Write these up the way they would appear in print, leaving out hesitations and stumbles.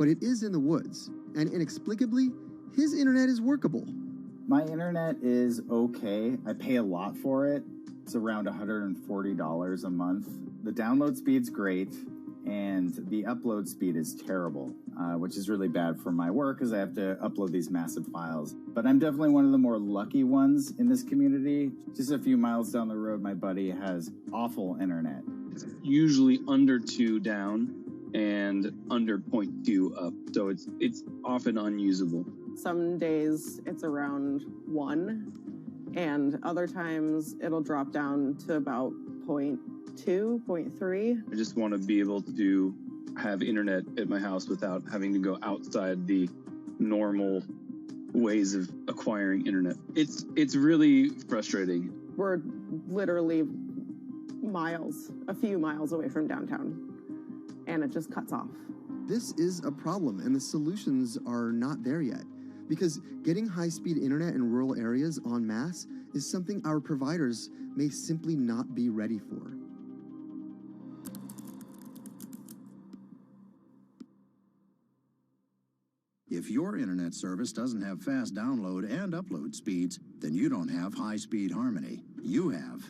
but it is in the woods, and inexplicably, his internet is workable. My internet is okay. I pay a lot for it. It's around $140 a month. The download speed's great, and the upload speed is terrible, which is really bad for my work because I have to upload these massive files. But I'm definitely one of the more lucky ones in this community. Just a few miles down the road, my buddy has awful internet. It's usually under 2 down and under 0.2 up, so it's often unusable. Some days it's around 1, and other times it'll drop down to about 0.2, 0.3. I just want to be able to have internet at my house without having to go outside the normal ways of acquiring internet. It's really frustrating. We're literally a few miles away from downtown, and it just cuts off. This is a problem, and the solutions are not there yet, because getting high-speed internet in rural areas en masse is something our providers may simply not be ready for. If your internet service doesn't have fast download and upload speeds, then you don't have high-speed harmony. You have.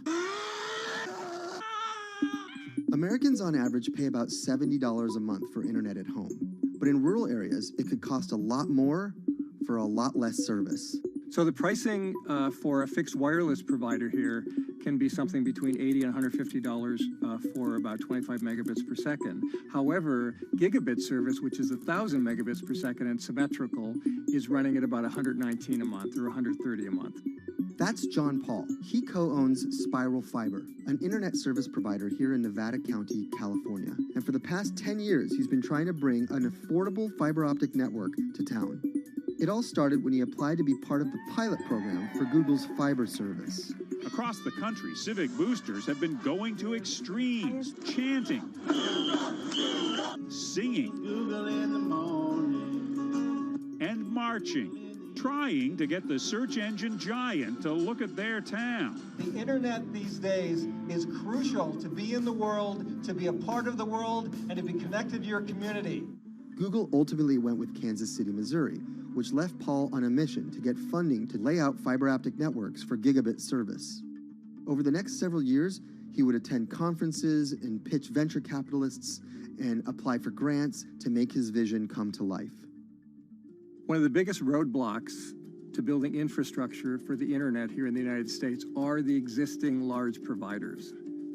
Americans on average pay about $70 a month for internet at home, but in rural areas, it could cost a lot more for a lot less service. So the pricing for a fixed wireless provider here can be something between $80 and $150 for about 25 megabits per second. However, gigabit service, which is 1,000 megabits per second and symmetrical, is running at about $119 a month or $130 a month. That's John Paul. He co-owns Spiral Fiber, an internet service provider here in Nevada County, California. And for the past 10 years, he's been trying to bring an affordable fiber optic network to town. It all started when he applied to be part of the pilot program for Google's fiber service. Across the country, civic boosters have been going to extremes, chanting, singing, Google in the morning, and marching, trying to get the search engine giant to look at their town. The internet these days is crucial to be in the world, to be a part of the world, and to be connected to your community. Google ultimately went with Kansas City, Missouri, which left Paul on a mission to get funding to lay out fiber optic networks for gigabit service. Over the next several years, he would attend conferences and pitch venture capitalists and apply for grants to make his vision come to life. One of the biggest roadblocks to building infrastructure for the internet here in the United States are the existing large providers.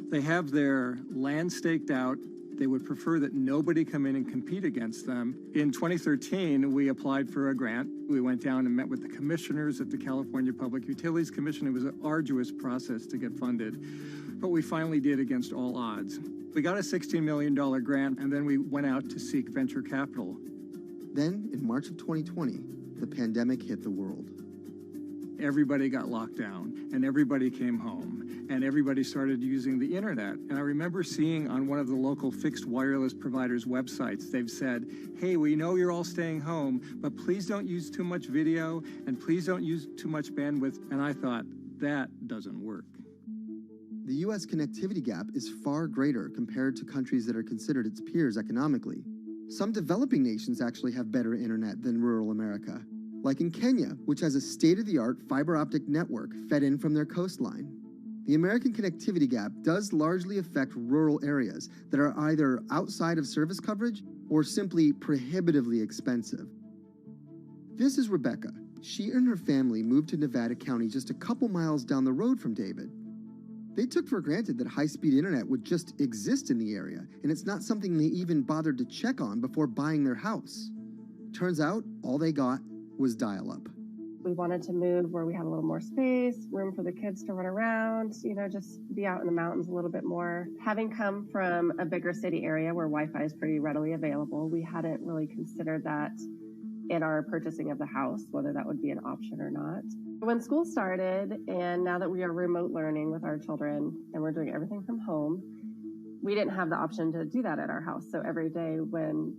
They have their land staked out. They would prefer that nobody come in and compete against them. In 2013, we applied for a grant. We went down and met with the commissioners at the California Public Utilities Commission. It was an arduous process to get funded, but we finally did against all odds. We got a $16 million grant, and then we went out to seek venture capital. Then, in March of 2020, the pandemic hit the world. Everybody got locked down, and everybody came home, and everybody started using the internet. And I remember seeing on one of the local fixed wireless providers' websites, they've said, hey, we know you're all staying home, but please don't use too much video, and please don't use too much bandwidth. And I thought, that doesn't work. The U.S. connectivity gap is far greater compared to countries that are considered its peers economically. Some developing nations actually have better internet than rural America, like in Kenya, which has a state-of-the-art fiber optic network fed in from their coastline. The American connectivity gap does largely affect rural areas that are either outside of service coverage or simply prohibitively expensive. This is Rebecca. She and her family moved to Nevada County just a couple miles down the road from David. They took for granted that high-speed internet would just exist in the area, and it's not something they even bothered to check on before buying their house. Turns out, all they got was dial-up. We wanted to move where we had a little more space, room for the kids to run around, just be out in the mountains a little bit more. Having come from a bigger city area where Wi-Fi is pretty readily available, we hadn't really considered that in our purchasing of the house, whether that would be an option or not. When school started, and now that we are remote learning with our children and we're doing everything from home, we didn't have the option to do that at our house. So every day when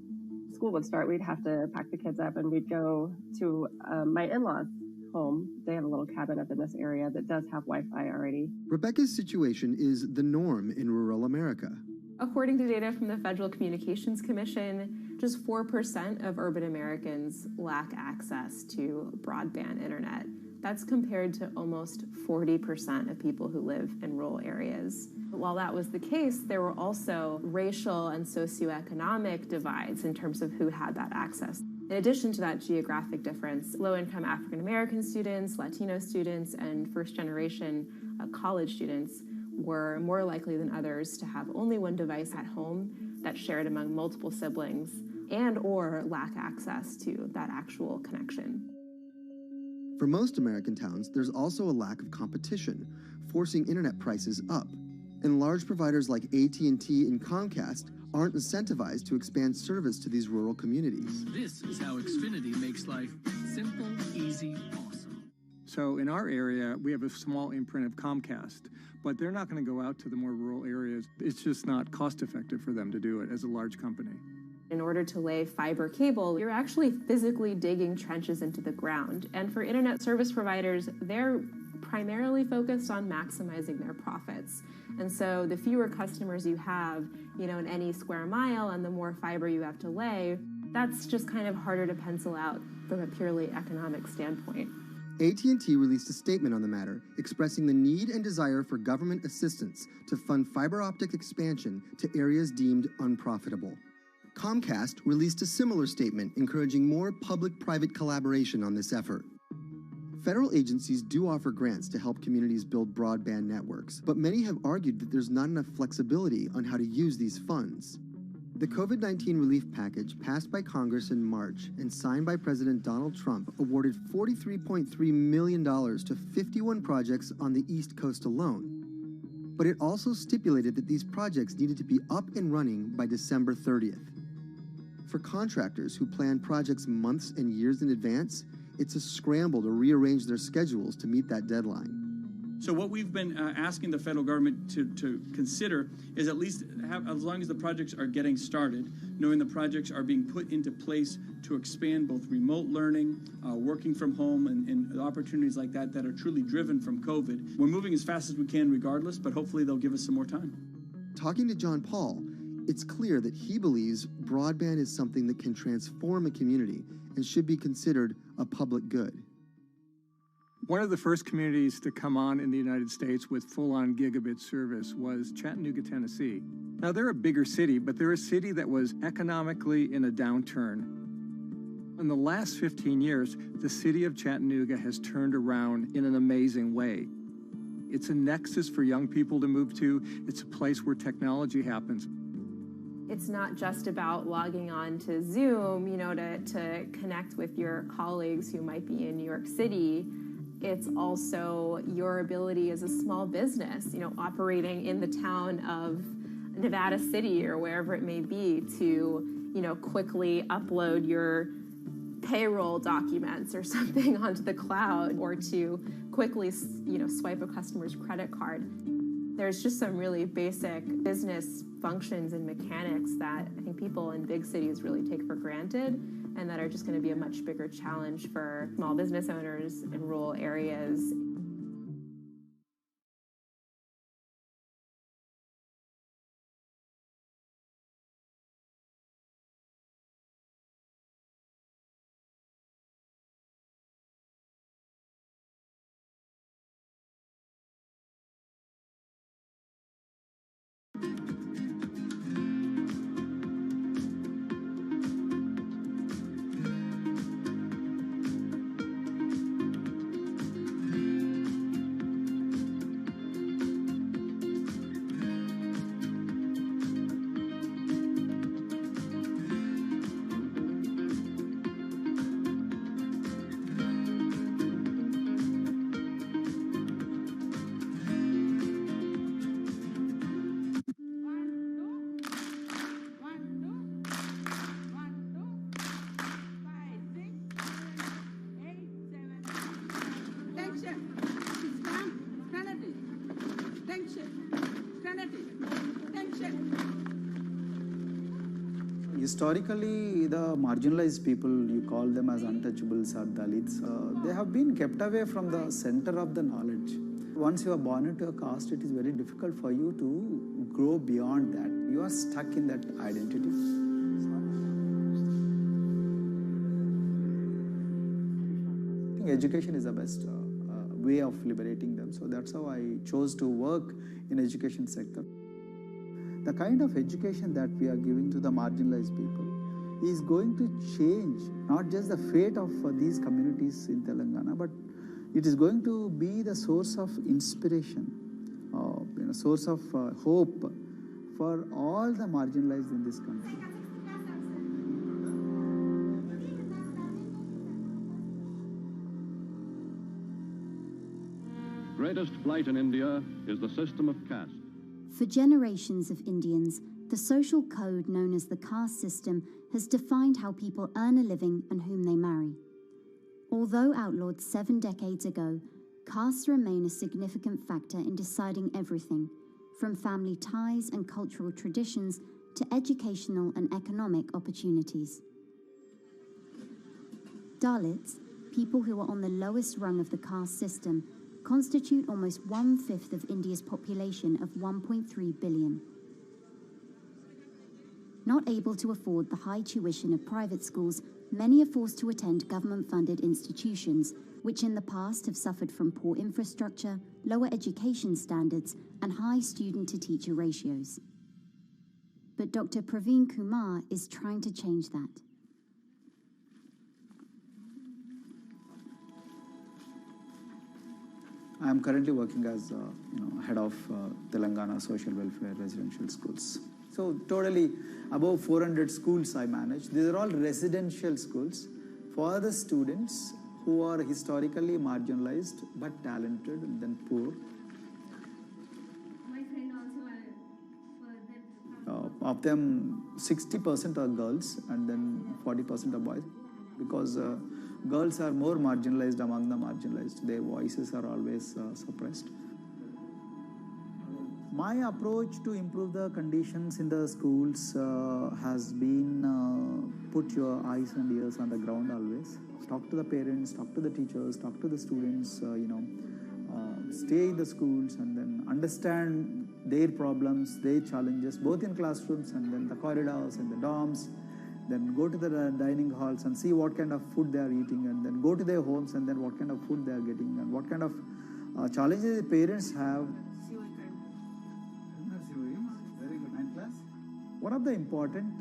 school would start, we'd have to pack the kids up and we'd go to my in-laws' home. They have a little cabin up in this area that does have Wi-Fi already. Rebecca's situation is the norm in rural America. According to data from the Federal Communications Commission, Just 4% of urban Americans lack access to broadband internet. That's compared to almost 40% of people who live in rural areas. While that was the case, there were also racial and socioeconomic divides in terms of who had that access. In addition to that geographic difference, low-income African American students, Latino students, and first-generation college students were more likely than others to have only one device at home that's shared among multiple siblings and or lack access to that actual connection. For most American towns, there's also a lack of competition, forcing internet prices up. And large providers like AT&T and Comcast aren't incentivized to expand service to these rural communities. This is how Xfinity makes life simple, easy, awesome. So in our area, we have a small imprint of Comcast, but they're not going to go out to the more rural areas. It's just not cost effective for them to do it as a large company. In order to lay fiber cable, you're actually physically digging trenches into the ground. And for internet service providers, they're primarily focused on maximizing their profits. And so the fewer customers you have, in any square mile and the more fiber you have to lay, that's just kind of harder to pencil out from a purely economic standpoint. AT&T released a statement on the matter, expressing the need and desire for government assistance to fund fiber optic expansion to areas deemed unprofitable. Comcast released a similar statement encouraging more public-private collaboration on this effort. Federal agencies do offer grants to help communities build broadband networks, but many have argued that there's not enough flexibility on how to use these funds. The COVID-19 relief package passed by Congress in March and signed by President Donald Trump awarded $43.3 million to 51 projects on the East Coast alone. But it also stipulated that these projects needed to be up and running by December 30th. For contractors who plan projects months and years in advance, it's a scramble to rearrange their schedules to meet that deadline. So what we've been asking the federal government to consider is at least have, as long as the projects are getting started, knowing the projects are being put into place to expand both remote learning, working from home, and opportunities like that that are truly driven from COVID. We're moving as fast as we can regardless, but hopefully they'll give us some more time. Talking to John Paul, it's clear that he believes broadband is something that can transform a community and should be considered a public good. One of the first communities to come on in the United States with full-on gigabit service was Chattanooga, Tennessee. Now, they're a bigger city, but they're a city that was economically in a downturn. In the last 15 years, the city of Chattanooga has turned around in an amazing way. It's a nexus for young people to move to. It's a place where technology happens. It's not just about logging on to Zoom, to connect with your colleagues who might be in New York City. It's also your ability as a small business, operating in the town of Nevada City or wherever it may be to, quickly upload your payroll documents or something onto the cloud, or to quickly, swipe a customer's credit card. There's just some really basic business functions and mechanics that I think people in big cities really take for granted, and that are just going to be a much bigger challenge for small business owners in rural areas. Historically, the marginalized people, you call them as untouchables or Dalits, they have been kept away from the center of the knowledge. Once you are born into a caste, it is very difficult for you to grow beyond that. You are stuck in that identity. think education is the best way of liberating them. So that's how I chose to work in education sector. The kind of education that we are giving to the marginalized people is going to change not just the fate of these communities in Telangana, but it is going to be the source of inspiration, source of hope for all the marginalized in this country. Greatest flight in India is the system of caste. For generations of Indians, the social code known as the caste system has defined how people earn a living and whom they marry. Although outlawed 7 decades ago, castes remain a significant factor in deciding everything, from family ties and cultural traditions to educational and economic opportunities. Dalits, people who are on the lowest rung of the caste system, constitute almost 1/5 of India's population of 1.3 billion. Not able to afford the high tuition of private schools, many are forced to attend government-funded institutions, which in the past have suffered from poor infrastructure, lower education standards, and high student-to-teacher ratios. But Dr. Praveen Kumar is trying to change that. I am currently working as head of Telangana Social Welfare Residential Schools. So totally above 400 schools I manage. These are all residential schools for the students who are historically marginalized but talented and then poor. My friend also Of them, 60% are girls and then 40% are boys, because girls are more marginalized among the marginalized. Their voices are always suppressed. My approach to improve the conditions in the schools has been put your eyes and ears on the ground always. Talk to the parents, talk to the teachers, talk to the students, stay in the schools and then understand their problems, their challenges, both in classrooms and then the corridors and the dorms. Then go to the dining halls and see what kind of food they are eating, and then go to their homes and then what kind of food they are getting and what kind of challenges the parents have. Very good. 9th class. One of the important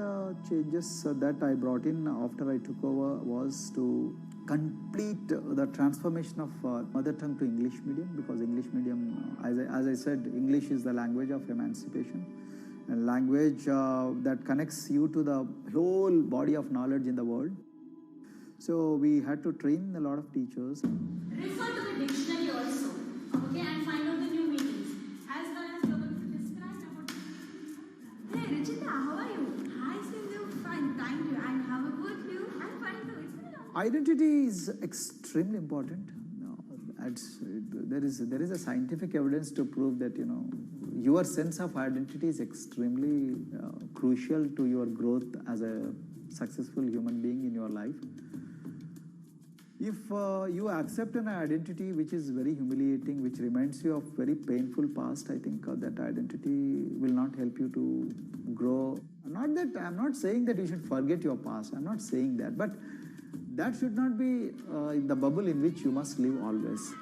changes that I brought in after I took over was to complete the transformation of mother tongue to English medium, because English medium, as I said, English is the language of emancipation. A language that connects you to the whole body of knowledge in the world. So we had to train a lot of teachers. refer to the dictionary also, okay, and find out the new meanings, as well as you're going to describe about. Hey, Richita, how are you? Hi, Sindhu. Fine, thank you. And how about you? I'm fine too. It's been a long time. Identity is extremely important. There is a scientific evidence to prove that your sense of identity is extremely crucial to your growth as a successful human being in your life. If you accept an identity which is very humiliating, which reminds you of very painful past, I think that identity will not help you to grow. I'm not saying that you should forget your past. I'm not saying that, but that should not be the bubble in which you must live always.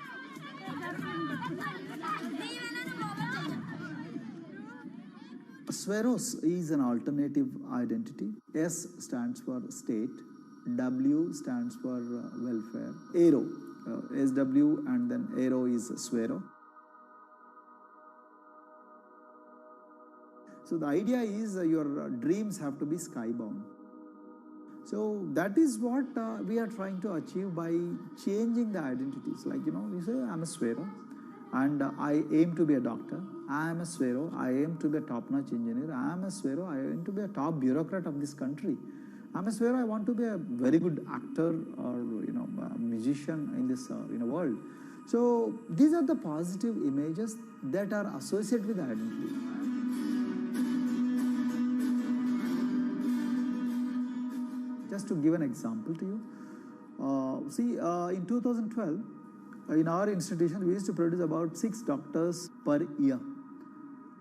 Sweros is an alternative identity. S stands for state, W stands for welfare, Aero, SW and then Aero is Swero. So the idea is your dreams have to be skybound. So that is what we are trying to achieve by changing the identities. Like, you say, I'm a Swero and I aim to be a doctor. I am a Swero. I aim to be a top-notch engineer. I am a Swero. I aim to be a top bureaucrat of this country. I'm a Swero. I want to be a very good actor or, a musician in this world. So these are the positive images that are associated with the identity. Just to give an example to you, in 2012, in our institution, we used to produce about 6 doctors per year.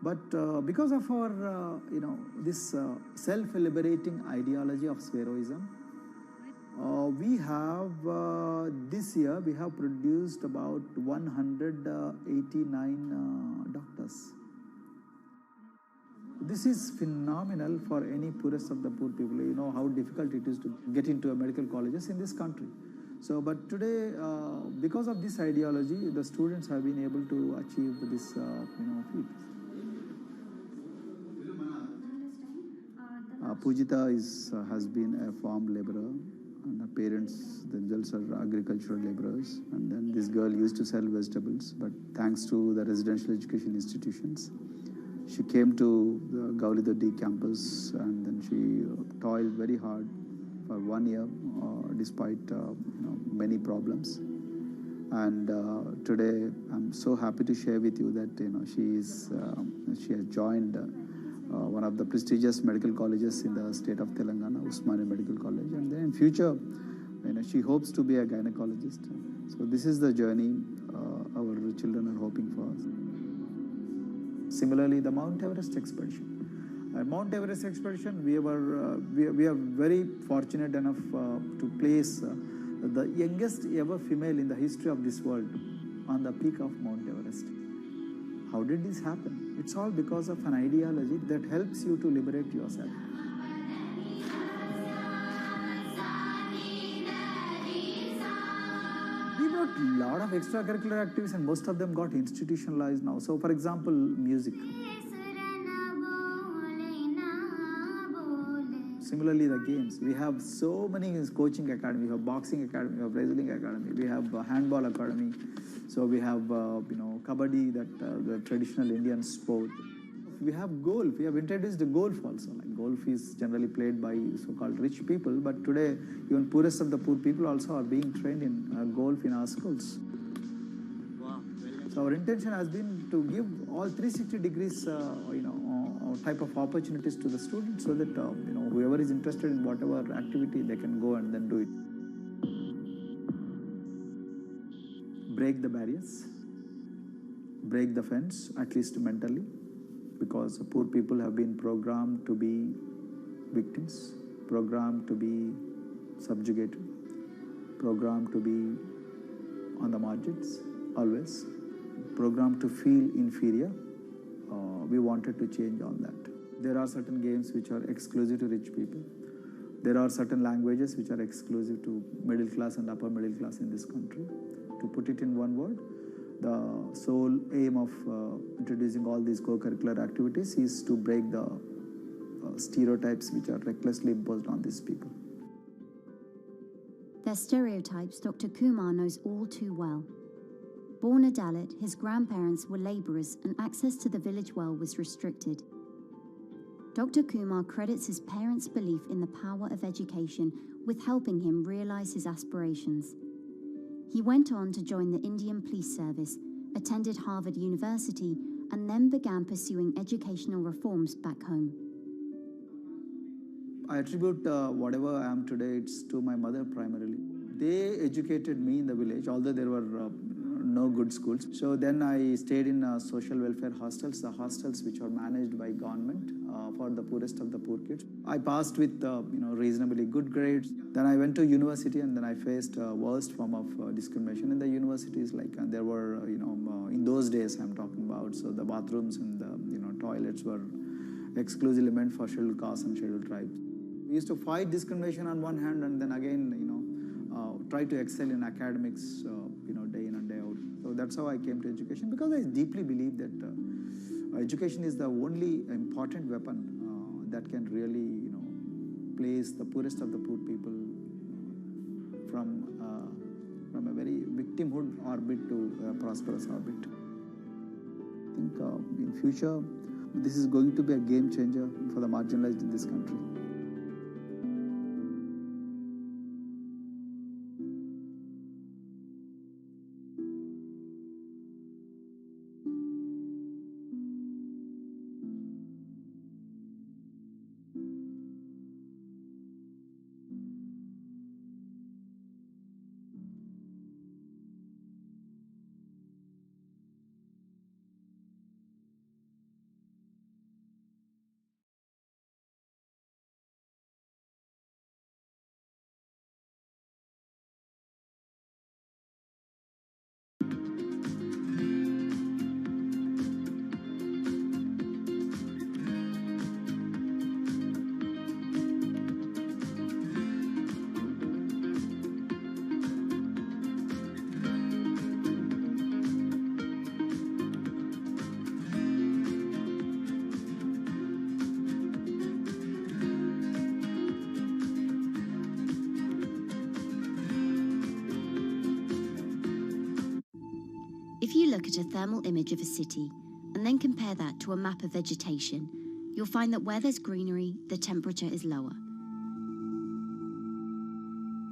But because of our, this self-liberating ideology of Sveroism, we have this this year, we have produced about 189 doctors. This is phenomenal for any poorest of the poor people. You know how difficult it is to get into a medical colleges in this country. So, but today, because of this ideology, the students have been able to achieve this, feat. Pujita has been a farm laborer, and her parents themselves are agricultural laborers. And then this girl used to sell vegetables, but thanks to the residential education institutions, she came to the Gaulidoddi campus, and then she toiled very hard for 1 year, despite many problems. And today, I'm so happy to share with you that she has joined one of the prestigious medical colleges in the state of Telangana, Usmania Medical College, and then in future, she hopes to be a gynecologist. So this is the journey our children are hoping for. Similarly, the Mount Everest expedition. At Mount Everest expedition, we are very fortunate enough to place the youngest ever female in the history of this world on the peak of Mount Everest. How did this happen? It's all because of an ideology that helps you to liberate yourself. We brought a lot of extracurricular activities, and most of them got institutionalized now. So, for example, music. Similarly, the games. We have so many coaching academy. We have boxing academy, we have wrestling academy, we have handball academy. So we have, kabaddi, the traditional Indian sport. We have golf. We have introduced the golf also. Like golf is generally played by so-called rich people, but today even poorest of the poor people also are being trained in golf in our schools. Wow. So our intention has been to give all 360 degrees, type of opportunities to the students, so that whoever is interested in whatever activity, they can go and then do it. Break the barriers, break the fence, at least mentally, because poor people have been programmed to be victims, programmed to be subjugated, programmed to be on the margins, always, programmed to feel inferior. We wanted to change all that. There are certain games which are exclusive to rich people. There are certain languages which are exclusive to middle class and upper middle class in this country. To put it in one word, the sole aim of introducing all these co-curricular activities is to break the stereotypes which are recklessly imposed on these people. Their stereotypes Dr. Kumar knows all too well. Born a Dalit, his grandparents were labourers and access to the village well was restricted. Dr. Kumar credits his parents' belief in the power of education with helping him realise his aspirations. He went on to join the Indian Police Service, attended Harvard University, and then began pursuing educational reforms back home. I attribute whatever I am today, it's to my mother primarily. They educated me in the village, although there were no good schools. So then I stayed in social welfare hostels, the hostels which are managed by government for the poorest of the poor kids. I passed with reasonably good grades. Then I went to university, and then I faced worst form of discrimination in the universities. Like there were in those days I'm talking about. So the bathrooms and the toilets were exclusively meant for scheduled castes and scheduled tribes. We used to fight discrimination on one hand, and then again try to excel in academics day in and day out. So that's how I came to education, because I deeply believe that education is the only important weapon that can really place the poorest of the poor people from a very victimhood orbit to a prosperous orbit. I think in future this is going to be a game changer for the marginalized in this country. If you look at a thermal image of a city and then compare that to a map of vegetation, you'll find that where there's greenery, the temperature is lower.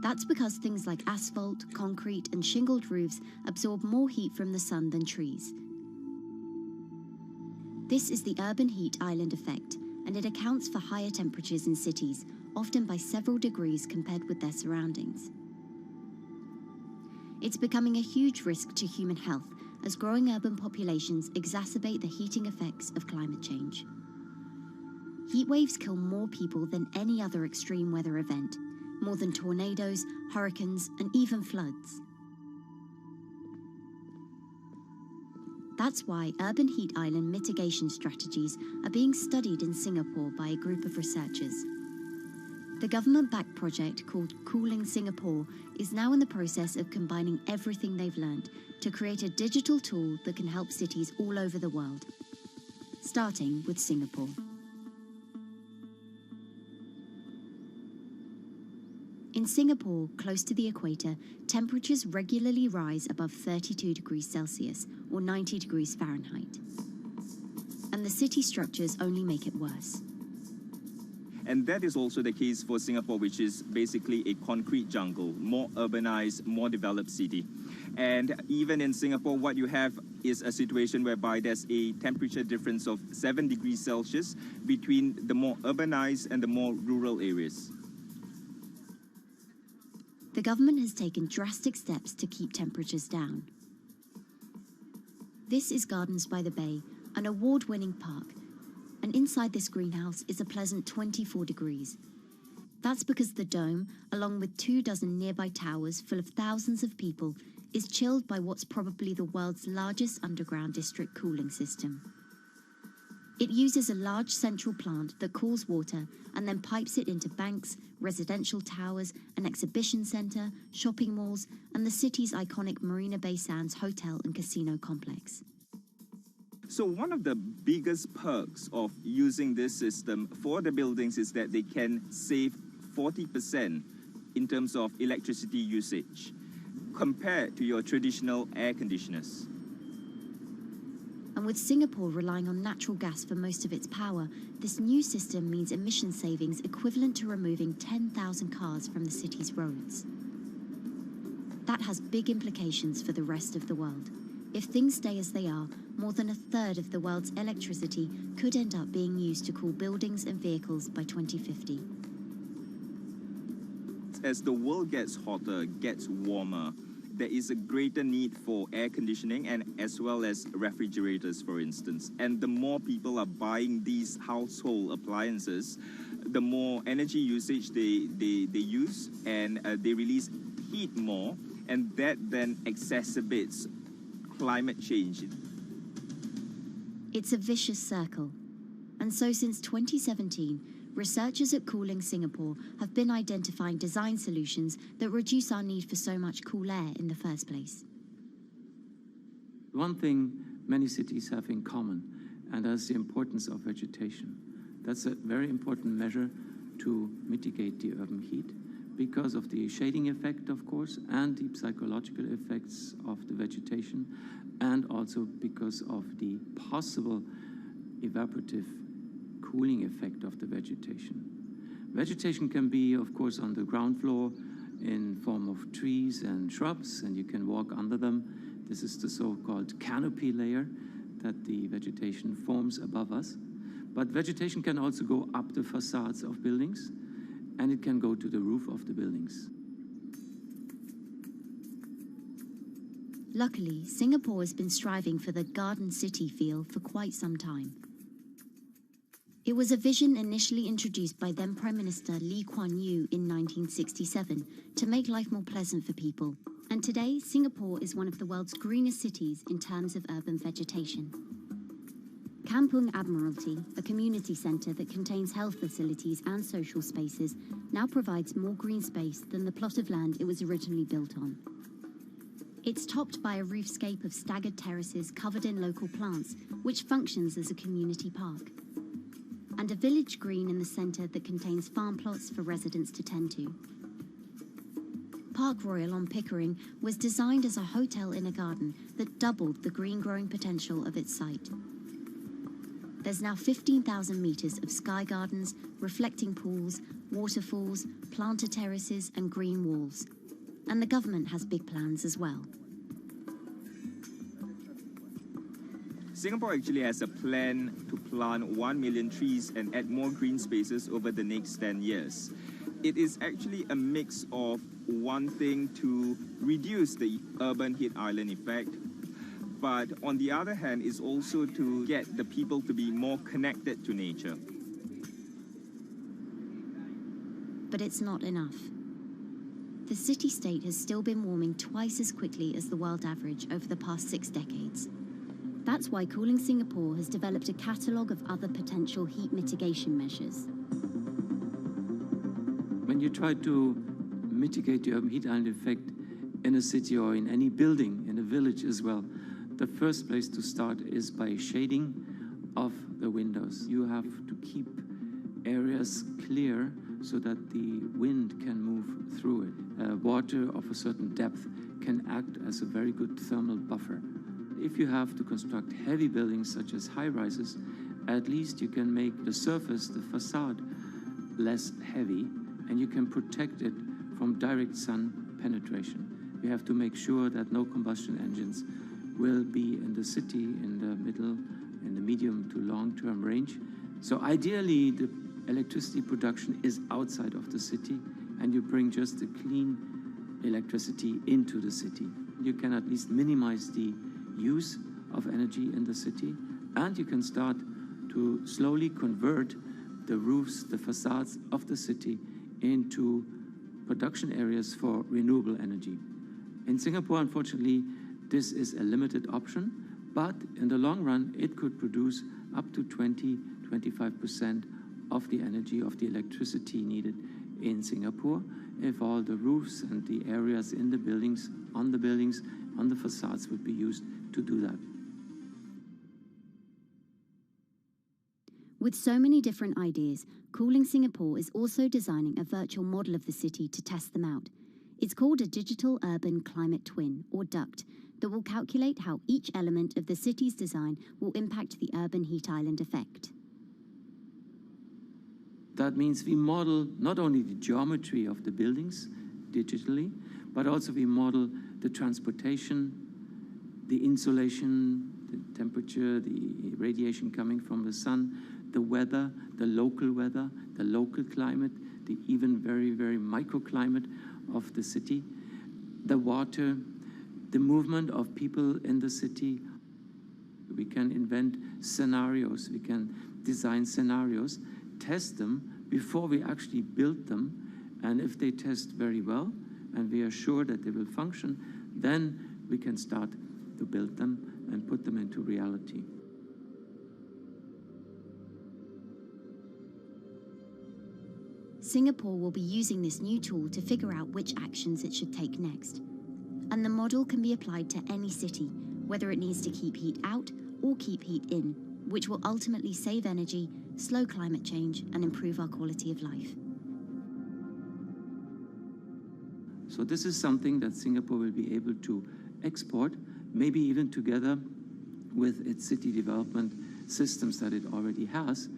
That's because things like asphalt, concrete, and shingled roofs absorb more heat from the sun than trees. This is the urban heat island effect, and it accounts for higher temperatures in cities, often by several degrees compared with their surroundings. It's becoming a huge risk to human health as growing urban populations exacerbate the heating effects of climate change. Heat waves kill more people than any other extreme weather event, more than tornadoes, hurricanes, and even floods. That's why urban heat island mitigation strategies are being studied in Singapore by a group of researchers. The government-backed project called Cooling Singapore is now in the process of combining everything they've learned to create a digital tool that can help cities all over the world, starting with Singapore. In Singapore, close to the equator, temperatures regularly rise above 32 degrees Celsius or 90 degrees Fahrenheit. And the city structures only make it worse. And that is also the case for Singapore, which is basically a concrete jungle, more urbanized, more developed city. And even in Singapore, what you have is a situation whereby there's a temperature difference of 7 degrees Celsius between the more urbanized and the more rural areas. The government has taken drastic steps to keep temperatures down. This is Gardens by the Bay, an award-winning park, and inside this greenhouse is a pleasant 24 degrees. That's because the dome, along with 24 nearby towers full of thousands of people, is chilled by what's probably the world's largest underground district cooling system. It uses a large central plant that cools water and then pipes it into banks, residential towers, an exhibition centre, shopping malls, and the city's iconic Marina Bay Sands hotel and casino complex. So one of the biggest perks of using this system for the buildings is that they can save 40% in terms of electricity usage compared to your traditional air conditioners. And with Singapore relying on natural gas for most of its power, this new system means emission savings equivalent to removing 10,000 cars from the city's roads. That has big implications for the rest of the world. If things stay as they are, more than a third of the world's electricity could end up being used to cool buildings and vehicles by 2050. As the world gets hotter, gets warmer, there is a greater need for air conditioning and as well as refrigerators, for instance. And the more people are buying these household appliances, the more energy usage they use, and they release heat more, and that then exacerbates climate change. It's a vicious circle. And so since 2017, researchers at Cooling Singapore have been identifying design solutions that reduce our need for so much cool air in the first place. One thing many cities have in common, and that's the importance of vegetation. That's a very important measure to mitigate the urban heat because of the shading effect, of course, and the psychological effects of the vegetation, and also because of the possible evaporative cooling effect of the vegetation. Vegetation can be, of course, on the ground floor in form of trees and shrubs, and you can walk under them. This is the so-called canopy layer that the vegetation forms above us. But vegetation can also go up the facades of buildings, and it can go to the roof of the buildings. Luckily, Singapore has been striving for the garden city feel for quite some time. It was a vision initially introduced by then Prime Minister Lee Kuan Yew in 1967 to make life more pleasant for people. And today, Singapore is one of the world's greenest cities in terms of urban vegetation. Kampung Admiralty, a community centre that contains health facilities and social spaces, now provides more green space than the plot of land it was originally built on. It's topped by a roofscape of staggered terraces covered in local plants, which functions as a community park, and a village green in the centre that contains farm plots for residents to tend to. Park Royal on Pickering was designed as a hotel in a garden that doubled the green-growing potential of its site. There's now 15,000 metres of sky gardens, reflecting pools, waterfalls, planted terraces and green walls. And the government has big plans as well. Singapore actually has a plan to plant 1 million trees and add more green spaces over the next 10 years. It is actually a mix of wanting to reduce the urban heat island effect, but on the other hand is also to get the people to be more connected to nature. But it's not enough. The city-state has still been warming twice as quickly as the world average over the past 6 decades. That's why Cooling Singapore has developed a catalogue of other potential heat mitigation measures. When you try to mitigate the urban heat island effect in a city or in any building, in a village as well, the first place to start is by shading of the windows. You have to keep areas clear so that the wind can move through it. Water of a certain depth can act as a very good thermal buffer. If you have to construct heavy buildings such as high-rises, at least you can make the surface, the facade, less heavy, and you can protect it from direct sun penetration. We have to make sure that no combustion engines will be in the city in the middle, in the medium to long-term range. So ideally, the electricity production is outside of the city, and you bring just the clean electricity into the city. You can at least minimize the use of energy in the city, and you can start to slowly convert the roofs, the facades of the city into production areas for renewable energy. In Singapore, unfortunately, this is a limited option, but in the long run, it could produce up to 20-25% of the energy, of the electricity needed in Singapore, if all the roofs and the areas in the buildings, on the facades would be used to do that. With so many different ideas, Cooling Singapore is also designing a virtual model of the city to test them out. It's called a Digital Urban Climate Twin, or DUCT, that will calculate how each element of the city's design will impact the urban heat island effect. That means we model not only the geometry of the buildings digitally, but also we model the transportation, the insulation, the temperature, the radiation coming from the sun, the weather, the local climate, the even very, very microclimate of the city, the water, the movement of people in the city. We can invent scenarios, we can design scenarios, test them before we actually build them, and if they test very well, and we are sure that they will function, then we can start to build them and put them into reality. Singapore will be using this new tool to figure out which actions it should take next. And the model can be applied to any city, whether it needs to keep heat out or keep heat in, which will ultimately save energy, slow climate change, and improve our quality of life. So this is something that Singapore will be able to export, maybe even together with its city development systems that it already has.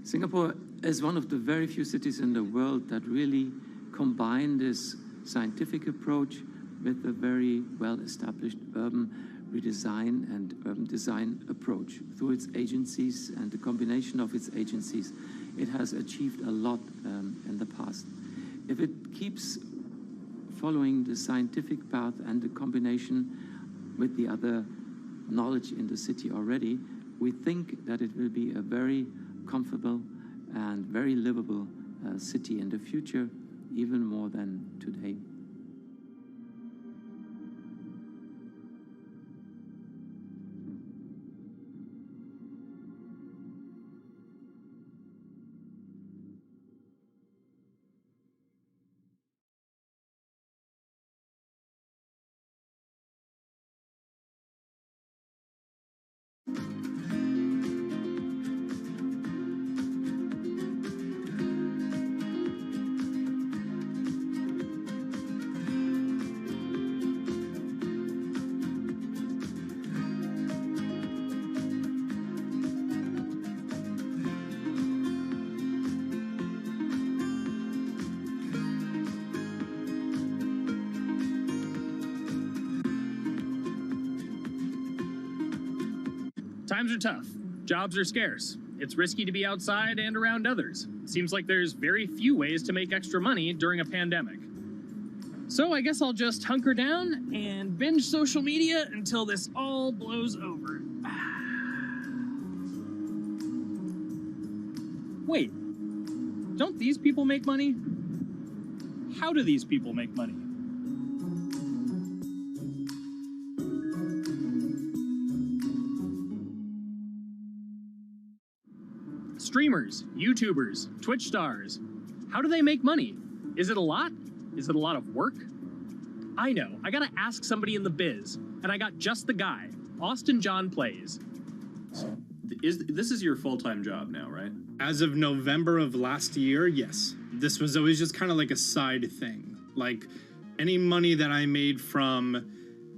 Singapore is one of the very few cities in the world that really combine this scientific approach with a very well-established urban redesign and urban design approach. Through its agencies and the combination of its agencies, it has achieved a lot in the past. If it keeps following the scientific path and the combination with the other knowledge in the city already, we think that it will be a very comfortable and very livable city in the future, even more than today. Times are tough. Jobs are scarce. It's risky to be outside and around others. Seems like there's very few ways to make extra money during a pandemic. So I guess I'll just hunker down and binge social media until this all blows over. Wait, don't these people make money? How do these people make money? Streamers, YouTubers, Twitch stars. How do they make money? Is it a lot? Is it a lot of work? I know, I gotta ask somebody in the biz, and I got just the guy. Austin John Plays. This is your full-time job now, right? As of November of last year, yes. This was always just kind of like a side thing. Like, any money that I made from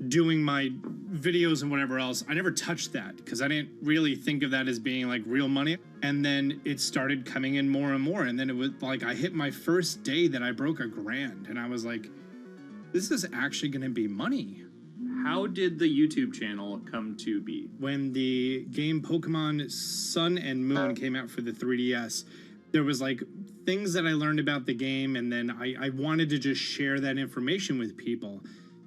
doing my videos and whatever else, I never touched that because I didn't really think of that as being like real money. And then it started coming in more and more. And then it was like I hit my first day that I broke $1,000 and I was like, this is actually going to be money. How did the YouTube channel come to be? When the game Pokemon Sun and Moon came out for the 3DS, there was like things that I learned about the game, and then I wanted to just share that information with people.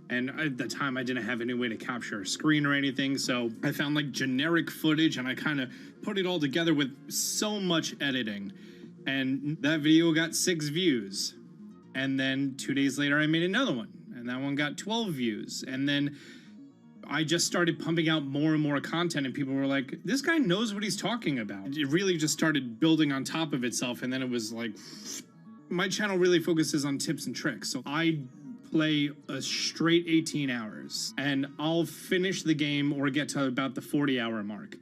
And at the time, I didn't have any way to capture a screen or anything, so I found like generic footage and I kind of put it all together with so much editing. And that video got 6 views. And then 2 days later, I made another one, and that one got 12 views. And then I just started pumping out more and more content, and people were like, this guy knows what he's talking about. It really just started building on top of itself, and then it was like, my channel really focuses on tips and tricks. So I play a straight 18 hours, and I'll finish the game or get to about the 40-hour mark,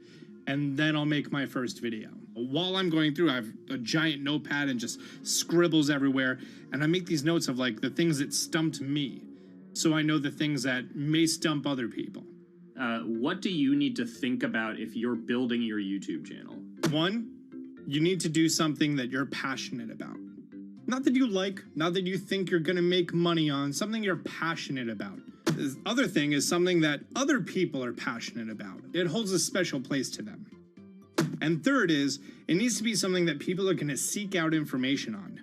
and then I'll make my first video. While I'm going through, I have a giant notepad and just scribbles everywhere, and I make these notes of like the things that stumped me, so I know the things that may stump other people. What do you need to think about if you're building your YouTube channel? 1, you need to do something that you're passionate about. Not that you like, not that you think you're gonna make money on, something you're passionate about. The other thing is something that other people are passionate about. It holds a special place to them. And third is, it needs to be something that people are gonna seek out information on.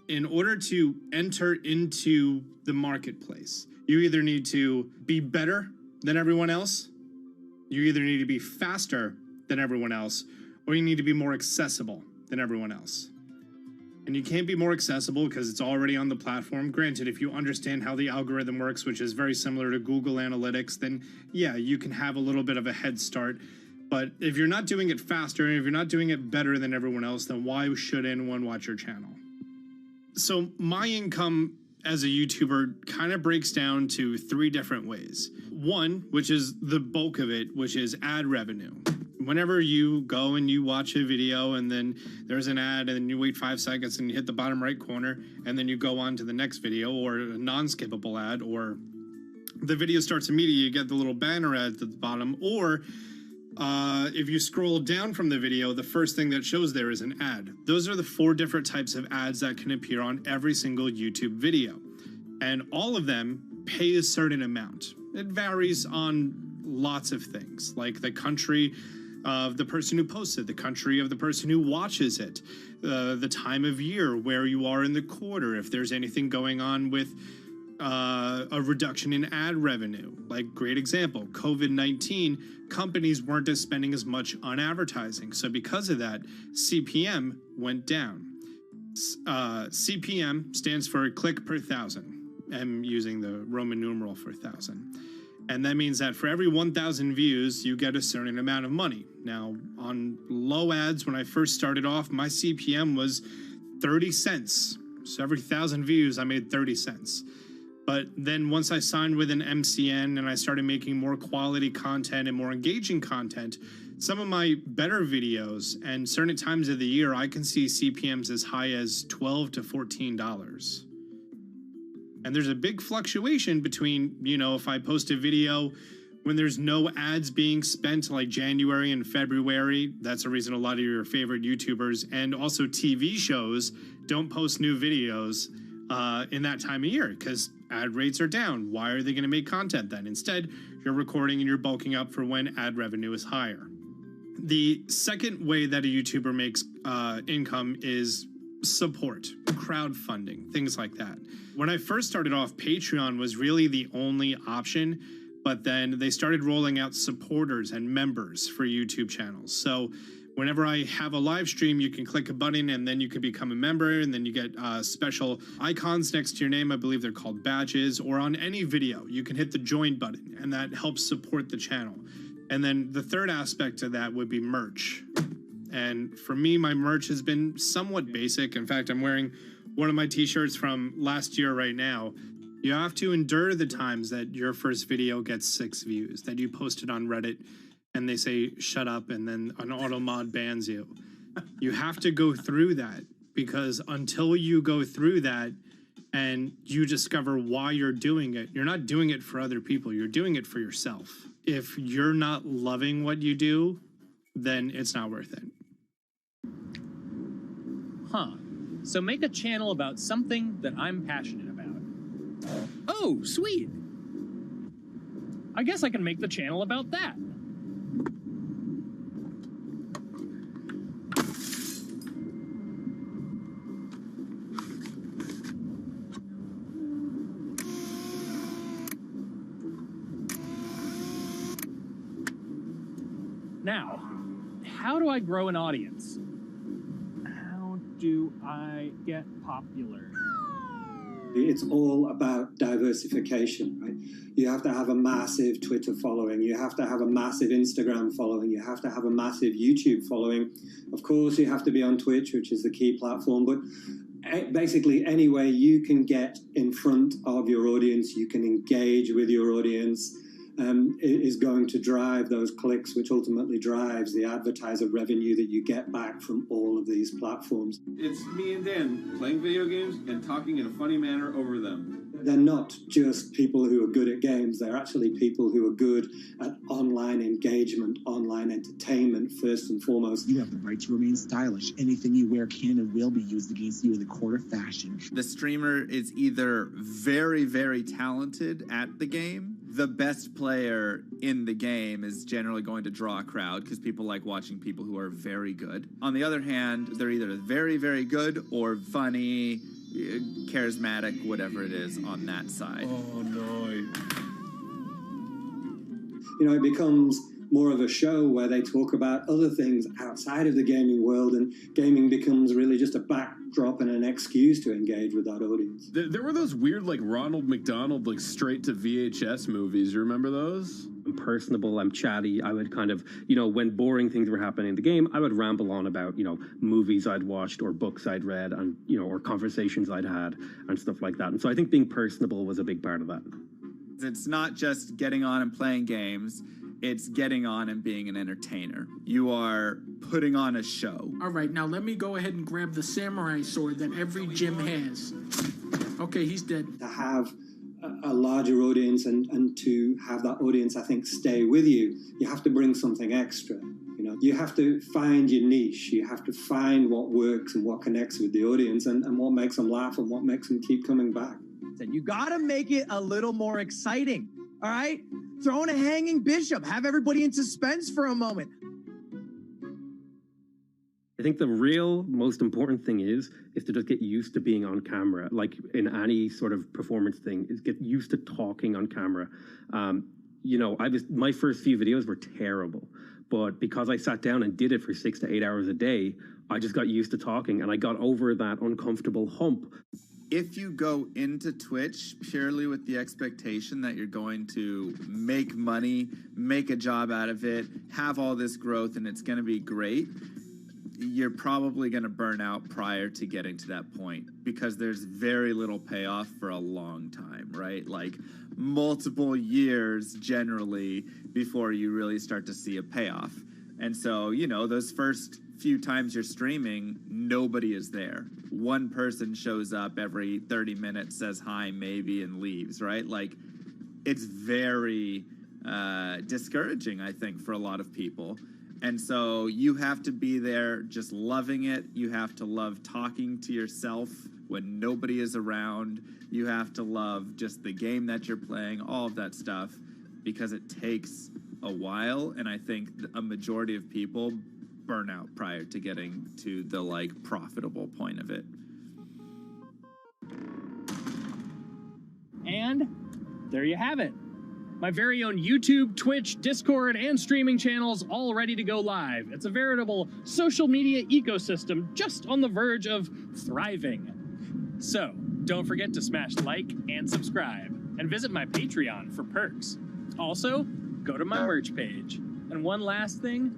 In order to enter into the marketplace, you either need to be better than everyone else, you either need to be faster than everyone else, or you need to be more accessible than everyone else. And you can't be more accessible because it's already on the platform. Granted, if you understand how the algorithm works, which is very similar to Google Analytics, then yeah, you can have a little bit of a head start. But if you're not doing it faster, and if you're not doing it better than everyone else, then why should anyone watch your channel? So my income as a YouTuber kind of breaks down to 3 different ways. 1, which is the bulk of it, which is ad revenue. Whenever you go and you watch a video and then there's an ad and then you wait 5 seconds and you hit the bottom right corner and then you go on to the next video, or a non-skippable ad, or the video starts immediately, you get the little banner ad at the bottom, or if you scroll down from the video, the first thing that shows there is an ad. Those are the 4 different types of ads that can appear on every single YouTube video. And all of them pay a certain amount. It varies on lots of things, like the country of the person who posts it, the country of the person who watches it, the time of year, where you are in the quarter, if there's anything going on with a reduction in ad revenue. Like, great example, COVID-19, companies weren't spending as much on advertising. So because of that, CPM went down. CPM stands for click per thousand. I'm using the Roman numeral for 1,000. And that means that for every 1,000 views, you get a certain amount of money. Now, on low ads, when I first started off, my CPM was 30 cents. So every 1,000 views, I made 30 cents. But then once I signed with an MCN and I started making more quality content and more engaging content, some of my better videos and certain times of the year, I can see CPMs as high as $12 to $14. And there's a big fluctuation between, you know, if I post a video when there's no ads being spent, like January and February, that's the reason a lot of your favorite YouTubers and also TV shows don't post new videos in that time of year because ad rates are down. Why are they going to make content then? Instead, you're recording and you're bulking up for when ad revenue is higher. The second way that a YouTuber makes income is support, crowdfunding, things like that. When I first started off, Patreon was really the only option, but then they started rolling out supporters and members for YouTube channels. So whenever I have a live stream, you can click a button and then you can become a member, and then you get special icons next to your name. I believe they're called badges. Or on any video, you can hit the join button, and that helps support the channel. And then the third aspect of that would be merch. And for me, my merch has been somewhat basic. In fact, I'm wearing one of my t-shirts from last year right now. You have to endure the times that your first video gets 6 views, that you post it on Reddit and they say, shut up, and then an auto mod bans you. You have to go through that, because until you go through that and you discover why you're doing it, you're not doing it for other people, you're doing it for yourself. If you're not loving what you do, then it's not worth it. Huh. So make a channel about something that I'm passionate about. Oh, sweet. I guess I can make the channel about that. Now, how do I grow an audience? How do I get popular? It's all about diversification, right? You have to have a massive Twitter following. You have to have a massive Instagram following. You have to have a massive YouTube following. Of course, you have to be on Twitch, which is the key platform. But basically, any way you can get in front of your audience, you can engage with your audience, is going to drive those clicks, which ultimately drives the advertiser revenue that you get back from all of these platforms. It's me and Dan playing video games and talking in a funny manner over them. They're not just people who are good at games, they're actually people who are good at online engagement, online entertainment, first and foremost. You have the right to remain stylish. Anything you wear can and will be used against you in the court of fashion. The streamer is either very, very talented at the game. The best player in the game is generally going to draw a crowd because people like watching people who are very good. On the other hand, they're either very, very good or funny, charismatic, whatever it is on that side. Oh, no. You know, it becomes more of a show where they talk about other things outside of the gaming world, and gaming becomes really just a backdrop and an excuse to engage with that audience. There were those weird, like, Ronald McDonald, like, straight to VHS movies. You remember those? I'm personable, I'm chatty. I would kind of, when boring things were happening in the game, I would ramble on about, movies I'd watched or books I'd read and, or conversations I'd had and stuff like that. And so I think being personable was a big part of that. It's not just getting on and playing games. It's getting on and being an entertainer. You are putting on a show. All right, now let me go ahead and grab the samurai sword that every gym has. Okay, he's dead. To have a larger audience and to have that audience, I think, stay with you, you have to bring something extra. You have to find your niche. You have to find what works and what connects with the audience and what makes them laugh and what makes them keep coming back. You got to make it a little more exciting, all right? Throw in a hanging bishop. Have everybody in suspense for a moment. I think the real most important thing is to just get used to being on camera. Like in any sort of performance thing, is get used to talking on camera. My first few videos were terrible, but because I sat down and did it for 6 to 8 hours a day, I just got used to talking and I got over that uncomfortable hump. If you go into Twitch purely with the expectation that you're going to make money, make a job out of it, have all this growth, and it's going to be great, you're probably going to burn out prior to getting to that point because there's very little payoff for a long time, right? Like multiple years generally before you really start to see a payoff. And so, those first few times you're streaming, nobody is there. One person shows up every 30 minutes, says hi, maybe, and leaves, right? Like, it's very discouraging, I think, for a lot of people. And so you have to be there just loving it. You have to love talking to yourself when nobody is around. You have to love just the game that you're playing, all of that stuff, because it takes a while, and I think a majority of people burn out prior to getting to the like profitable point of it. And there you have it. My very own YouTube, Twitch, Discord, and streaming channels all ready to go live. It's a veritable social media ecosystem just on the verge of thriving. So, don't forget to smash like and subscribe, and visit my Patreon for perks. Also, go to my merch page. And one last thing,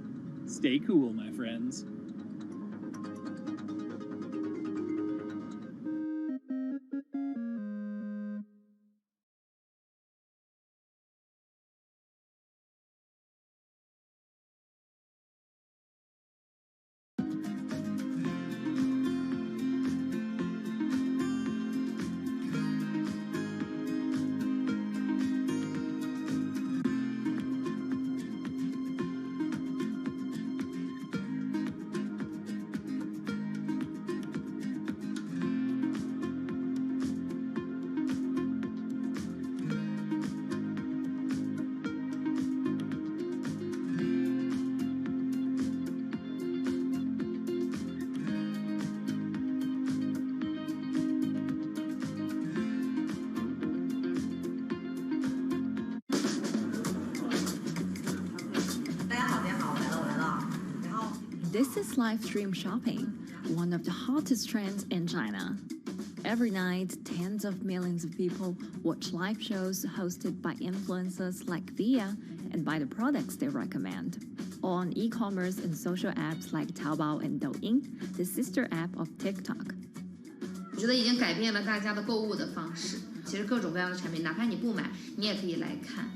stay cool, my friends. This is live stream shopping, one of the hottest trends in China. Every night, tens of millions of people watch live shows hosted by influencers like Via and buy the products they recommend. On e-commerce and social apps like Taobao and Douyin, the sister app of TikTok. 我觉得已经改变了大家的购物的方式。其实各种各样的产品，哪怕你不买，你也可以来看。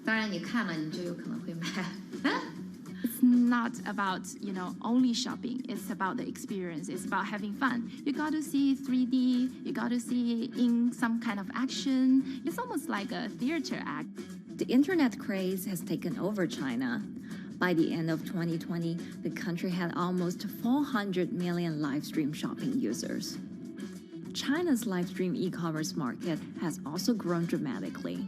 当然，你看了，你就有可能会买。It's not about, only shopping. It's about the experience. It's about having fun. You got to see 3D. You got to see in some kind of action. It's almost like a theater act. The internet craze has taken over China. By the end of 2020, the country had almost 400 million live stream shopping users. China's live stream e-commerce market has also grown dramatically,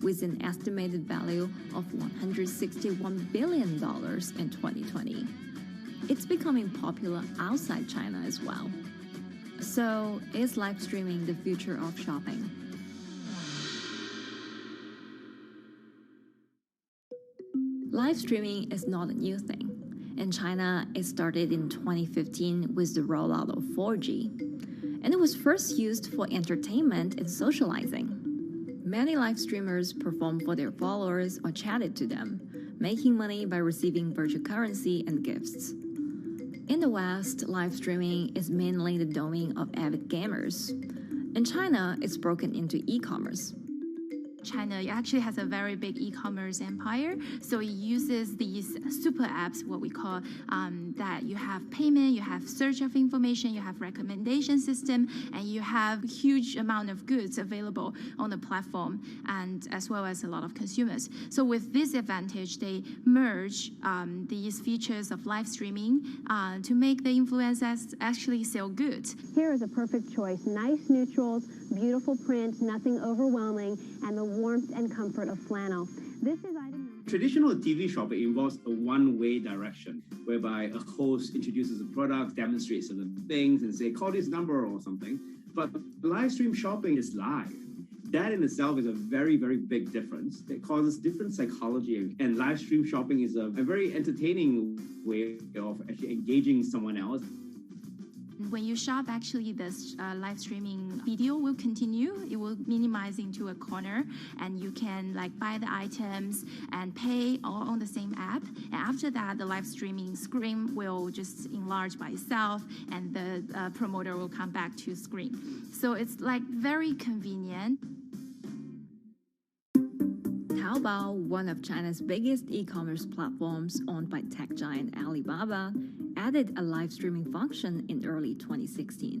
with an estimated value of $161 billion in 2020. It's becoming popular outside China as well. So, is live streaming the future of shopping? Live streaming is not a new thing. In China, it started in 2015 with the rollout of 4G, and it was first used for entertainment and socializing. Many live streamers performed for their followers or chatted to them, making money by receiving virtual currency and gifts. In the West, live streaming is mainly the domain of avid gamers. In China, it's broken into e-commerce. China actually has a very big e-commerce empire, so it uses these super apps, what we call that you have payment, you have search of information, you have recommendation system, and you have huge amount of goods available on the platform, and as well as a lot of consumers. So with this advantage, they merge these features of live streaming to make the influencers actually sell goods. Here is a perfect choice: nice neutrals, beautiful print, nothing overwhelming, and the warmth and comfort of flannel. This is item. Traditional TV shopping involves a one-way direction, whereby a host introduces a product, demonstrates certain things, and say, call this number or something. But live stream shopping is live. That in itself is a very, very big difference. It causes different psychology, and live stream shopping is a very entertaining way of actually engaging someone else. When you shop, actually, this live streaming video will continue. It will minimize into a corner, and you can buy the items and pay all on the same app. And after that, the live streaming screen will just enlarge by itself, and the promoter will come back to screen. So it's very convenient. Taobao, one of China's biggest e-commerce platforms owned by tech giant Alibaba, added a live streaming function in early 2016.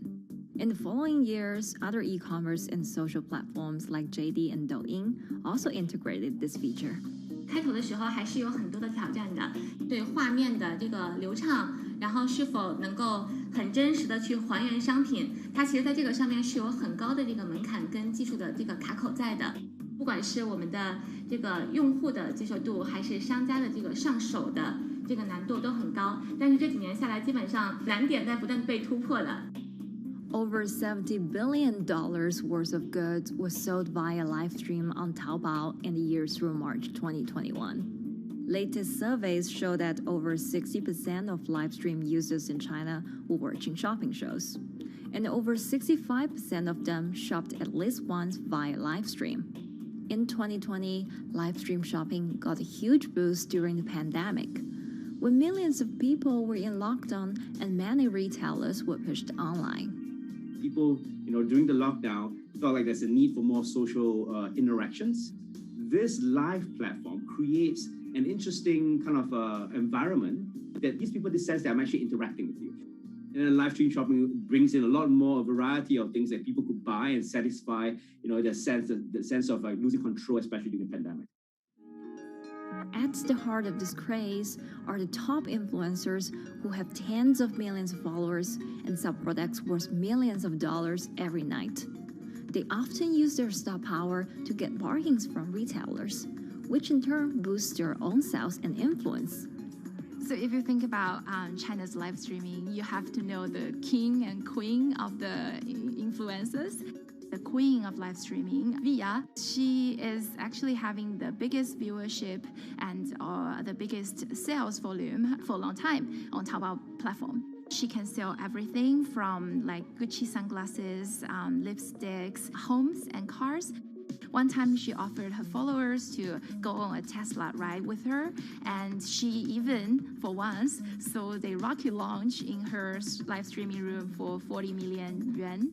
In the following years, other e-commerce and social platforms like JD and Douyin also integrated this feature. 开头的时候还是有很多的挑战的，对画面的这个流畅，然后是否能够很真实的去还原商品，它其实在这个上面是有很高的这个门槛跟技术的这个卡口在的。不管是我们的这个用户的接受度，还是商家的这个上手的这个难度都很高。但是这几年下来，基本上难点在不断被突破的。Over $70 billion worth of goods was sold via live stream on Taobao in the year through March 2021. Latest surveys show that over 60% of live stream users in China were watching shopping shows, and over 65% of them shopped at least once via live stream. In 2020, live stream shopping got a huge boost during the pandemic, when millions of people were in lockdown and many retailers were pushed online. People, during the lockdown, felt like there's a need for more social interactions. This live platform creates an interesting kind of environment that gives people the sense that I'm actually interacting with you. And then live stream shopping brings in a lot more variety of things that people could buy and satisfy, the sense of like losing control, especially during the pandemic. At the heart of this craze are the top influencers who have tens of millions of followers and sell products worth millions of dollars every night. They often use their star power to get bargains from retailers, which in turn boosts their own sales and influence. So if you think about China's live streaming, you have to know the king and queen of the influencers. The queen of live streaming, Via, she is actually having the biggest viewership and the biggest sales volume for a long time on Taobao platform. She can sell everything from like Gucci sunglasses, lipsticks, homes, and cars. One time she offered her followers to go on a Tesla ride with her, and she even, for once, sold a rocket launch in her live streaming room for 40 million yuan.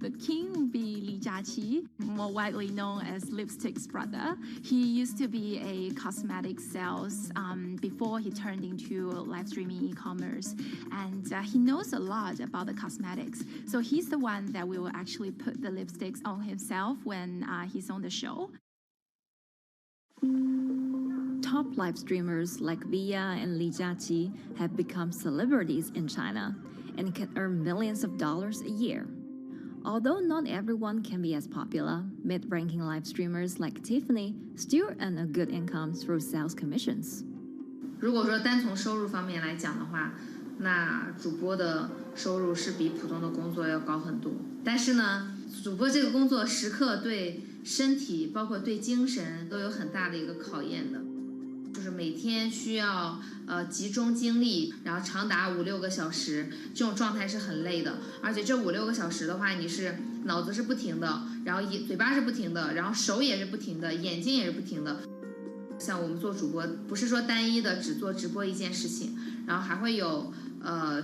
The king would be Li Jiaqi, more widely known as Lipstick's brother. He used to be a cosmetic sales before he turned into live streaming e-commerce, and he knows a lot about the cosmetics. So he's the one that will actually put the lipsticks on himself when he's on the show. Top live streamers like Via and Li Jiaqi have become celebrities in China and can earn millions of dollars a year. Although not everyone can be as popular, mid-ranking live streamers like Tiffany still earn a good income through sales commissions. 如果说单从收入方面来讲的话，那主播的收入是比普通的工作要高很多。但是呢，主播这个工作时刻对身体，包括对精神都有很大的一个考验的。就是每天需要集中精力，然后长达5-6个小时，这种状态是很累的。而且这5-6个小时的话，你是脑子是不停的，然后嘴巴是不停的，然后手也是不停的，眼睛也是不停的。像我们做主播，不是说单一的只做直播一件事情，然后还会有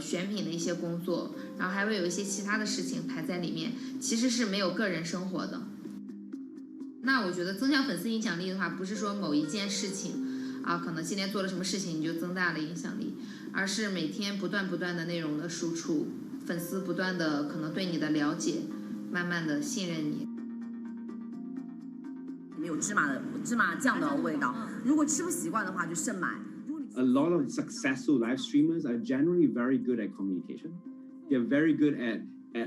选品的一些工作，然后还会有一些其他的事情排在里面，其实是没有个人生活的。那我觉得增强粉丝影响力的话，不是说某一件事情。可能今天做了什么事情你就增大了影响力，而是每天不断的内容的输出，粉丝不断的可能对你的了解，慢慢的信任你。没有芝麻酱的味道，如果吃不习惯的话就慎买。A lot of successful live streamers are generally very good at communication. They're very good at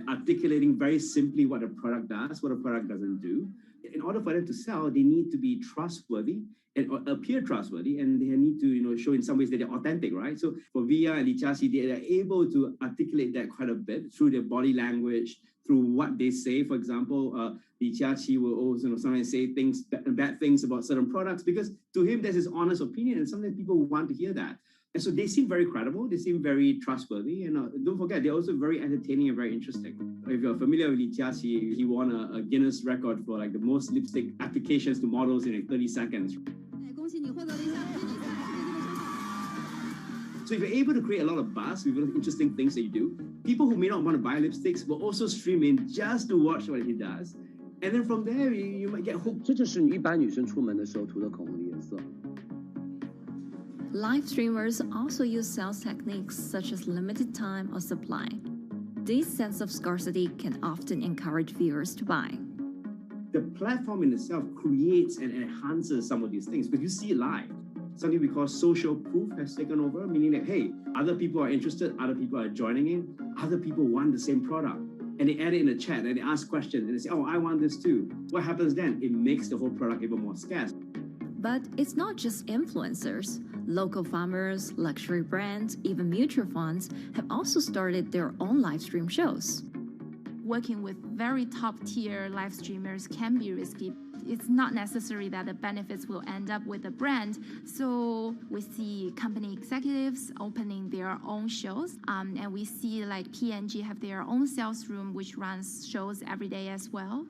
articulating very simply what a product does, what a product doesn't do. In order for them to sell, they need to be trustworthy and appear trustworthy, and they need to show in some ways that they're authentic, right? So for Via and Li Jiaqi, they are able to articulate that quite a bit through their body language, through what they say. For example, Li Jiaqi will also sometimes say bad things about certain products because to him that's his honest opinion, and sometimes people want to hear that. And so they seem very credible, they seem very trustworthy, and don't forget, they're also very entertaining and very interesting. If you're familiar with Li Jiaqi, he won a Guinness record for like the most lipstick applications to models in like 30 seconds. So if you're able to create a lot of buzz with interesting things that you do, people who may not want to buy lipsticks will also stream in just to watch what he does. And then from there, you might get hooked. 这就是一般女生出门的时候涂的口红的颜色。 Live streamers also use sales techniques such as limited time or supply. This sense of scarcity can often encourage viewers to buy. The platform in itself creates and enhances some of these things because you see it live. Something we call social proof has taken over, meaning that, hey, other people are interested, other people are joining in, other people want the same product. and they add it in the chat and they ask questions and they say, oh, I want this too. What happens then? It makes the whole product even more scarce. But it's not just influencers. Local farmers, luxury brands, even mutual funds have also started their own live stream shows. Working with very top-tier live streamers can be risky. It's not necessary that the benefits will end up with the brand. So we see company executives opening their own shows. And we see like P&G have their own sales room, which runs shows every day as well.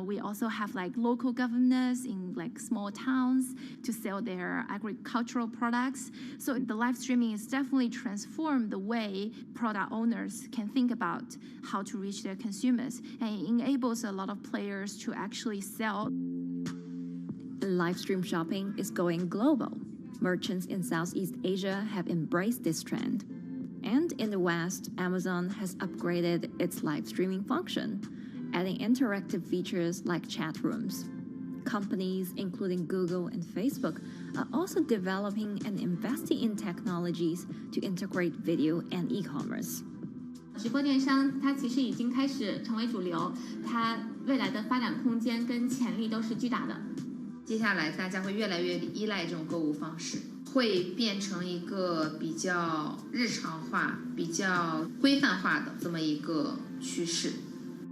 We also have like local governors in like small towns to sell their agricultural products. So the live streaming is definitely transformed the way product owners can think about how to reach their consumers. And it enables a lot of players to actually sell. Live stream shopping is going global. Merchants in Southeast Asia have embraced this trend. And in the West, Amazon has upgraded its live streaming function, adding interactive features like chat rooms. Companies, including Google and Facebook, are also developing and investing in technologies to integrate video and e-commerce. 直播电商它其实已经开始成为主流，它未来的发展空间跟潜力都是巨大的。接下来大家会越来越依赖这种购物方式，会变成一个比较日常化、比较规范化的这么一个趋势。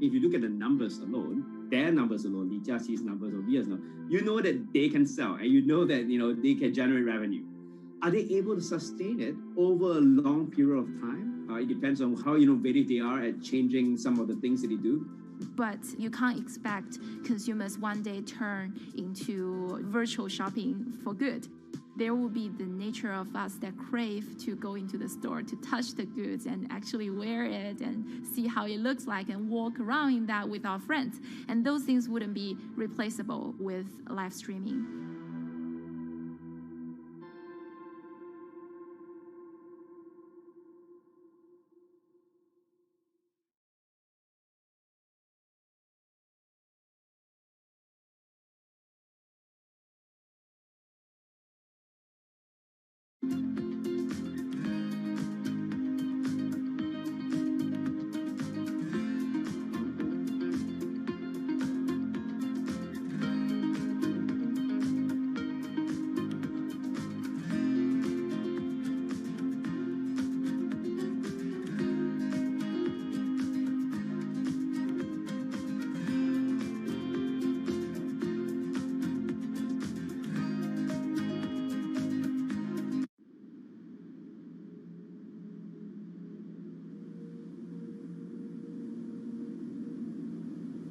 If you look at the numbers alone, their numbers alone, Li Jiaxi's numbers or Via's numbers, you know that they can sell and you know that they can generate revenue. Are they able to sustain it over a long period of time? It depends on how innovative they are at changing some of the things that they do. But you can't expect consumers one day turn into virtual shopping for good. There will be the nature of us that crave to go into the store, to touch the goods and actually wear it and see how it looks like and walk around in that with our friends. And those things wouldn't be replaceable with live streaming.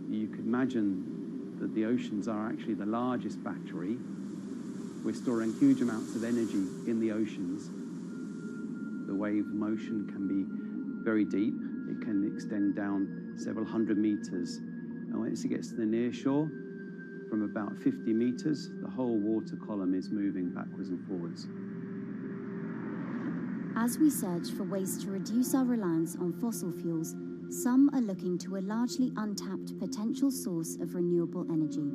You could imagine that the oceans are actually the largest battery. We're storing huge amounts of energy in the oceans. The wave motion can be very deep. It can extend down several hundred meters. And once it gets to the near shore, from about 50 meters, the whole water column is moving backwards and forwards. As we search for ways to reduce our reliance on fossil fuels, some are looking to a largely untapped potential source of renewable energy.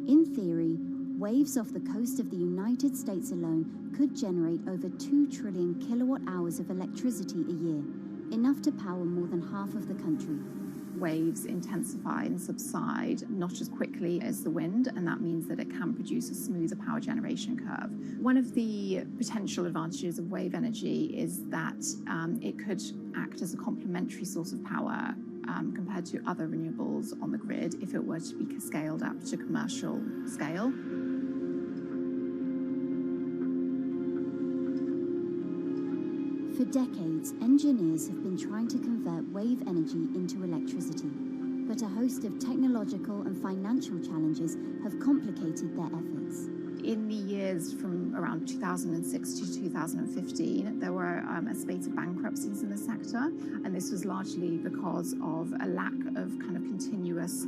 In theory, waves off the coast of the United States alone could generate over 2 trillion kilowatt hours of electricity a year, enough to power more than half of the country. Waves intensify and subside not as quickly as the wind, and that means that it can produce a smoother power generation curve. One of the potential advantages of wave energy is that it could act as a complementary source of power compared to other renewables on the grid if it were to be scaled up to commercial scale. For decades, engineers have been trying to convert wave energy into electricity, but a host of technological and financial challenges have complicated their efforts. In the years from around 2006 to 2015, there were a spate of bankruptcies in the sector, and this was largely because of a lack of kind of continuous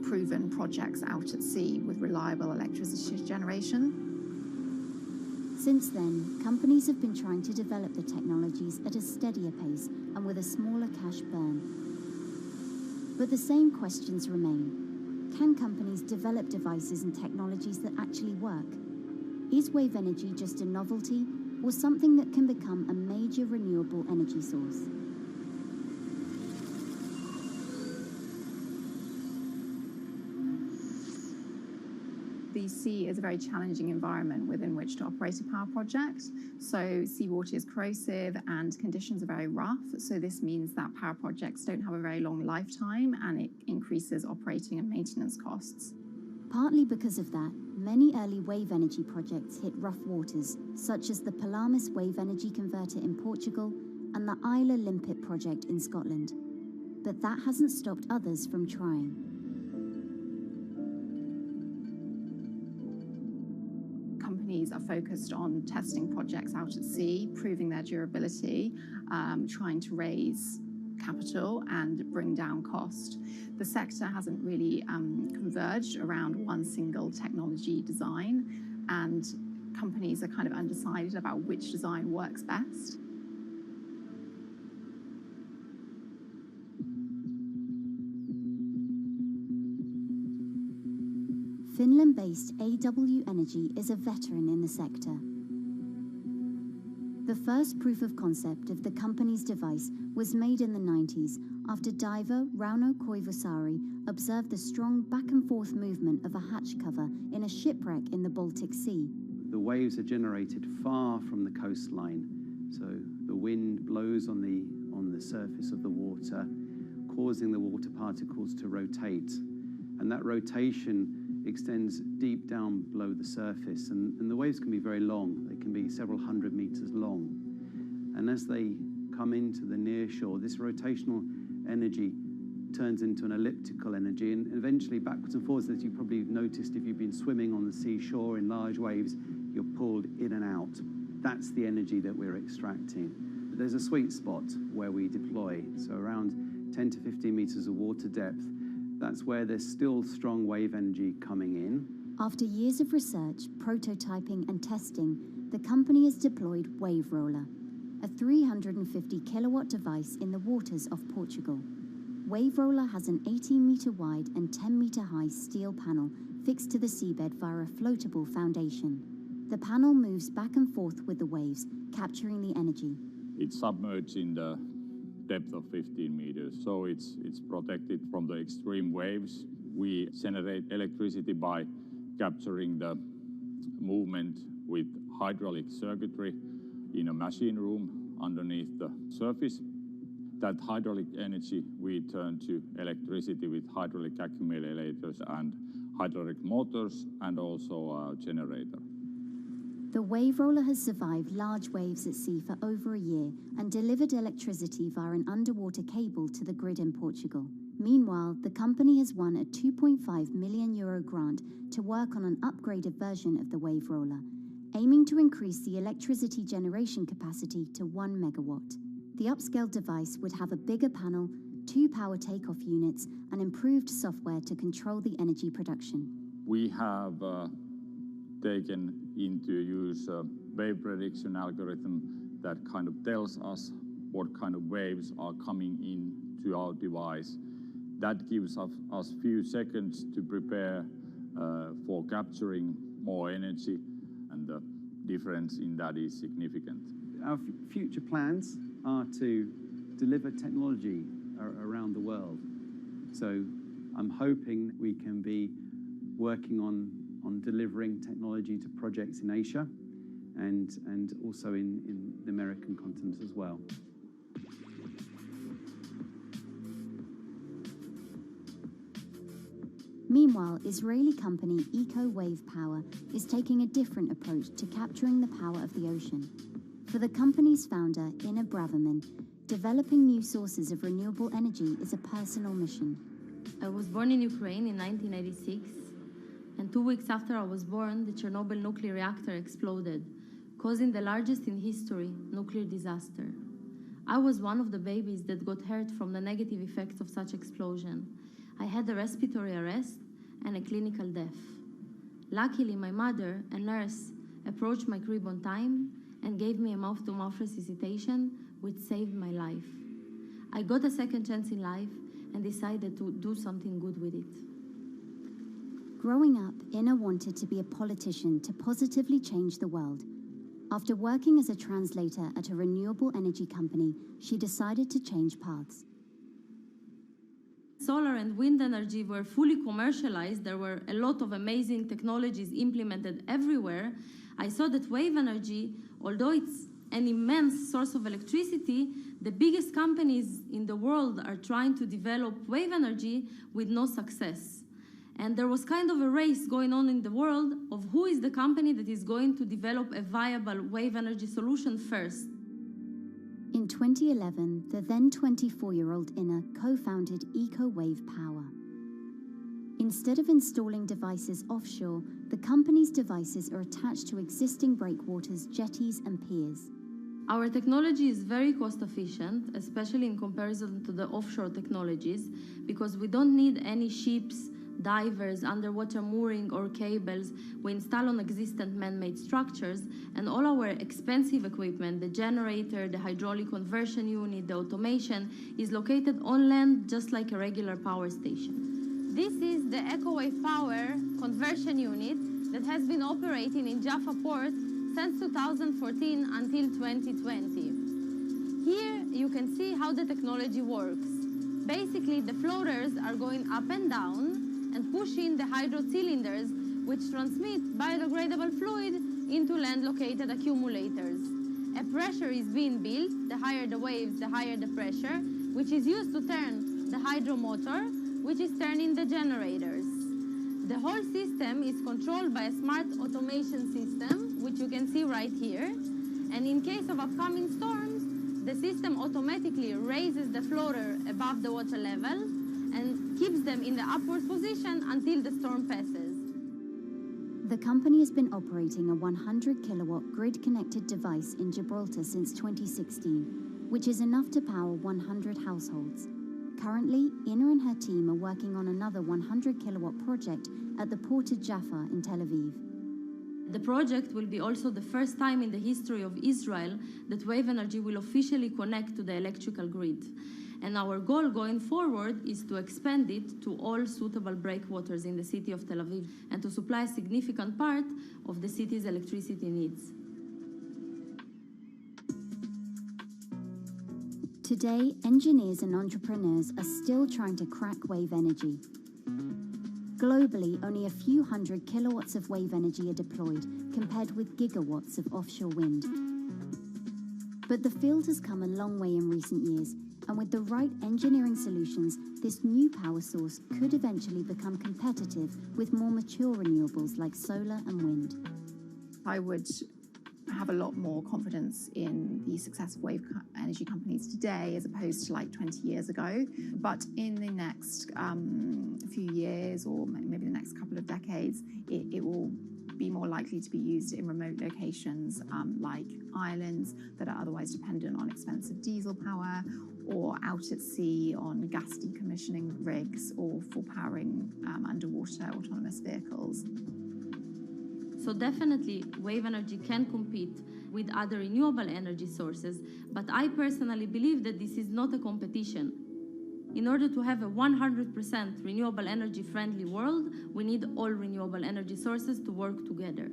proven projects out at sea with reliable electricity generation. Since then, companies have been trying to develop the technologies at a steadier pace and with a smaller cash burn. But the same questions remain. Can companies develop devices and technologies that actually work? Is wave energy just a novelty or something that can become a major renewable energy source? The sea is a very challenging environment within which to operate a power project. So seawater is corrosive and conditions are very rough. So this means that power projects don't have a very long lifetime, and it increases operating and maintenance costs. Partly because of that, many early wave energy projects hit rough waters, such as the Palamas Wave Energy Converter in Portugal and the Isla Limpet project in Scotland. But that hasn't stopped others from trying. Companies are focused on testing projects out at sea, proving their durability, trying to raise capital and bring down cost. The sector hasn't really converged around one single technology design, and companies are kind of undecided about which design works best. Finland-based AW Energy is a veteran in the sector. The first proof of concept of the company's device was made in the 90s after diver Rauno Koivusaari observed the strong back-and-forth movement of a hatch cover in a shipwreck in the Baltic Sea. The waves are generated far from the coastline, so the wind blows on the surface of the water, causing the water particles to rotate, and that rotation extends deep down below the surface, and the waves can be very long. They can be several hundred meters long. And as they come into the near shore, this rotational energy turns into an elliptical energy, and eventually backwards and forwards, as you probably noticed if you've been swimming on the seashore in large waves, you're pulled in and out. That's the energy that we're extracting. But there's a sweet spot where we deploy, so around 10 to 15 meters of water depth. That's where there's still strong wave energy coming in. After years of research, prototyping and testing, the company has deployed Wave Roller, a 350 kilowatt device in the waters off Portugal. Wave Roller has an 18-meter wide and 10-meter high steel panel fixed to the seabed via a floatable foundation. The panel moves back and forth with the waves, capturing the energy. It's submerged in the depth of 15 meters, so it's protected from the extreme waves. We generate electricity by capturing the movement with hydraulic circuitry in a machine room underneath the surface. That hydraulic energy we turn to electricity with hydraulic accumulators and hydraulic motors, and also a generator. The Wave Roller has survived large waves at sea for over a year and delivered electricity via an underwater cable to the grid in Portugal. Meanwhile, the company has won a €2.5 million grant to work on an upgraded version of the Wave Roller, aiming to increase the electricity generation capacity to 1 megawatt. The upscaled device would have a bigger panel, 2 power takeoff units, and improved software to control the energy production. We have taken into use a wave prediction algorithm that kind of tells us what kind of waves are coming in to our device. That gives us few seconds to prepare for capturing more energy, and the difference in that is significant. Our future plans are to deliver technology around the world. So I'm hoping we can be working on delivering technology to projects in Asia and also in the American continent as well. Meanwhile, Israeli company Eco Wave Power is taking a different approach to capturing the power of the ocean. For the company's founder, Ina Braverman, developing new sources of renewable energy is a personal mission. I was born in Ukraine in 1986, and 2 weeks after I was born, the Chernobyl nuclear reactor exploded, causing the largest in history nuclear disaster. I was one of the babies that got hurt from the negative effects of such explosion. I had a respiratory arrest and a clinical death. Luckily, my mother, a nurse, approached my crib on time and gave me a mouth-to-mouth resuscitation, which saved my life. I got a second chance in life and decided to do something good with it. Growing up, Ina wanted to be a politician to positively change the world. After working as a translator at a renewable energy company, she decided to change paths. Solar and wind energy were fully commercialized. There were a lot of amazing technologies implemented everywhere. I saw that wave energy, although it's an immense source of electricity, the biggest companies in the world are trying to develop wave energy with no success. And there was kind of a race going on in the world of who is the company that is going to develop a viable wave energy solution first. In 2011, the then 24-year-old Inna co-founded EcoWave Power. Instead of installing devices offshore, the company's devices are attached to existing breakwaters, jetties, and piers. Our technology is very cost efficient, especially in comparison to the offshore technologies, because we don't need any ships, divers, underwater mooring or cables. We install on existing man-made structures, and all our expensive equipment, the generator, the hydraulic conversion unit, the automation, is located on land just like a regular power station. This is the EcoWave Power conversion unit that has been operating in Jaffa Port since 2014 until 2020. Here you can see how the technology works. Basically, the floaters are going up and down and pushing the hydro cylinders, which transmit biodegradable fluid into land-located accumulators. A pressure is being built. The higher the waves, the higher the pressure, which is used to turn the hydro motor, which is turning the generators. The whole system is controlled by a smart automation system, which you can see right here. And in case of upcoming storms, the system automatically raises the floater above the water level and keeps them in the upward position until the storm passes. The company has been operating a 100-kilowatt grid-connected device in Gibraltar since 2016, which is enough to power 100 households. Currently, Inna and her team are working on another 100-kilowatt project at the port of Jaffa in Tel Aviv. The project will be also the first time in the history of Israel that wave energy will officially connect to the electrical grid. And our goal going forward is to expand it to all suitable breakwaters in the city of Tel Aviv and to supply a significant part of the city's electricity needs. Today, engineers and entrepreneurs are still trying to crack wave energy. Globally, only a few hundred kilowatts of wave energy are deployed, compared with gigawatts of offshore wind. But the field has come a long way in recent years, and with the right engineering solutions, this new power source could eventually become competitive with more mature renewables like solar and wind. I would have a lot more confidence in the success of wave energy companies today as opposed to like 20 years ago. But in the next few years, or maybe the next couple of decades, it will be more likely to be used in remote locations like islands that are otherwise dependent on expensive diesel power, or out at sea on gas decommissioning rigs, or for powering underwater autonomous vehicles. So definitely, wave energy can compete with other renewable energy sources, but I personally believe that this is not a competition. In order to have a 100% renewable energy friendly world, we need all renewable energy sources to work together.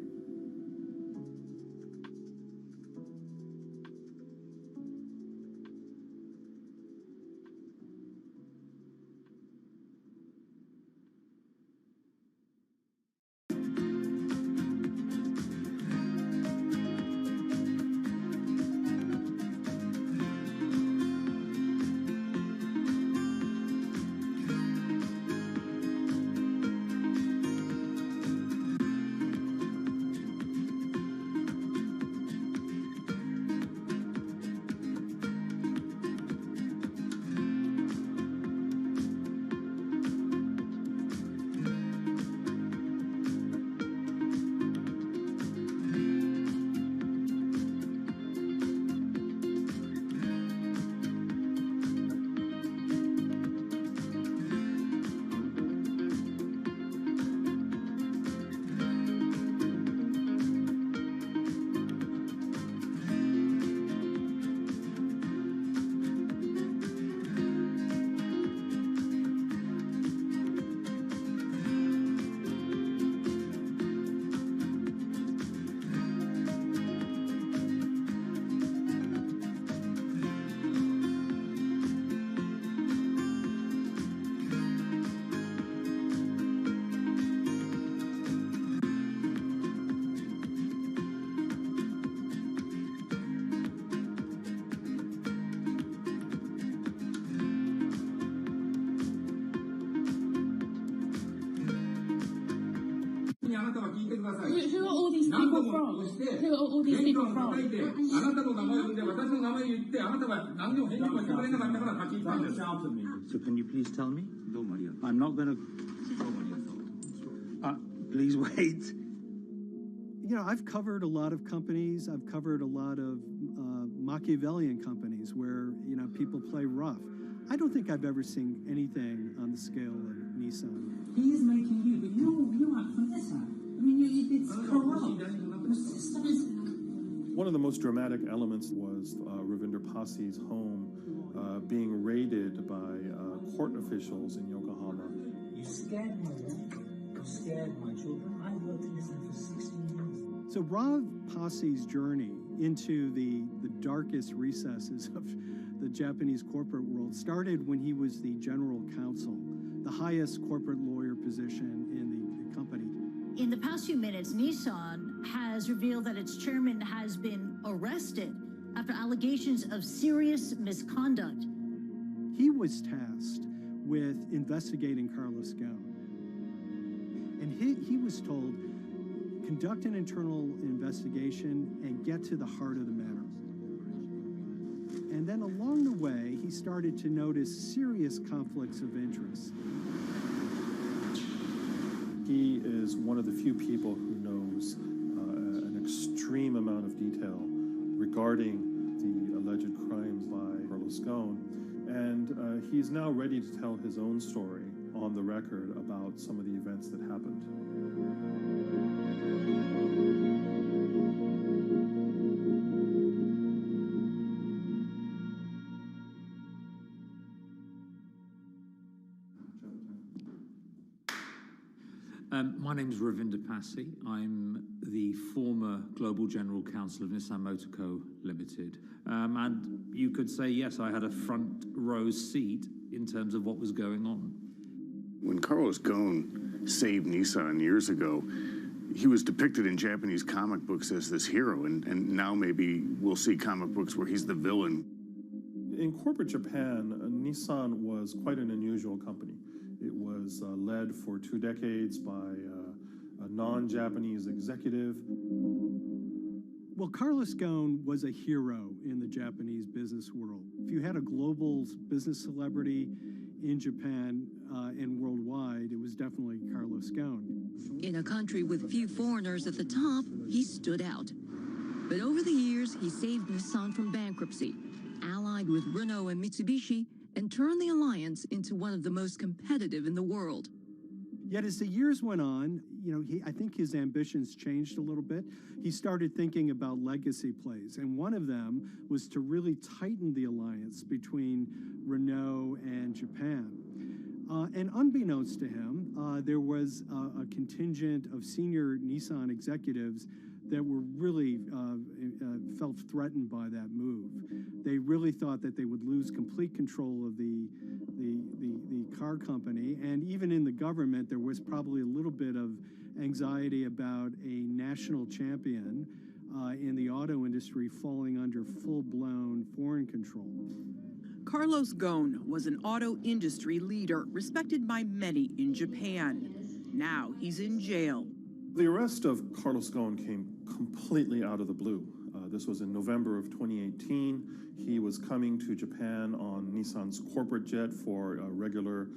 Who are all these people from? Who are all these people from? So can you please tell me? I'm not going to... please wait. You know, I've covered a lot of companies. I've covered a lot of Machiavellian companies where, you know, people play rough. I don't think I've ever seen anything on the scale of Nissan. He is making you, but you act for Nissan. I mean, it's corrupt. The system is... One of the most dramatic elements was Ravinder Passi's home being raided by court officials in Yokohama. You scared my wife. You scared my children. I worked in Nissan for 16 years. So Rav Passi's journey into the darkest recesses of the Japanese corporate world started when he was the general counsel, the highest corporate lawyer position in the company. In the past few minutes, Nissan has revealed that its chairman has been arrested after allegations of serious misconduct. He was tasked with investigating Carlos Ghosn. And he was told, conduct an internal investigation and get to the heart of the matter. And then along the way, he started to notice serious conflicts of interest. He is one of the few people who knows an extreme amount of detail regarding the alleged crimes by Carlos Ghosn. And he's now ready to tell his own story on the record about some of the events that happened. My name is Ravinder Passi. I'm the former Global General Counsel of Nissan Motor Co. Limited. And you could say, yes, I had a front row seat in terms of what was going on. When Carlos Ghosn saved Nissan years ago, he was depicted in Japanese comic books as this hero, and now maybe we'll see comic books where he's the villain. In corporate Japan, Nissan was quite an unusual company. It was led for 2 decades by a non-Japanese executive. Well, Carlos Ghosn was a hero in the Japanese business world. If you had a global business celebrity in Japan and worldwide, it was definitely Carlos Ghosn. In a country with few foreigners at the top, he stood out. But over the years, he saved Nissan from bankruptcy, allied with Renault and Mitsubishi, and turned the alliance into one of the most competitive in the world. Yet as the years went on, you know, I think his ambitions changed a little bit. He started thinking about legacy plays, and one of them was to really tighten the alliance between Renault and Japan. And unbeknownst to him, there was a contingent of senior Nissan executives that were really felt threatened by that move. They really thought that they would lose complete control of the car company, and even in the government, there was probably a little bit of anxiety about a national champion in the auto industry falling under full-blown foreign control. Carlos Ghosn was an auto industry leader, respected by many in Japan. Now he's in jail. The arrest of Carlos Ghosn came completely out of the blue. This was in November of 2018. He was coming to Japan on Nissan's corporate jet for a regular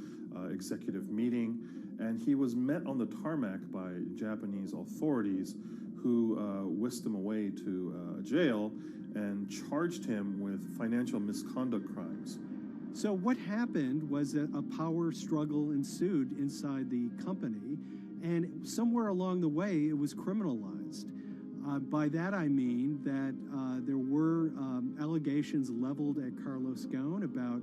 executive meeting, and he was met on the tarmac by Japanese authorities who whisked him away to jail and charged him with financial misconduct crimes. So what happened was that a power struggle ensued inside the company, and somewhere along the way, it was criminalized. By that I mean that there were allegations leveled at Carlos Ghosn about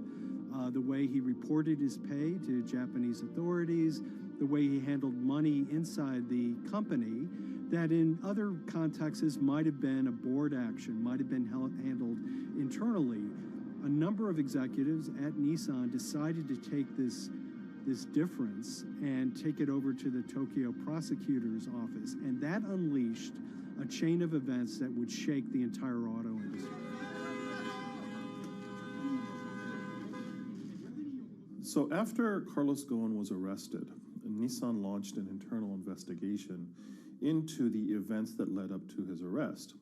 the way he reported his pay to Japanese authorities, the way he handled money inside the company, that in other contexts might have been a board action, might have been handled internally. A number of executives at Nissan decided to take this difference and take it over to the Tokyo prosecutor's office, and that unleashed a chain of events that would shake the entire auto industry. So after Carlos Ghosn was arrested, Nissan launched an internal investigation into the events that led up to his arrest.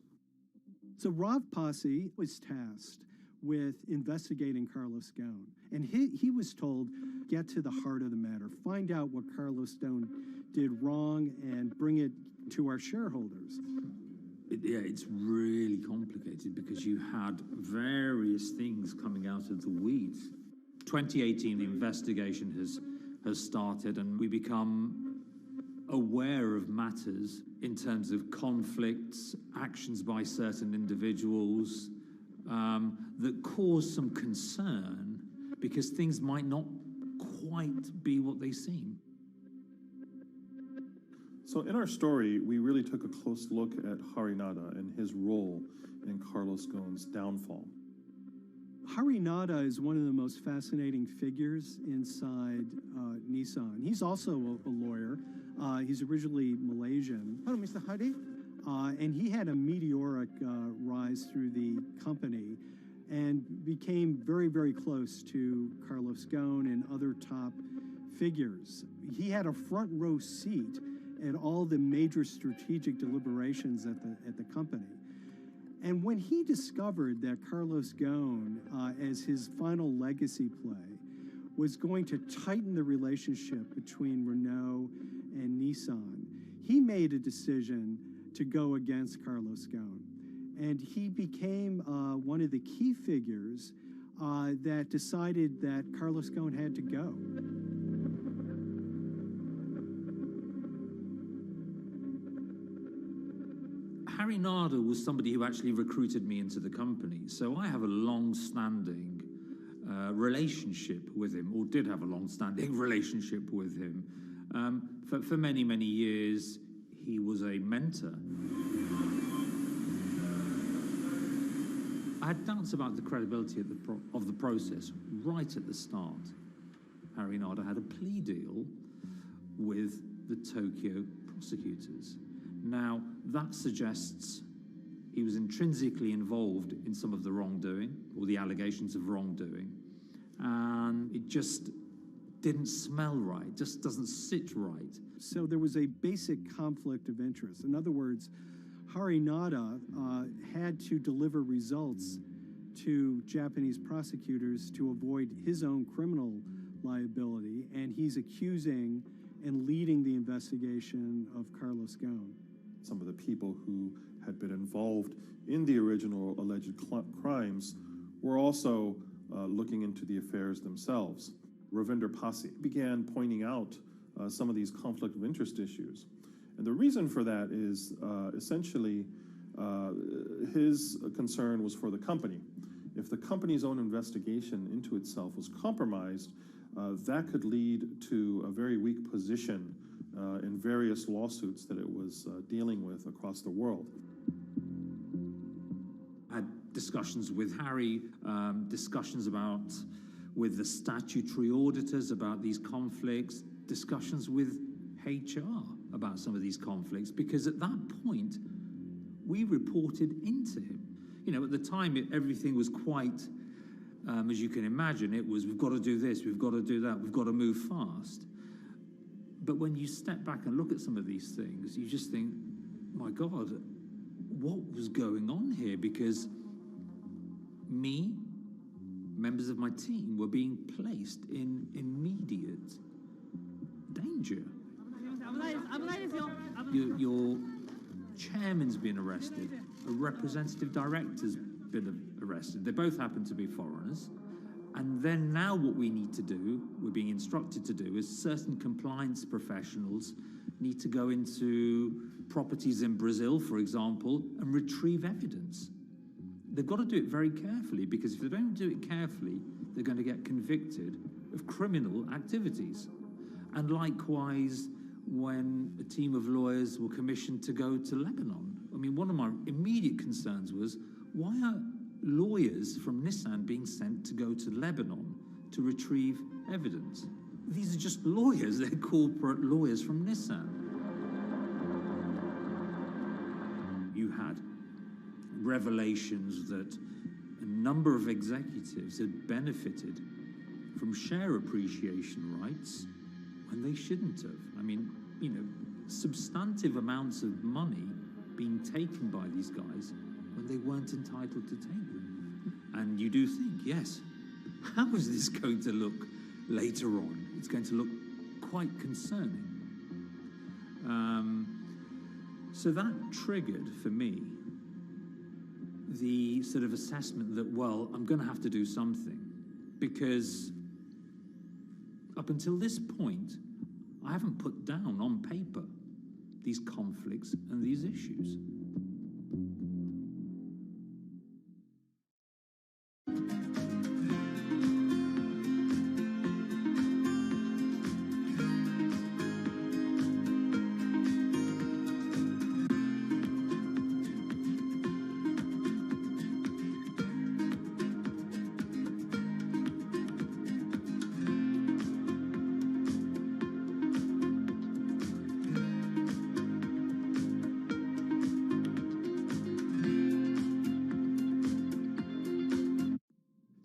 So Rav Passi was tasked with investigating Carlos Ghosn, and he was told, get to the heart of the matter, find out what Carlos Ghosn did wrong and bring it to our shareholders. It's really complicated because you had various things coming out of the weeds. 2018, the investigation has started, and we become aware of matters in terms of conflicts, actions by certain individuals that cause some concern because things might not quite be what they seem. So in our story, we really took a close look at Harinada and his role in Carlos Ghosn's downfall. Harinada is one of the most fascinating figures inside Nissan. He's also a lawyer. He's originally Malaysian. Hello, Mr. Hadi. And he had a meteoric rise through the company and became very, very close to Carlos Ghosn and other top figures. He had a front row seat at all the major strategic deliberations at the company. And when he discovered that Carlos Ghosn, as his final legacy play, was going to tighten the relationship between Renault and Nissan, he made a decision to go against Carlos Ghosn. And he became one of the key figures that decided that Carlos Ghosn had to go. Harinada was somebody who actually recruited me into the company, so I have a long-standing relationship with him, or did have a long-standing relationship with him. For many, many years, he was a mentor. I had doubts about the credibility of the process right at the start. Harinada had a plea deal with the Tokyo prosecutors. Now, that suggests he was intrinsically involved in some of the wrongdoing, or the allegations of wrongdoing, and it just didn't smell right, just doesn't sit right. So there was a basic conflict of interest. In other words, Harinada had to deliver results to Japanese prosecutors to avoid his own criminal liability, and he's accusing and leading the investigation of Carlos Ghosn. Some of the people who had been involved in the original alleged crimes were also looking into the affairs themselves. Ravinder Passi began pointing out some of these conflict of interest issues. And the reason for that is essentially his concern was for the company. If the company's own investigation into itself was compromised, that could lead to a very weak position in various lawsuits that it was dealing with across the world. I had discussions with Harry, discussions with the statutory auditors about these conflicts, discussions with HR about some of these conflicts, because at that point, we reported into him. You know, at the time, everything was quite, as you can imagine, it was, we've got to do this, we've got to do that, we've got to move fast. But when you step back and look at some of these things, you just think, my God, what was going on here? Because me, members of my team, were being placed in immediate danger. Your chairman's been arrested, a representative director's been arrested. They both happen to be foreigners. And then now what we need to do, we're being instructed to do, is certain compliance professionals need to go into properties in Brazil, for example, and retrieve evidence. They've got to do it very carefully, because if they don't do it carefully, they're going to get convicted of criminal activities. And likewise, when a team of lawyers were commissioned to go to Lebanon, I mean, one of my immediate concerns was, why are lawyers from Nissan being sent to go to Lebanon to retrieve evidence? These are just lawyers, they're corporate lawyers from Nissan. You had revelations that a number of executives had benefited from share appreciation rights when when they shouldn't have. I mean, you know, substantive amounts of money being taken by these guys when they weren't entitled to take them. And you do think, yes, how is this going to look later on? It's going to look quite concerning. So that triggered for me the sort of assessment that, well, I'm going to have to do something, because up until this point, I haven't put down on paper these conflicts and these issues.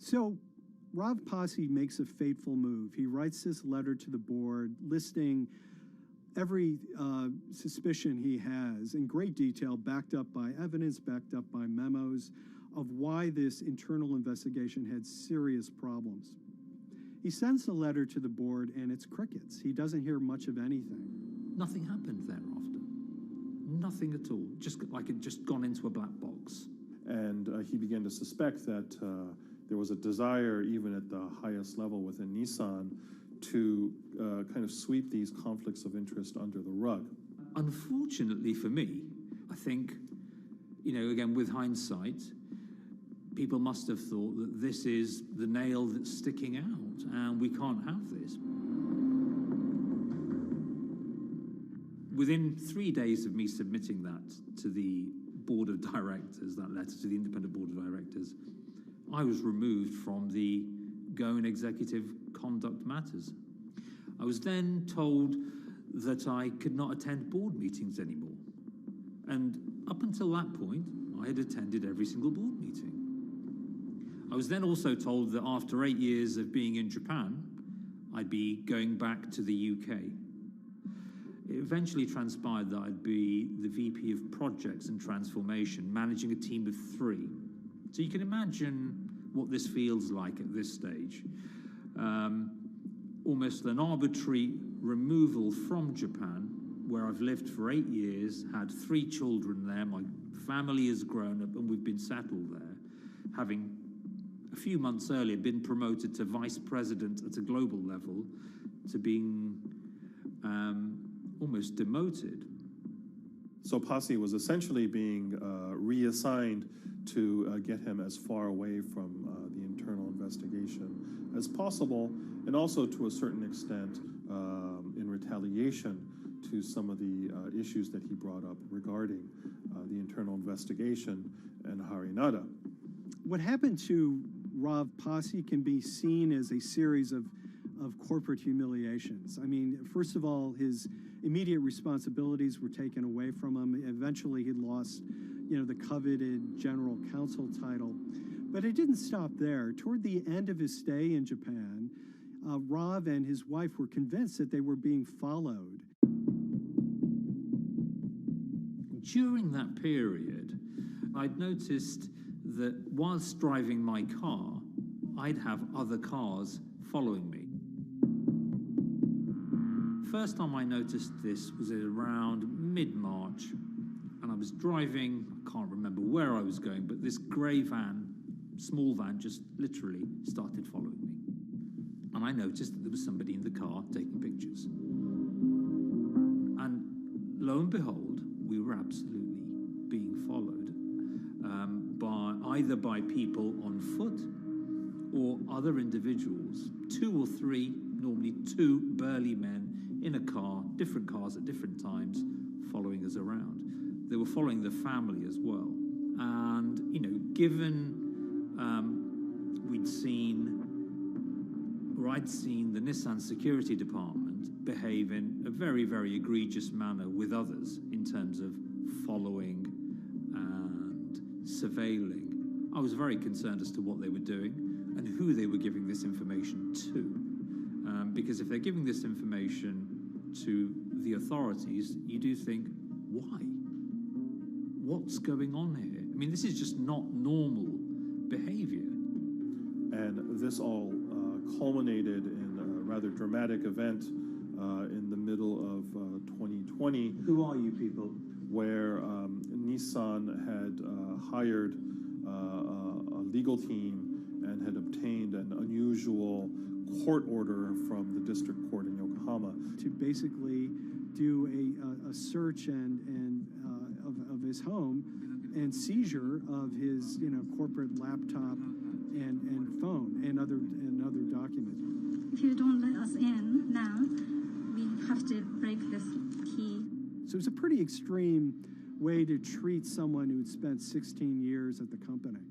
So Rav Pasi makes a fateful move. He writes this letter to the board listing every suspicion he has in great detail, backed up by evidence, backed up by memos, of why this internal investigation had serious problems. He sends the letter to the board and it's crickets. He doesn't hear much of anything. Nothing happened thereafter. Nothing at all. Just like it just gone into a black box. And he began to suspect that there was a desire, even at the highest level within Nissan, to kind of sweep these conflicts of interest under the rug. Unfortunately for me, I think, you know, again, with hindsight, people must have thought that this is the nail that's sticking out, and we can't have this. Within 3 days of me submitting that to the board of directors, that letter to the independent board of directors, I was removed from the Goan Executive Conduct Matters. I was then told that I could not attend board meetings anymore. And up until that point, I had attended every single board meeting. I was then also told that after 8 years of being in Japan, I'd be going back to the UK. It eventually transpired that I'd be the VP of Projects and Transformation, managing a team of 3. So you can imagine what this feels like at this stage. Almost an arbitrary removal from Japan, where I've lived for 8 years, had 3 children there, my family has grown up, and we've been settled there, having a few months earlier been promoted to vice president at a global level, to being almost demoted. So Pasi was essentially being reassigned to get him as far away from the internal investigation as possible, and also to a certain extent in retaliation to some of the issues that he brought up regarding the internal investigation and Harinada. What happened to Rav Pasi can be seen as a series of corporate humiliations. I mean, first of all, his immediate responsibilities were taken away from him. Eventually, he lost, you know, the coveted general counsel title. But it didn't stop there. Toward the end of his stay in Japan, Rav and his wife were convinced that they were being followed. During that period, I'd noticed that whilst driving my car, I'd have other cars following me. First time I noticed this was around mid-March, and I was driving, I can't remember where I was going, but this grey van, small van, just literally started following me. And I noticed that there was somebody in the car taking pictures. And lo and behold, we were absolutely being followed either by people on foot or other individuals, 2 or 3, normally 2 burly men in a car, different cars at different times, following us around. They were following the family as well. And, you know, given I'd seen the Nissan security department behave in a very, very egregious manner with others in terms of following and surveilling, I was very concerned as to what they were doing and who they were giving this information to. Because if they're giving this information to the authorities, you do think, why? What's going on here? I mean, this is just not normal behavior. And this all culminated in a rather dramatic event in the middle of 2020. Who are you people? Where Nissan had hired a legal team and had obtained an unusual court order from the district court in Yokohama to basically do a search of his home and seizure of his corporate laptop and phone and other documents. If you don't let us in now, we have to break this key. So it's a pretty extreme way to treat someone who had spent 16 years at the company.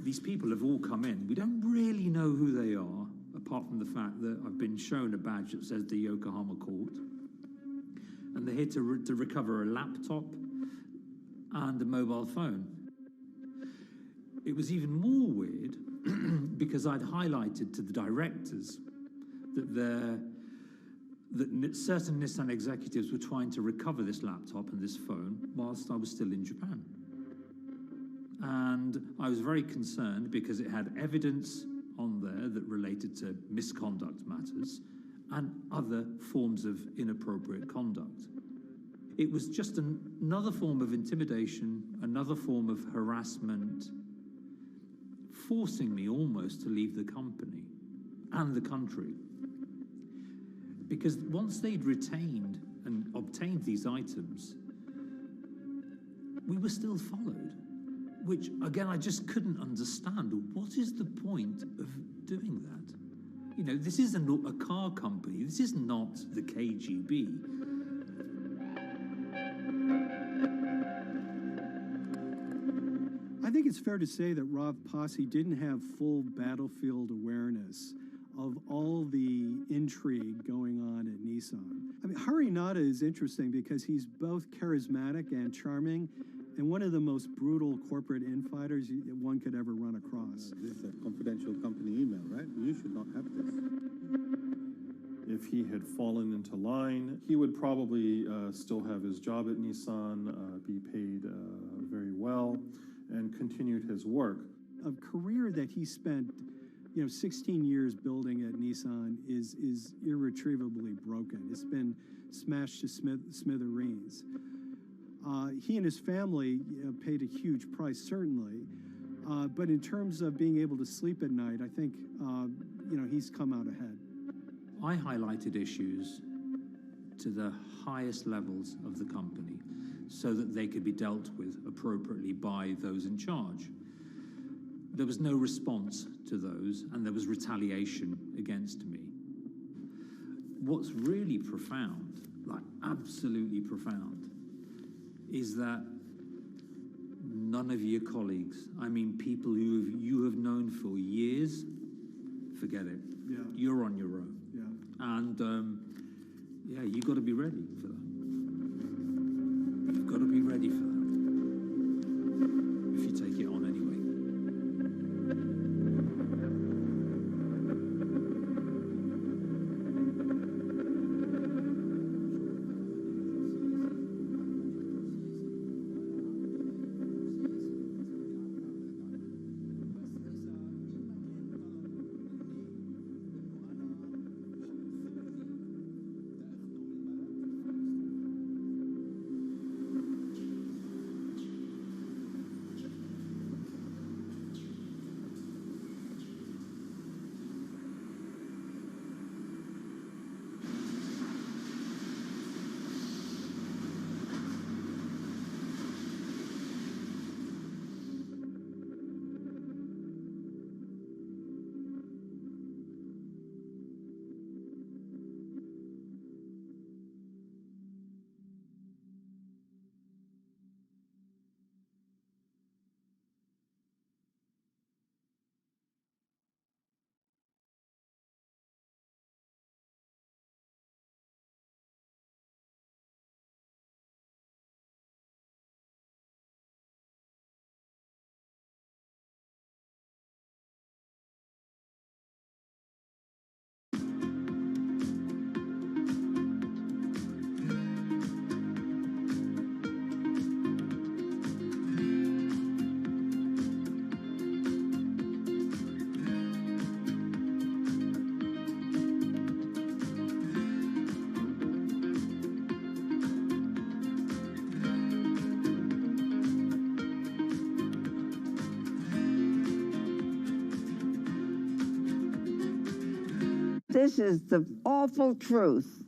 These people have all come in. We don't really know who they are, apart from the fact that I've been shown a badge that says the Yokohama court. And they're here to recover a laptop and a mobile phone. It was even more weird because I'd highlighted to the directors that certain Nissan executives were trying to recover this laptop and this phone whilst I was still in Japan. And I was very concerned because it had evidence on there that related to misconduct matters and other forms of inappropriate conduct. It was just another form of intimidation, another form of harassment, forcing me almost to leave the company and the country. Because once they'd retained and obtained these items, we were still followed, which, again, I just couldn't understand. What is the point of doing that? You know, this is a car company. This is not the KGB. I think it's fair to say that Rav Pasi didn't have full battlefield awareness of all the intrigue going on at Nissan. I mean, Harinata is interesting because he's both charismatic and charming, and one of the most brutal corporate infighters one could ever run across. This is a confidential company email, right? You should not have this. If he had fallen into line, he would probably still have his job at Nissan, be paid very well, and continued his work. A career that he spent 16 years building at Nissan is irretrievably broken. It's been smashed to smithereens. He and his family paid a huge price, certainly. But in terms of being able to sleep at night, I think, he's come out ahead. I highlighted issues to the highest levels of the company so that they could be dealt with appropriately by those in charge. There was no response to those, and there was retaliation against me. What's really profound, like absolutely profound, is that none of your colleagues, I mean people who you have known for years, forget it. Yeah. You're on your own. Yeah. And you've got to be ready for that. You've got to be ready for that. If you take it on anyway. This is the awful truth.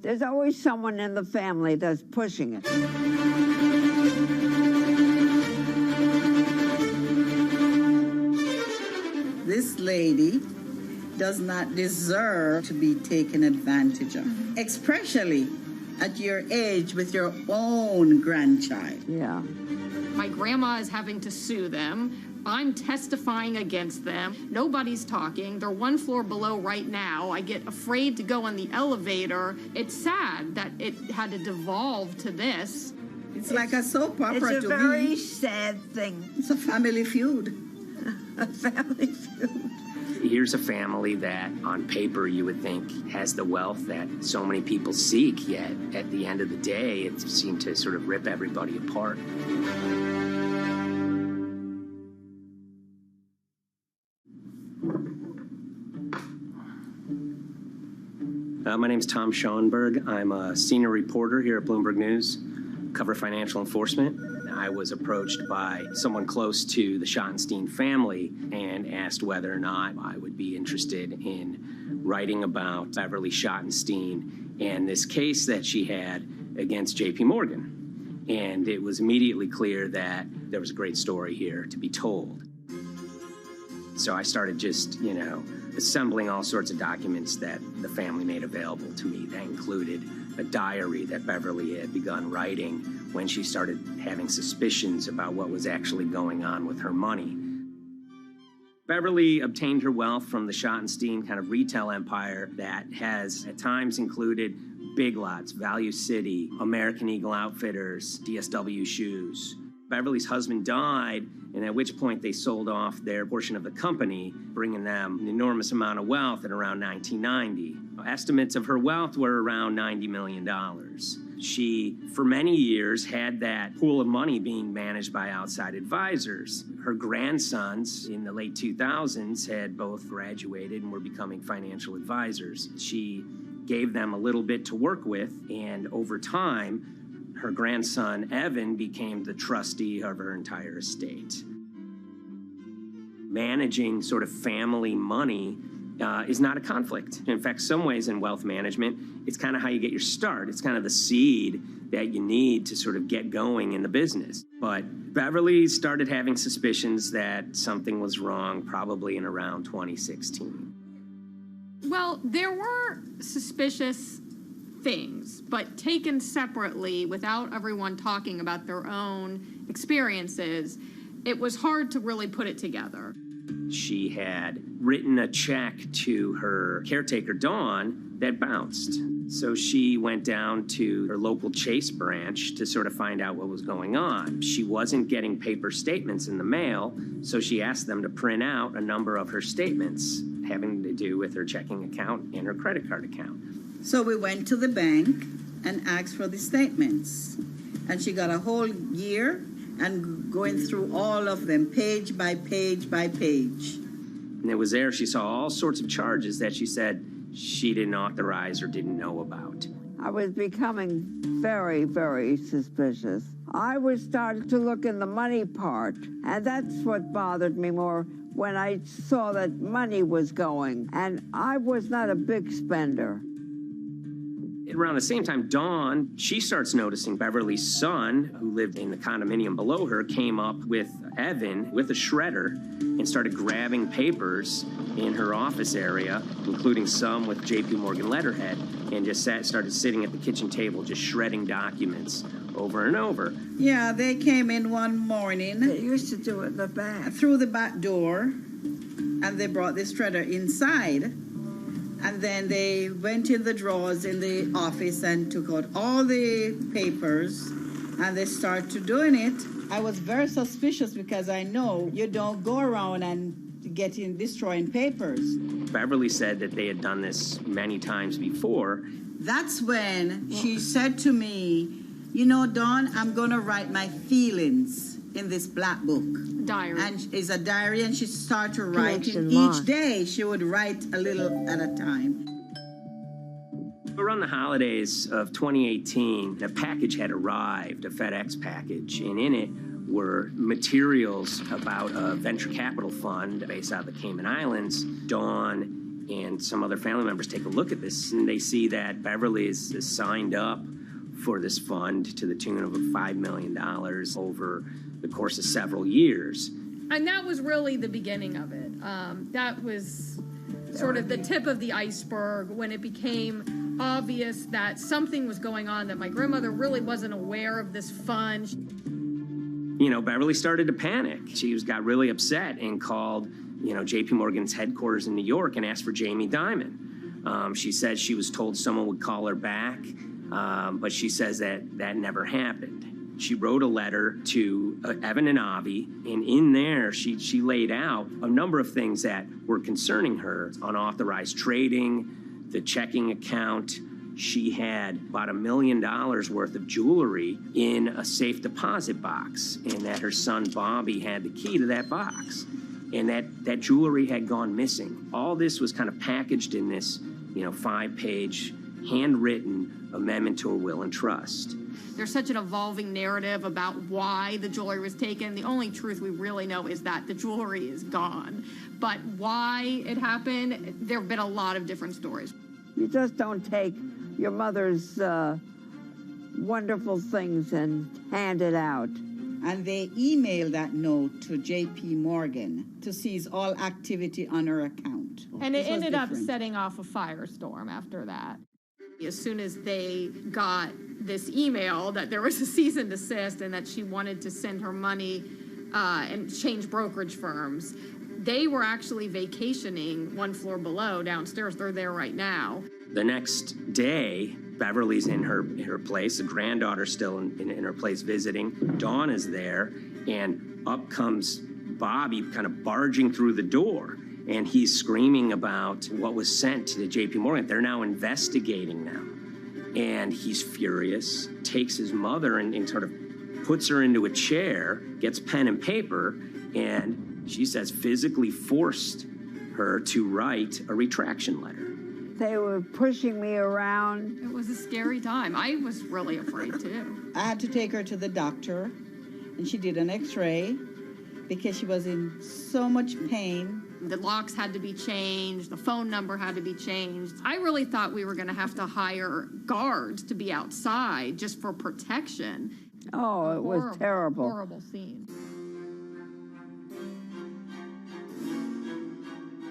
There's always someone in the family that's pushing it. This lady does not deserve to be taken advantage of, especially at your age with your own grandchild. Yeah. My grandma is having to sue them. I'm testifying against them. Nobody's talking. They're one floor below right now. I get afraid to go on the elevator. It's sad that it had to devolve to this. It's like a soap opera to me. It's a very sad thing. It's a family feud. A family feud. Here's a family that, on paper, you would think has the wealth that so many people seek, yet at the end of the day, it seemed to sort of rip everybody apart. My name's Tom Schoenberg. I'm a senior reporter here at Bloomberg News, cover financial enforcement. I was approached by someone close to the Schottenstein family and asked whether or not I would be interested in writing about Beverly Schottenstein and this case that she had against JP Morgan. And it was immediately clear that there was a great story here to be told. So I started just, assembling all sorts of documents that the family made available to me. That included a diary that Beverly had begun writing when she started having suspicions about what was actually going on with her money. Beverly obtained her wealth from the Schottenstein kind of retail empire that has at times included Big Lots, Value City, American Eagle Outfitters, DSW Shoes. Beverly's husband died, and at which point they sold off their portion of the company, bringing them an enormous amount of wealth at around 1990. Estimates of her wealth were around $90 million. She, for many years, had that pool of money being managed by outside advisors. Her grandsons in the late 2000s had both graduated and were becoming financial advisors. She gave them a little bit to work with, and over time, her grandson, Evan, became the trustee of her entire estate. Managing sort of family money is not a conflict. In fact, some ways in wealth management, it's kind of how you get your start. It's kind of the seed that you need to sort of get going in the business. But Beverly started having suspicions that something was wrong probably in around 2016. Well, there were suspicious things, but taken separately without everyone talking about their own experiences, it was hard to really put it together. She had written a check to her caretaker, Dawn, that bounced. So she went down to her local Chase branch to sort of find out what was going on. She wasn't getting paper statements in the mail, so she asked them to print out a number of her statements having to do with her checking account and her credit card account. So we went to the bank and asked for the statements. And she got a whole year and going through all of them, page by page by page. And it was there she saw all sorts of charges that she said she didn't authorize or didn't know about. I was becoming very, very suspicious. I was starting to look in the money part, and that's what bothered me more when I saw that money was going. And I was not a big spender. Around the same time, Dawn, she starts noticing Beverly's son, who lived in the condominium below her, came up with Evan with a shredder and started grabbing papers in her office area, including some with JP Morgan letterhead, and just started sitting at the kitchen table, just shredding documents over and over. Yeah, they came in one morning. They used to do it in the back. Through the back door, and they brought the shredder inside. And then they went in the drawers in the office and took out all the papers, and they started doing it. I was very suspicious because I know you don't go around and destroying papers. Beverly said that they had done this many times before. That's when she said to me, Dawn, I'm going to write my feelings in this black book. Diary. And it's a diary, and she started writing. Each day she would write a little at a time. Around the holidays of 2018, a package had arrived, a FedEx package, and in it were materials about a venture capital fund based out of the Cayman Islands. Dawn and some other family members take a look at this, and they see that Beverly is signed up for this fund to the tune of $5 million over the course of several years. And that was really the beginning of it. That was sort of the tip of the iceberg when it became obvious that something was going on, that my grandmother really wasn't aware of this fund. You know, Beverly started to panic. She got really upset and called, J.P. Morgan's headquarters in New York and asked for Jamie Dimon. She said she was told someone would call her back, but she says that never happened. She wrote a letter to Evan and Avi, and in there she laid out a number of things that were concerning her: unauthorized trading, the checking account. She had about $1 million worth of jewelry in a safe deposit box, and that her son Bobby had the key to that box, and that jewelry had gone missing. All this was kind of packaged in this, 5-page handwritten amendment to a will and trust. There's such an evolving narrative about why the jewelry was taken. The only truth we really know is that the jewelry is gone. But why it happened, there have been a lot of different stories. You just don't take your mother's wonderful things and hand it out. And they emailed that note to J.P. Morgan to seize all activity on her account. And it ended up setting off a firestorm after that. As soon as they got this email that there was a cease and desist and that she wanted to send her money and change brokerage firms, they were actually vacationing one floor below downstairs. They're there right now. The next day, Beverly's in her place. The granddaughter's still in her place visiting. Dawn is there, and up comes Bobby kind of barging through the door. And he's screaming about what was sent to the J.P. Morgan. They're now investigating now. And he's furious, takes his mother and sort of puts her into a chair, gets pen and paper, and she says physically forced her to write a retraction letter. They were pushing me around. It was a scary time. I was really afraid, too. I had to take her to the doctor, and she did an x-ray because she was in so much pain. The locks had to be changed. The phone number had to be changed. I really thought we were going to have to hire guards to be outside just for protection. Oh, it was terrible. Horrible scene.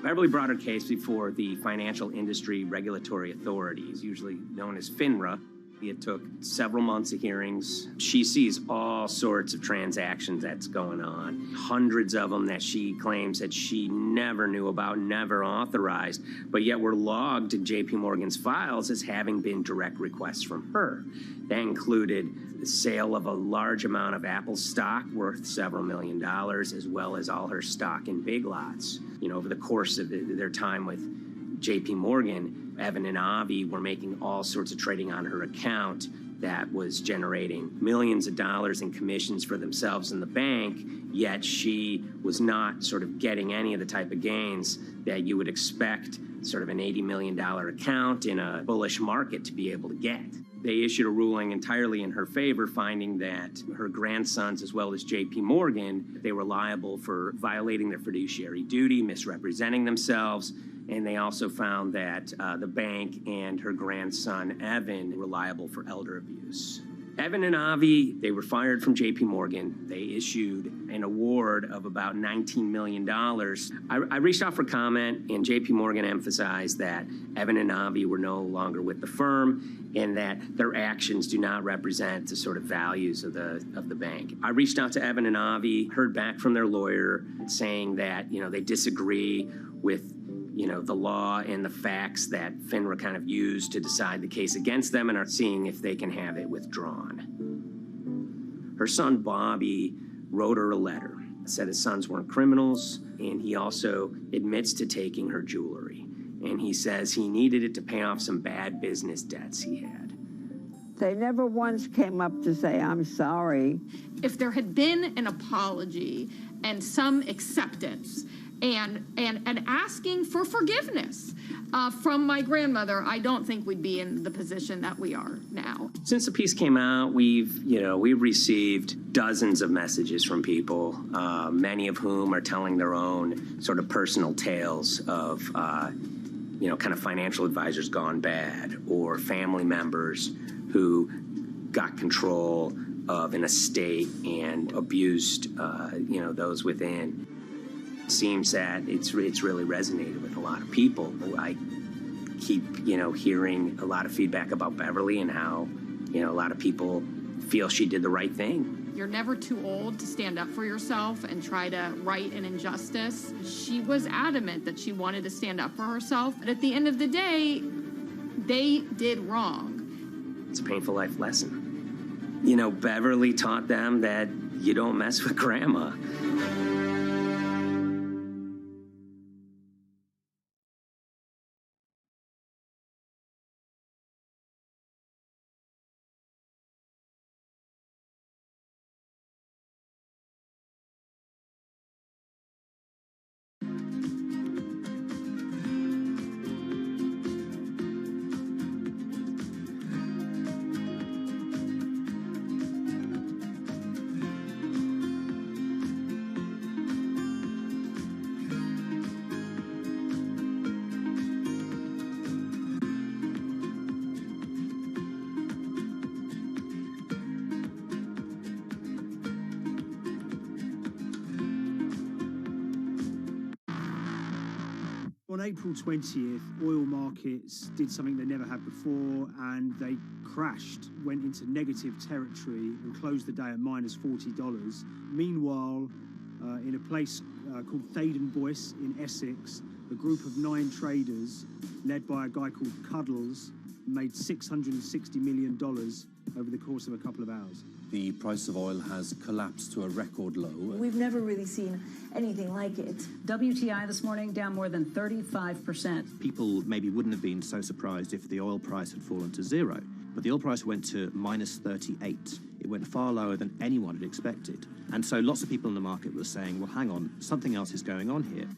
Beverly brought her case before the Financial Industry Regulatory Authorities, usually known as FINRA. It took several months of hearings. She sees all sorts of transactions that's going on, hundreds of them that she claims that she never knew about, never authorized, but yet were logged in J.P. Morgan's files as having been direct requests from her. That included the sale of a large amount of Apple stock worth several $1 million, as well as all her stock in Big Lots. Over the course of their time with J.P. Morgan, Evan and Avi were making all sorts of trading on her account that was generating millions of dollars in commissions for themselves and the bank, yet she was not sort of getting any of the type of gains that you would expect sort of an $80 million account in a bullish market to be able to get. They issued a ruling entirely in her favor, finding that her grandsons, as well as J.P. Morgan, they were liable for violating their fiduciary duty, misrepresenting themselves, and they also found that the bank and her grandson, Evan, were liable for elder abuse. Evan and Avi, they were fired from J.P. Morgan. They issued an award of about $19 million. I reached out for comment, and J.P. Morgan emphasized that Evan and Avi were no longer with the firm and that their actions do not represent the sort of values of the bank. I reached out to Evan and Avi, heard back from their lawyer saying that, they disagree with the law and the facts that FINRA kind of used to decide the case against them and are seeing if they can have it withdrawn. Her son, Bobby, wrote her a letter, said his sons weren't criminals, and he also admits to taking her jewelry. And he says he needed it to pay off some bad business debts he had. They never once came up to say, I'm sorry. If there had been an apology and some acceptance and asking for forgiveness from my grandmother, I don't think we'd be in the position that we are now. Since the piece came out, we've received dozens of messages from people, many of whom are telling their own sort of personal tales of, kind of financial advisors gone bad, or family members who got control of an estate and abused, those within. It seems that it's really resonated with a lot of people. I keep, hearing a lot of feedback about Beverly and how, a lot of people feel she did the right thing. You're never too old to stand up for yourself and try to right an injustice. She was adamant that she wanted to stand up for herself, but at the end of the day, they did wrong. It's a painful life lesson. Beverly taught them that you don't mess with grandma. On April 20th, oil markets did something they never had before, and they crashed, went into negative territory and closed the day at minus $40. Meanwhile, in a place called Thaden Boyce in Essex, a group of 9 traders, led by a guy called Cuddles, made $660 million over the course of a couple of hours. The price of oil has collapsed to a record low. We've never really seen anything like it. WTI this morning down more than 35%. People maybe wouldn't have been so surprised if the oil price had fallen to zero, but the oil price went to minus 38. It went far lower than anyone had expected. And so lots of people in the market were saying, well, hang on, something else is going on here.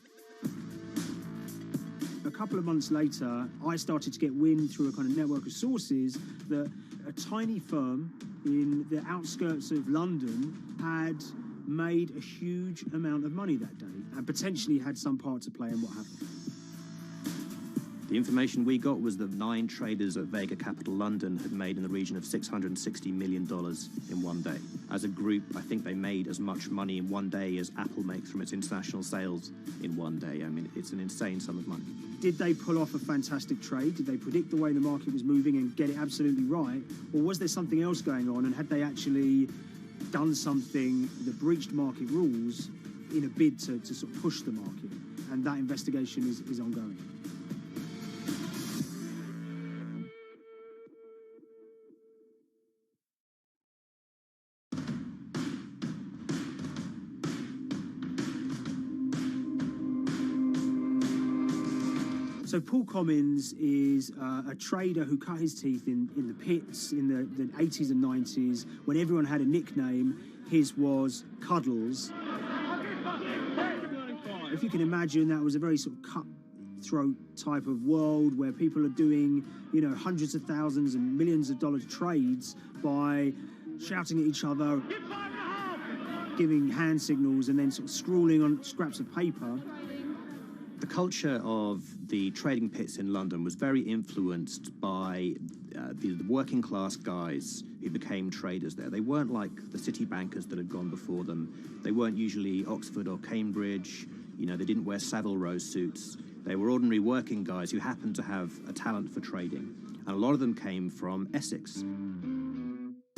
A couple of months later, I started to get wind through a kind of network of sources that a tiny firm in the outskirts of London had made a huge amount of money that day and potentially had some part to play in what happened. The information we got was that 9 traders at Vega Capital London had made in the region of $660 million in one day. As a group, I think they made as much money in one day as Apple makes from its international sales in one day. I mean, it's an insane sum of money. Did they pull off a fantastic trade? Did they predict the way the market was moving and get it absolutely right? Or was there something else going on, and had they actually done something that breached market rules in a bid to sort of push the market? And that investigation is ongoing. So Paul Commins is a trader who cut his teeth in the pits in the 80s and 90s. When everyone had a nickname, his was Cuddles. If you can imagine, that was a very sort of cutthroat type of world where people are doing, hundreds of thousands and millions of dollars trades by shouting at each other, giving hand signals, and then sort of scrawling on scraps of paper. The culture of the trading pits in London was very influenced by the working class guys who became traders there. They weren't like the city bankers that had gone before them. They weren't usually Oxford or Cambridge. They didn't wear Savile Row suits. They were ordinary working guys who happened to have a talent for trading. And a lot of them came from Essex.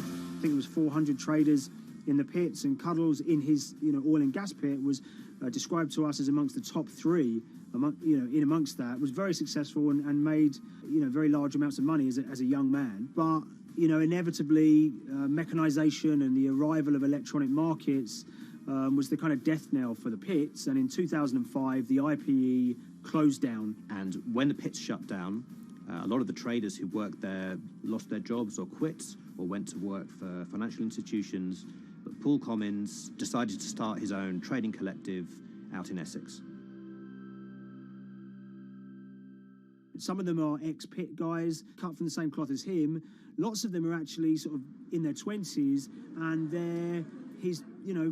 I think it was 400 traders in the pits, and Cuddles in his oil and gas pit was described to us as amongst the top 3. Amongst that, was very successful and made very large amounts of money as a young man. But inevitably, mechanization and the arrival of electronic markets was the kind of death knell for the pits. And in 2005, the IPE closed down. And when the pits shut down, a lot of the traders who worked there lost their jobs or quit or went to work for financial institutions. But Paul Commins decided to start his own trading collective out in Essex. Some of them are ex-pit guys, cut from the same cloth as him. Lots of them are actually sort of in their 20s, and they're his,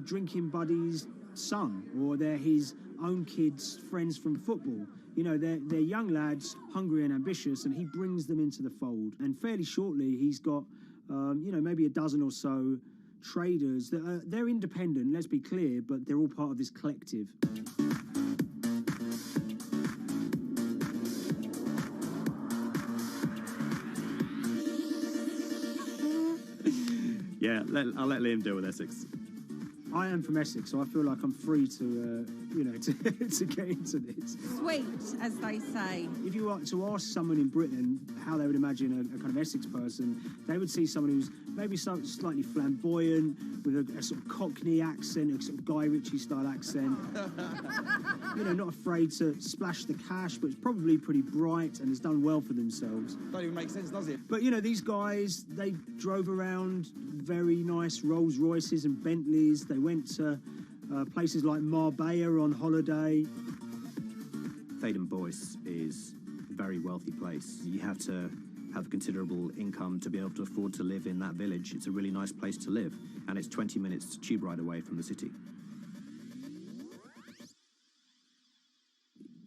drinking buddy's son, or they're his own kids' friends from football. They're young lads, hungry and ambitious, and he brings them into the fold. And fairly shortly, he's got, maybe a dozen or so traders that they're independent, let's be clear, but they're all part of this collective. Yeah, I'll let Liam deal with Essex. I am from Essex, so I feel like I'm free to, to get into this. Sweet, as they say. If you were to ask someone in Britain how they would imagine a kind of Essex person, they would see someone who's maybe slightly flamboyant, with a sort of Cockney accent, a sort of Guy Ritchie-style accent. Not afraid to splash the cash, but it's probably pretty bright and has done well for themselves. Don't even make sense, does it? But, these guys, they drove around very nice Rolls Royces and Bentleys. They went to places like Marbella on holiday. Thaden-Boyce is a very wealthy place. You have to have considerable income to be able to afford to live in that village. It's a really nice place to live, and it's 20 minutes tube ride away from the city.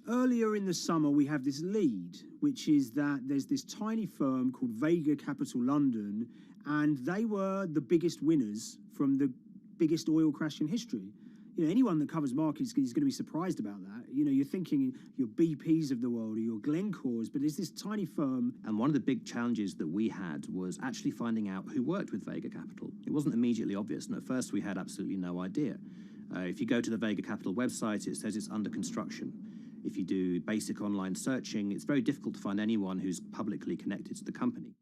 Earlier in the summer, we have this lead, which is that there's this tiny firm called Vega Capital London, and they were the biggest winners from the biggest oil crash in history. Anyone that covers markets is going to be surprised about that. You're thinking your BPs of the world or your Glencores, but it's this tiny firm. And one of the big challenges that we had was actually finding out who worked with Vega Capital. It wasn't immediately obvious, and at first we had absolutely no idea. If you go to the Vega Capital website, it says it's under construction. If you do basic online searching, it's very difficult to find anyone who's publicly connected to the company.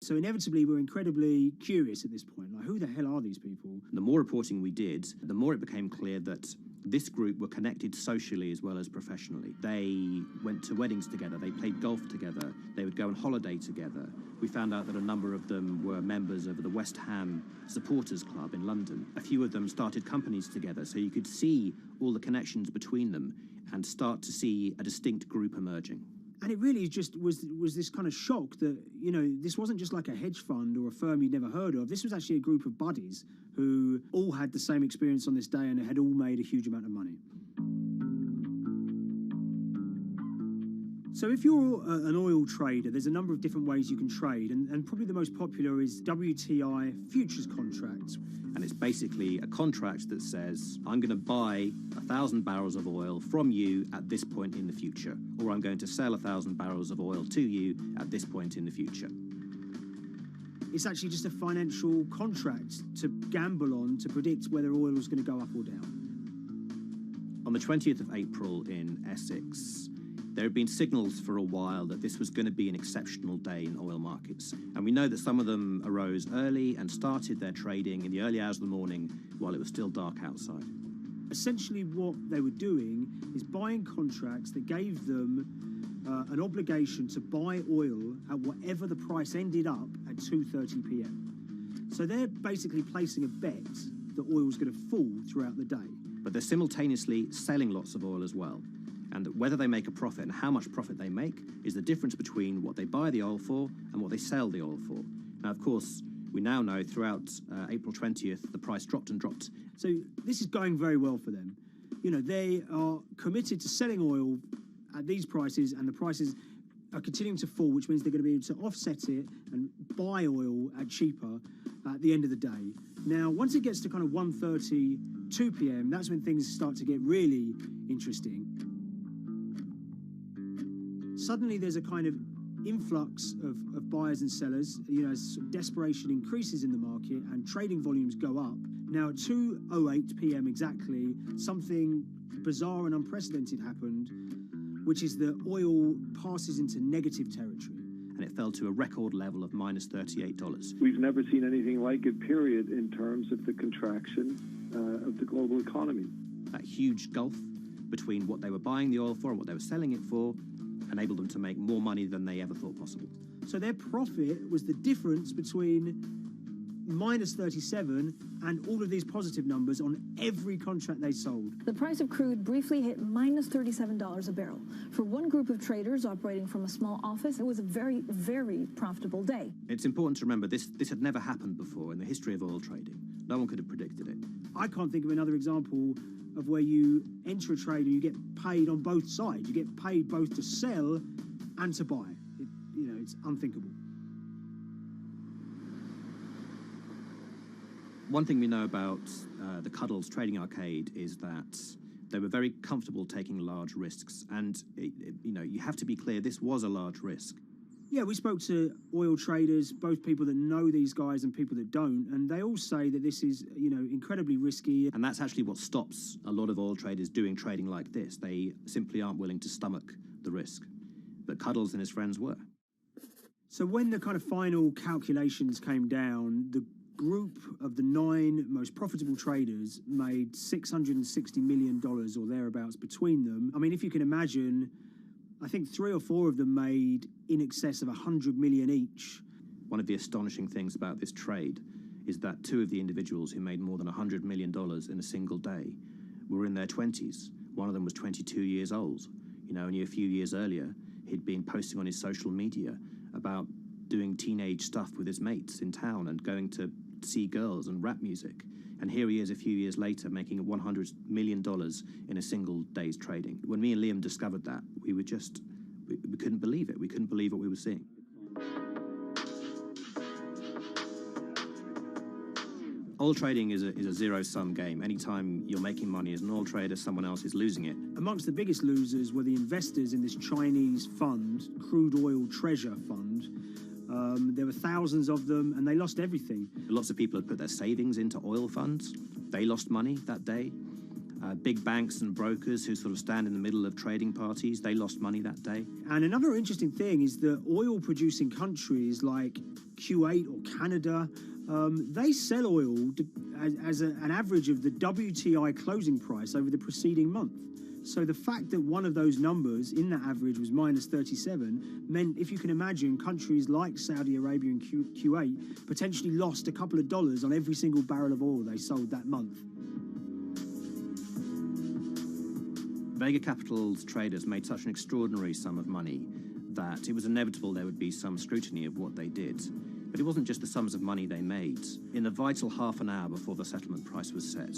So inevitably, we're incredibly curious at this point. Like, who the hell are these people? The more reporting we did, the more it became clear that this group were connected socially as well as professionally. They went to weddings together, they played golf together, they would go on holiday together. We found out that a number of them were members of the West Ham Supporters Club in London. A few of them started companies together, so you could see all the connections between them and start to see a distinct group emerging. And it really just was this kind of shock that, this wasn't just like a hedge fund or a firm you'd never heard of. This was actually a group of buddies who all had the same experience on this day and had all made a huge amount of money. So if you're an oil trader, there's a number of different ways you can trade, and probably the most popular is WTI futures contracts. And it's basically a contract that says, I'm going to buy 1,000 barrels of oil from you at this point in the future, or I'm going to sell 1,000 barrels of oil to you at this point in the future. It's actually just a financial contract to gamble on to predict whether oil is going to go up or down. On the 20th of April in Essex, there had been signals for a while that this was going to be an exceptional day in oil markets. And we know that some of them arose early and started their trading in the early hours of the morning while it was still dark outside. Essentially what they were doing is buying contracts that gave them an obligation to buy oil at whatever the price ended up at 2:30 p.m. So they're basically placing a bet that oil was going to fall throughout the day. But they're simultaneously selling lots of oil as well. And that whether they make a profit and how much profit they make is the difference between what they buy the oil for and what they sell the oil for. Now, of course, we now know throughout April 20th, the price dropped and dropped. So this is going very well for them. They are committed to selling oil at these prices, and the prices are continuing to fall, which means they're going to be able to offset it and buy oil at cheaper at the end of the day. Now, once it gets to kind of 1:30, 2 p.m., that's when things start to get really interesting. Suddenly there's a kind of influx of buyers and sellers, as desperation increases in the market and trading volumes go up. Now at 2:08 p.m. exactly, something bizarre and unprecedented happened, which is that oil passes into negative territory. And it fell to a record level of minus $38. We've never seen anything like it, period, in terms of the contraction of the global economy. That huge gulf between what they were buying the oil for and what they were selling it for enabled them to make more money than they ever thought possible. So their profit was the difference between minus 37 and all of these positive numbers on every contract they sold. The price of crude briefly hit minus $37 a barrel. For one group of traders operating from a small office, it was a very, very profitable day. It's important to remember this had never happened before in the history of oil trading. No one could have predicted it. I can't think of another example of where you enter a trade and you get paid on both sides. You get paid both to sell and to buy. It's unthinkable. One thing we know about the Cuddles Trading Arcade is that they were very comfortable taking large risks. And, you have to be clear, this was a large risk. Yeah, we spoke to oil traders, both people that know these guys and people that don't, and they all say that this is, incredibly risky. And that's actually what stops a lot of oil traders doing trading like this. They simply aren't willing to stomach the risk. But Cuddles and his friends were. So when the kind of final calculations came down, the group of the 9 most profitable traders made $660 million or thereabouts between them. I mean, if you can imagine, I think 3 or 4 of them made in excess of 100 million each. One of the astonishing things about this trade is that 2 of the individuals who made more than $100 million in a single day were in their 20s. One of them was 22 years old. Only a few years earlier, he'd been posting on his social media about doing teenage stuff with his mates in town and going to see girls and rap music. And here he is a few years later making $100 million in a single day's trading. When me and Liam discovered that, we couldn't believe it. We couldn't believe what we were seeing. Oil trading is a zero-sum game. Anytime you're making money as an oil trader, someone else is losing it. Amongst the biggest losers were the investors in this Chinese fund, Crude Oil Treasure Fund. There were thousands of them, and they lost everything. Lots of people had put their savings into oil funds. They lost money that day. Big banks and brokers who sort of stand in the middle of trading parties, they lost money that day. And another interesting thing is that oil-producing countries like Kuwait or Canada, they sell oil as an average of the WTI closing price over the preceding month. So the fact that one of those numbers in that average was minus 37 meant, if you can imagine, countries like Saudi Arabia and Kuwait potentially lost a couple of dollars on every single barrel of oil they sold that month. Vega Capital's traders made such an extraordinary sum of money that it was inevitable there would be some scrutiny of what they did. But it wasn't just the sums of money they made. In the vital half an hour before the settlement price was set,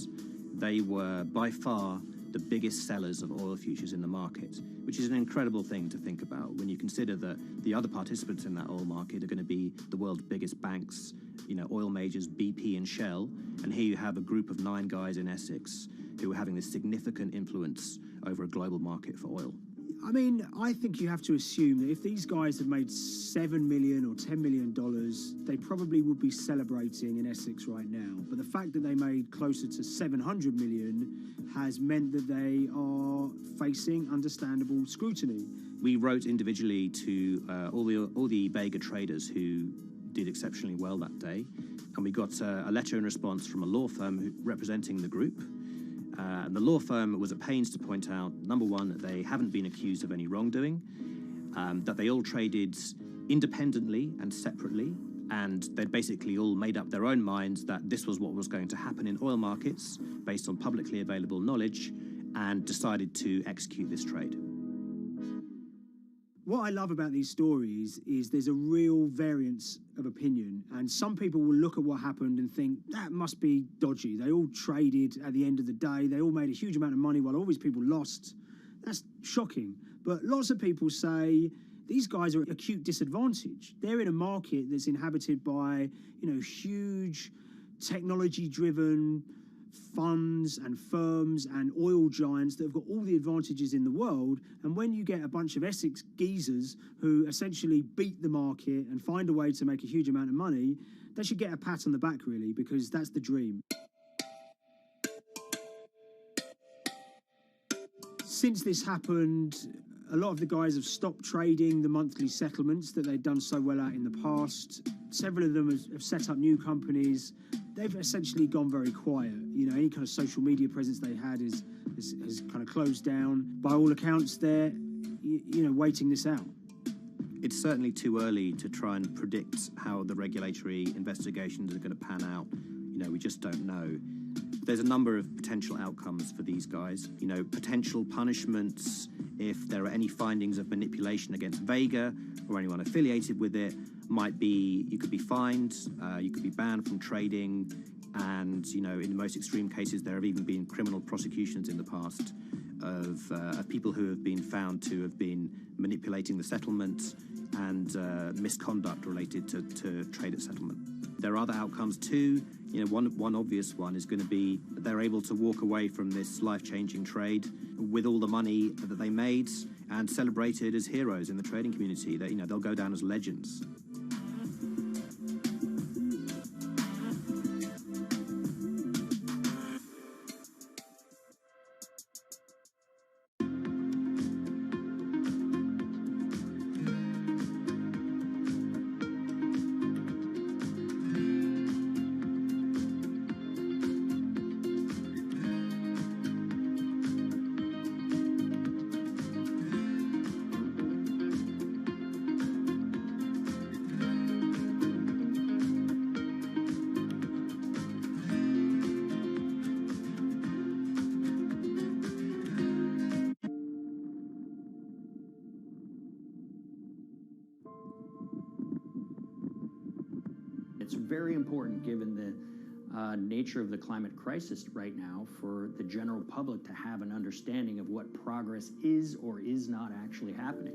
they were by far the biggest sellers of oil futures in the market, which is an incredible thing to think about when you consider that the other participants in that oil market are going to be the world's biggest banks, oil majors, BP and Shell, and here you have a group of 9 guys in Essex who are having this significant influence over a global market for oil. I mean, I think you have to assume that if these guys had made $7 million or $10 million, they probably would be celebrating in Essex right now. But the fact that they made closer to $700 million has meant that they are facing understandable scrutiny. We wrote individually to all the Vega traders who did exceptionally well that day, and we got a letter in response from a law firm representing the group. And the law firm was at pains to point out, number one, that they haven't been accused of any wrongdoing, that they all traded independently and separately, and they'd basically all made up their own minds that this was what was going to happen in oil markets based on publicly available knowledge, and decided to execute this trade. What I love about these stories is there's a real variance of opinion, and some people will look at what happened and think that must be dodgy. They all traded at the end of the day. They all made a huge amount of money while all these people lost. That's shocking. But lots of people say these guys are at acute disadvantage. They're in a market that's inhabited by, huge technology-driven funds and firms and oil giants that have got all the advantages in the world, and when you get a bunch of Essex geezers who essentially beat the market and find a way to make a huge amount of money, they should get a pat on the back, really, because that's the dream. Since this happened, a lot of the guys have stopped trading the monthly settlements that they'd done so well at in the past. Several of them have set up new companies. They've essentially gone very quiet. Any kind of social media presence they had has kind of closed down. By all accounts, they're, waiting this out. It's certainly too early to try and predict how the regulatory investigations are going to pan out. We just don't know. There's a number of potential outcomes for these guys. Potential punishments if there are any findings of manipulation against Vega or anyone affiliated with it might be you could be fined, you could be banned from trading, and in the most extreme cases there have even been criminal prosecutions in the past of people who have been found to have been manipulating the settlement and misconduct related to trade at settlement. There are other outcomes too. One obvious one is going to be they're able to walk away from this life-changing trade with all the money that they made and celebrated as heroes in the trading community. That they'll go down as legends. It's very important, given the nature of the climate crisis right now, for the general public to have an understanding of what progress is or is not actually happening.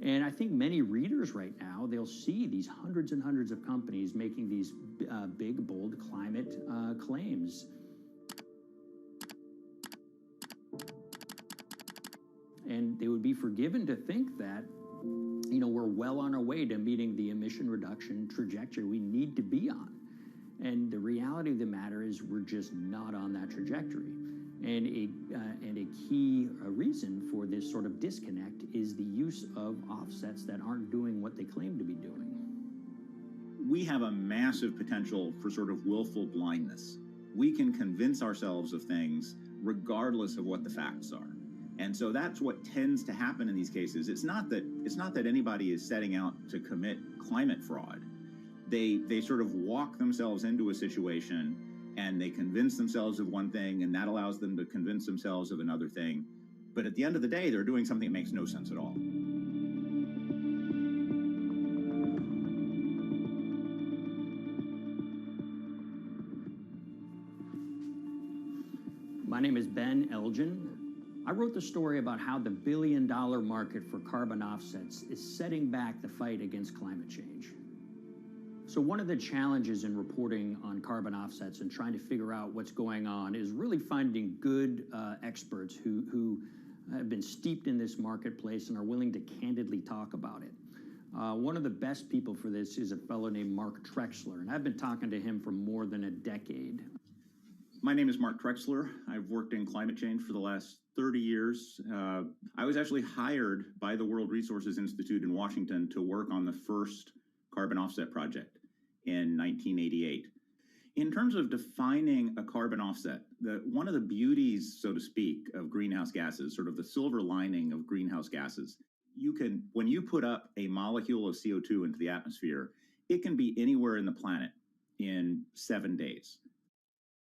And I think many readers right now, they'll see these hundreds and hundreds of companies making these big, bold climate claims. And they would be forgiven to think that we're well on our way to meeting the emission reduction trajectory we need to be on. And the reality of the matter is we're just not on that trajectory. And a key reason for this sort of disconnect is the use of offsets that aren't doing what they claim to be doing. We have a massive potential for sort of willful blindness. We can convince ourselves of things regardless of what the facts are. And so that's what tends to happen in these cases. It's not that anybody is setting out to commit climate fraud. They sort of walk themselves into a situation and they convince themselves of one thing, and that allows them to convince themselves of another thing. But at the end of the day, they're doing something that makes no sense at all. My name is Ben Elgin. I wrote the story about how the billion-dollar market for carbon offsets is setting back the fight against climate change. So one of the challenges in reporting on carbon offsets and trying to figure out what's going on is really finding good experts who have been steeped in this marketplace and are willing to candidly talk about it. One of the best people for this is a fellow named Mark Trexler, and I've been talking to him for more than a decade. My name is Mark Trexler. I've worked in climate change for the last 30 years. I was actually hired by the World Resources Institute in Washington to work on the first carbon offset project in 1988. In terms of defining a carbon offset, one of the beauties, so to speak, of greenhouse gases, sort of the silver lining of greenhouse gases, when you put up a molecule of CO2 into the atmosphere, it can be anywhere in the planet in 7 days.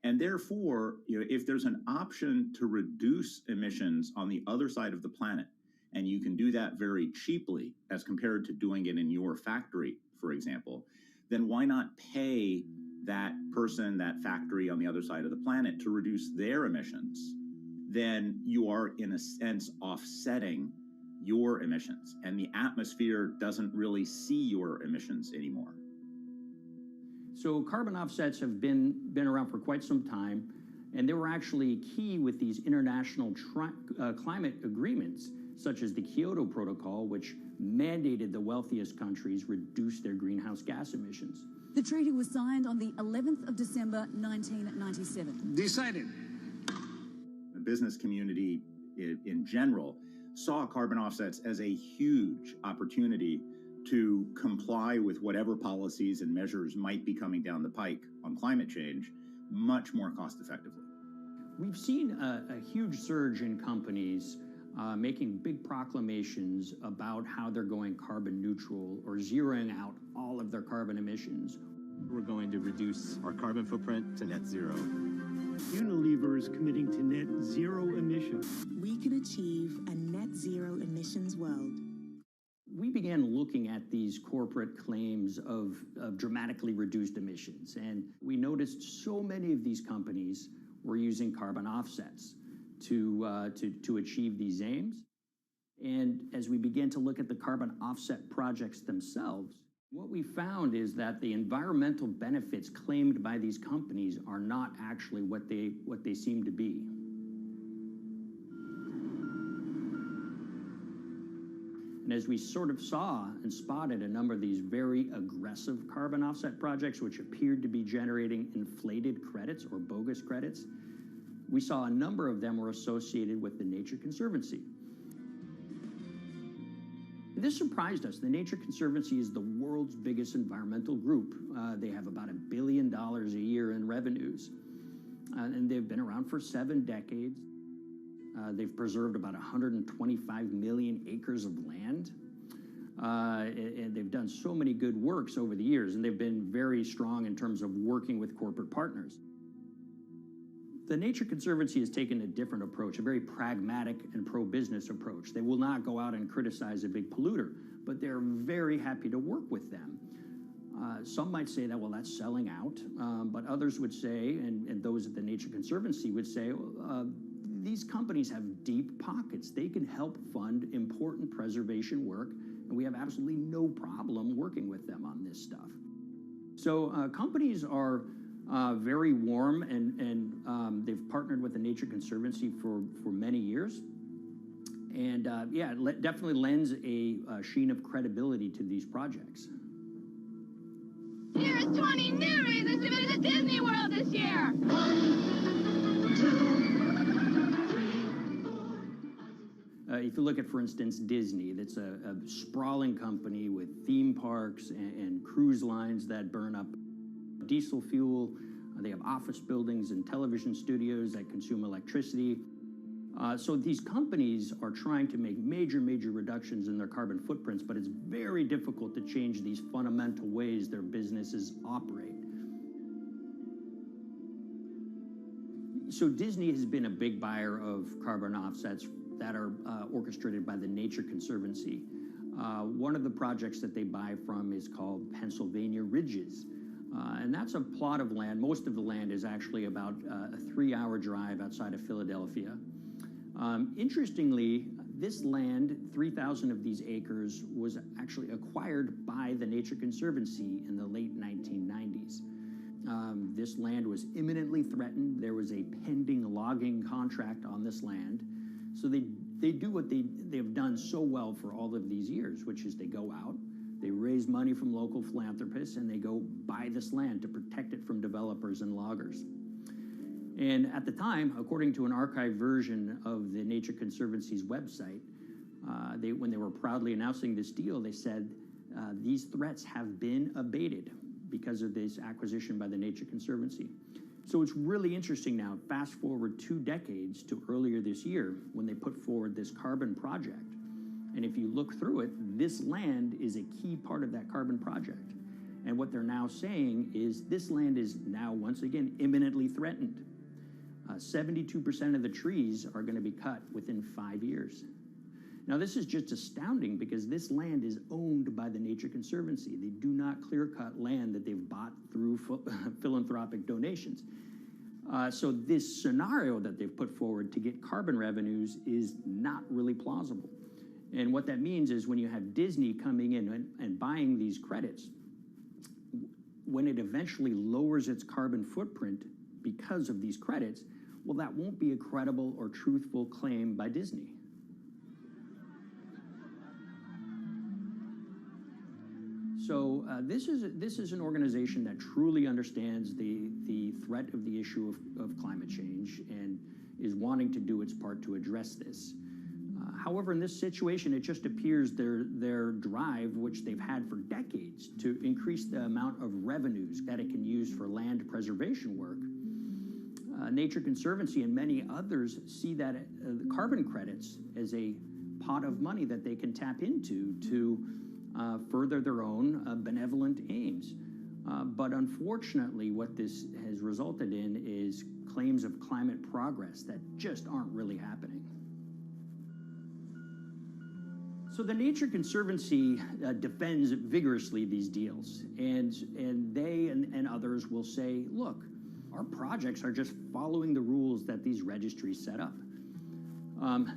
And therefore, if there's an option to reduce emissions on the other side of the planet, and you can do that very cheaply as compared to doing it in your factory, for example, then why not pay that person, that factory on the other side of the planet to reduce their emissions? Then you are, in a sense, offsetting your emissions, and the atmosphere doesn't really see your emissions anymore. So carbon offsets have been around for quite some time, and they were actually key with these international climate agreements, such as the Kyoto Protocol, which mandated the wealthiest countries reduce their greenhouse gas emissions. The treaty was signed on the 11th of December, 1997. Decided. The business community in general saw carbon offsets as a huge opportunity to comply with whatever policies and measures might be coming down the pike on climate change much more cost effectively. We've seen a huge surge in companies making big proclamations about how they're going carbon neutral or zeroing out all of their carbon emissions. We're going to reduce our carbon footprint to net zero. Unilever is committing to net zero emissions. We can achieve a net zero emissions world. We began looking at these corporate claims of dramatically reduced emissions, and we noticed so many of these companies were using carbon offsets to achieve these aims. And as we began to look at the carbon offset projects themselves, what we found is that the environmental benefits claimed by these companies are not actually what they seem to be. And as we sort of saw and spotted a number of these very aggressive carbon offset projects, which appeared to be generating inflated credits or bogus credits, we saw a number of them were associated with the Nature Conservancy. This surprised us. The Nature Conservancy is the world's biggest environmental group. They have about $1 billion a year in revenues, and they've been around for 7 decades. They've preserved about 125 million acres of land, and they've done so many good works over the years, and they've been very strong in terms of working with corporate partners. The Nature Conservancy has taken a different approach, a very pragmatic and pro-business approach. They will not go out and criticize a big polluter, but they're very happy to work with them. Some might say that, well, that's selling out, but others would say, and those at the Nature Conservancy would say, these companies have deep pockets. They can help fund important preservation work, and we have absolutely no problem working with them on this stuff. So companies are very warm, and they've partnered with the Nature Conservancy for many years. And yeah, it definitely lends a sheen of credibility to these projects. Here's 20 new reasons to visit Disney World this year. 1, 2, 3. If you look at, for instance, Disney, that's a sprawling company with theme parks and cruise lines that burn up diesel fuel. They have office buildings and television studios that consume electricity. So these companies are trying to make major reductions in their carbon footprints, but it's very difficult to change these fundamental ways their businesses operate. So Disney has been a big buyer of carbon offsets that are orchestrated by the Nature Conservancy. One of the projects that they buy from is called Pennsylvania Ridges. And that's a plot of land. Most of the land is actually about a 3-hour drive outside of Philadelphia. Interestingly, this land, 3,000 of these acres, was actually acquired by the Nature Conservancy in the late 1990s. This land was imminently threatened. There was a pending logging contract on this land. So they do what they've done so well for all of these years, which is they go out, they raise money from local philanthropists, and they go buy this land to protect it from developers and loggers. And at the time, according to an archived version of the Nature Conservancy's website, when they were proudly announcing this deal, they said, these threats have been abated because of this acquisition by the Nature Conservancy. So it's really interesting now, fast forward 2 decades to earlier this year when they put forward this carbon project. And if you look through it, this land is a key part of that carbon project. And what they're now saying is this land is now, once again, imminently threatened. 72% of the trees are going to be cut within 5 years. Now, this is just astounding because this land is owned by the Nature Conservancy. They do not clear-cut land that they've bought through philanthropic donations. So this scenario that they've put forward to get carbon revenues is not really plausible. And what that means is when you have Disney coming in and buying these credits, when it eventually lowers its carbon footprint because of these credits, well, that won't be a credible or truthful claim by Disney. So this is an organization that truly understands the threat of the issue of climate change and is wanting to do its part to address this. However, in this situation, it just appears their drive, which they've had for decades, to increase the amount of revenues that it can use for land preservation work, Nature Conservancy and many others see that the carbon credits as a pot of money that they can tap into to further their own benevolent aims. But unfortunately, what this has resulted in is claims of climate progress that just aren't really happening. So the Nature Conservancy defends vigorously these deals, and they and others will say, look, our projects are just following the rules that these registries set up.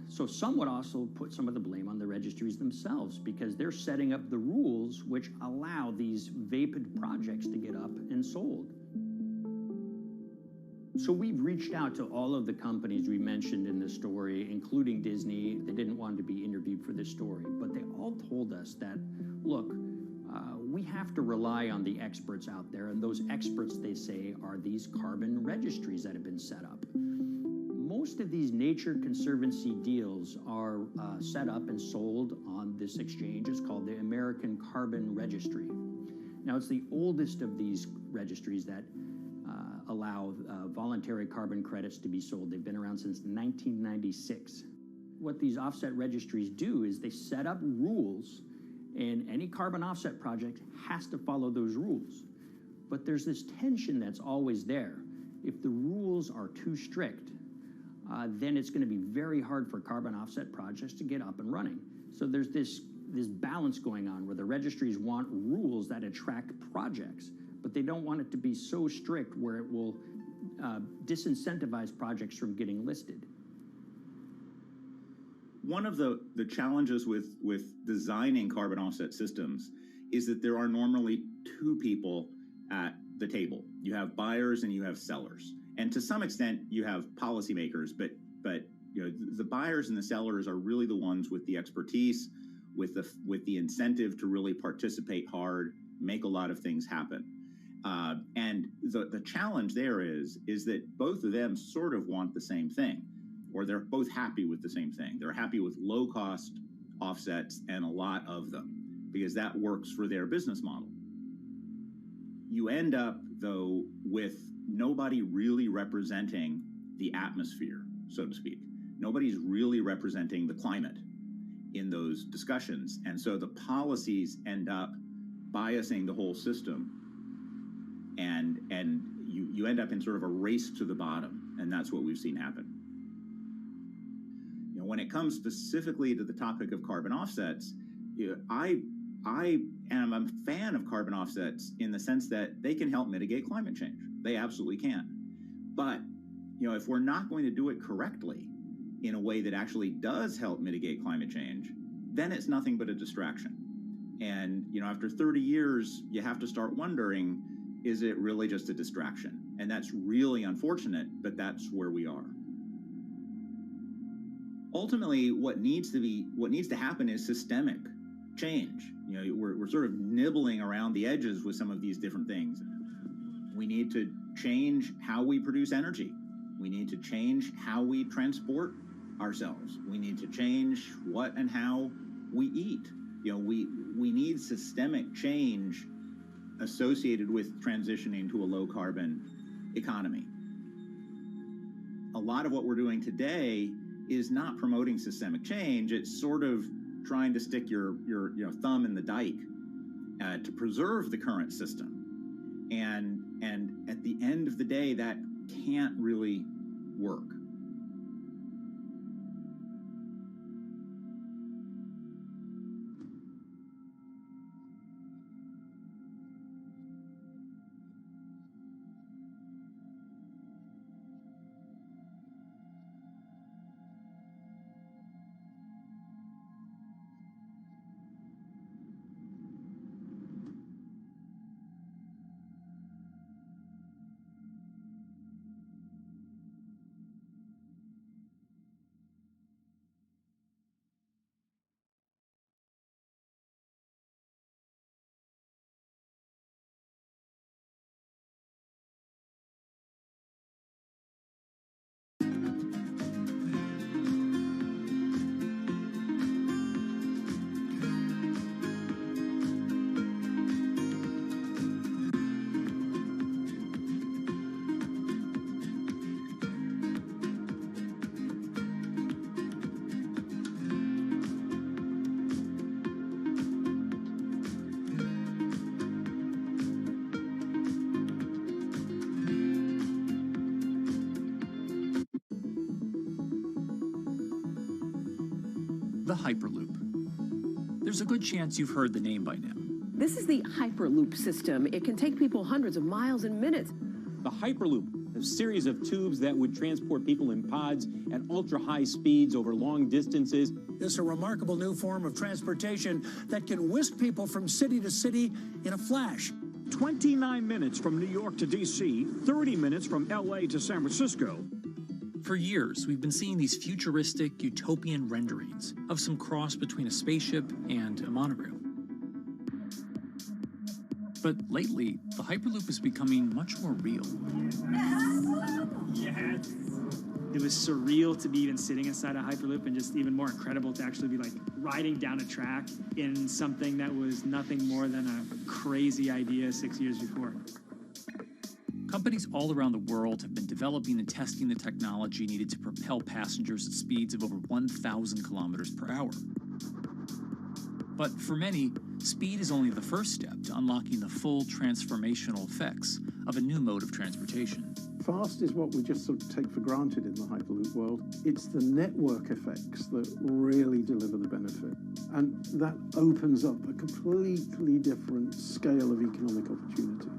So some would also put some of the blame on the registries themselves because they're setting up the rules which allow these vapid projects to get up and sold. So we've reached out to all of the companies we mentioned in this story, including Disney. They didn't want to be interviewed for this story, but they all told us that, look, we have to rely on the experts out there, and those experts, they say, are these carbon registries that have been set up. Most of these Nature Conservancy deals are set up and sold on this exchange. It's called the American Carbon Registry. Now, it's the oldest of these registries that allow voluntary carbon credits to be sold. They've been around since 1996. What these offset registries do is they set up rules, and any carbon offset project has to follow those rules. But there's this tension that's always there. If the rules are too strict, then it's going to be very hard for carbon offset projects to get up and running. So there's this balance going on where the registries want rules that attract projects, but they don't want it to be so strict where it will disincentivize projects from getting listed. One of the challenges with designing carbon offset systems is that there are normally two people at the table. You have buyers and you have sellers. And to some extent, you have policymakers, but you know, the buyers and the sellers are really the ones with the expertise, with the incentive to really participate hard, make a lot of things happen. And the challenge there is that both of them sort of want the same thing, or they're both happy with the same thing. They're happy with low-cost offsets and a lot of them, because that works for their business model. You end up, though, with nobody really representing the atmosphere, so to speak. Nobody's really representing the climate in those discussions. And so the policies end up biasing the whole system. And you end up in sort of a race to the bottom. And that's what we've seen happen. You know, when it comes specifically to the topic of carbon offsets, you know, I am a fan of carbon offsets in the sense that they can help mitigate climate change. They absolutely can. But, you know, if we're not going to do it correctly in a way that actually does help mitigate climate change, then it's nothing but a distraction. And, you know, after 30 years, you have to start wondering, is it really just a distraction? And that's really unfortunate, but that's where we are. Ultimately, what needs to happen is systemic change. You know, we're sort of nibbling around the edges with some of these different things. We need to change how we produce energy. We need to change how we transport ourselves. We need to change what and how we eat. You know, we need systemic change associated with transitioning to a low carbon economy. A lot of what we're doing today is not promoting systemic change. It's sort of trying to stick your thumb in the dike to preserve the current system. And at the end of the day, that can't really work. the Hyperloop. There's a good chance you've heard the name by now. This is the Hyperloop system. It can take people hundreds of miles in minutes. The Hyperloop, a series of tubes that would transport people in pods at ultra-high speeds over long distances. It's a remarkable new form of transportation that can whisk people from city to city in a flash. 29 minutes from New York to D.C., 30 minutes from L.A. to San Francisco. For years, we've been seeing these futuristic, utopian renderings of some cross between a spaceship and a monorail. But lately, the Hyperloop is becoming much more real. Yes. It was surreal to be even sitting inside a Hyperloop, and just even more incredible to actually be like riding down a track in something that was nothing more than a crazy idea 6 years before. Companies all around the world have been developing and testing the technology needed to propel passengers at speeds of over 1,000 kilometers per hour. But for many, speed is only the first step to unlocking the full transformational effects of a new mode of transportation. Fast is what we just sort of take for granted in the Hyperloop world. It's the network effects that really deliver the benefit. And that opens up a completely different scale of economic opportunity.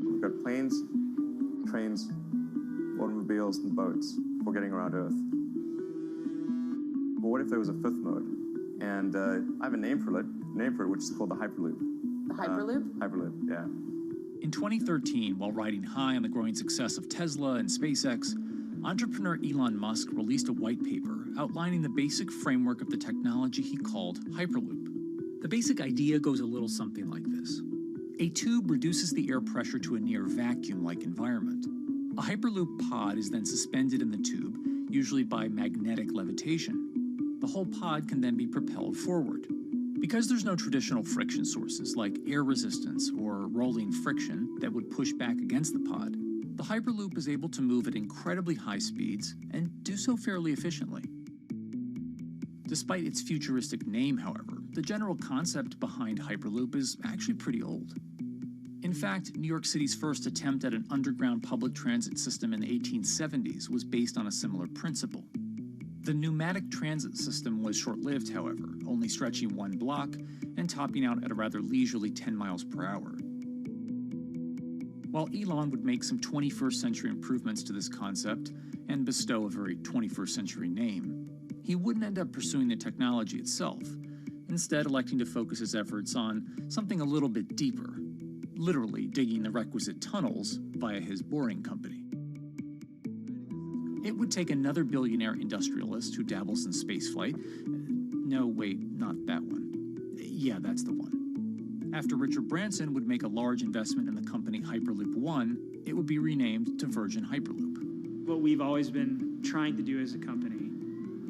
We've got planes, trains, automobiles, and boats for getting around Earth. But what if there was a fifth mode? And I have a name for it, which is called the Hyperloop. The Hyperloop? Hyperloop, yeah. In 2013, while riding high on the growing success of Tesla and SpaceX, entrepreneur Elon Musk released a white paper outlining the basic framework of the technology he called Hyperloop. The basic idea goes a little something like this. A tube reduces the air pressure to a near vacuum-like environment. A Hyperloop pod is then suspended in the tube, usually by magnetic levitation. The whole pod can then be propelled forward. Because there's no traditional friction sources like air resistance or rolling friction that would push back against the pod, the Hyperloop is able to move at incredibly high speeds and do so fairly efficiently. Despite its futuristic name, however, the general concept behind Hyperloop is actually pretty old. In fact, New York City's first attempt at an underground public transit system in the 1870s was based on a similar principle. The pneumatic transit system was short-lived, however, only stretching one block and topping out at a rather leisurely 10 miles per hour. While Elon would make some 21st century improvements to this concept and bestow a very 21st century name, he wouldn't end up pursuing the technology itself, instead electing to focus his efforts on something a little bit deeper, literally digging the requisite tunnels via his boring company. It would take another billionaire industrialist who dabbles in spaceflight. No, wait, not that one. Yeah, that's the one. After Richard Branson would make a large investment in the company Hyperloop One, it would be renamed to Virgin Hyperloop. What we've always been trying to do as a company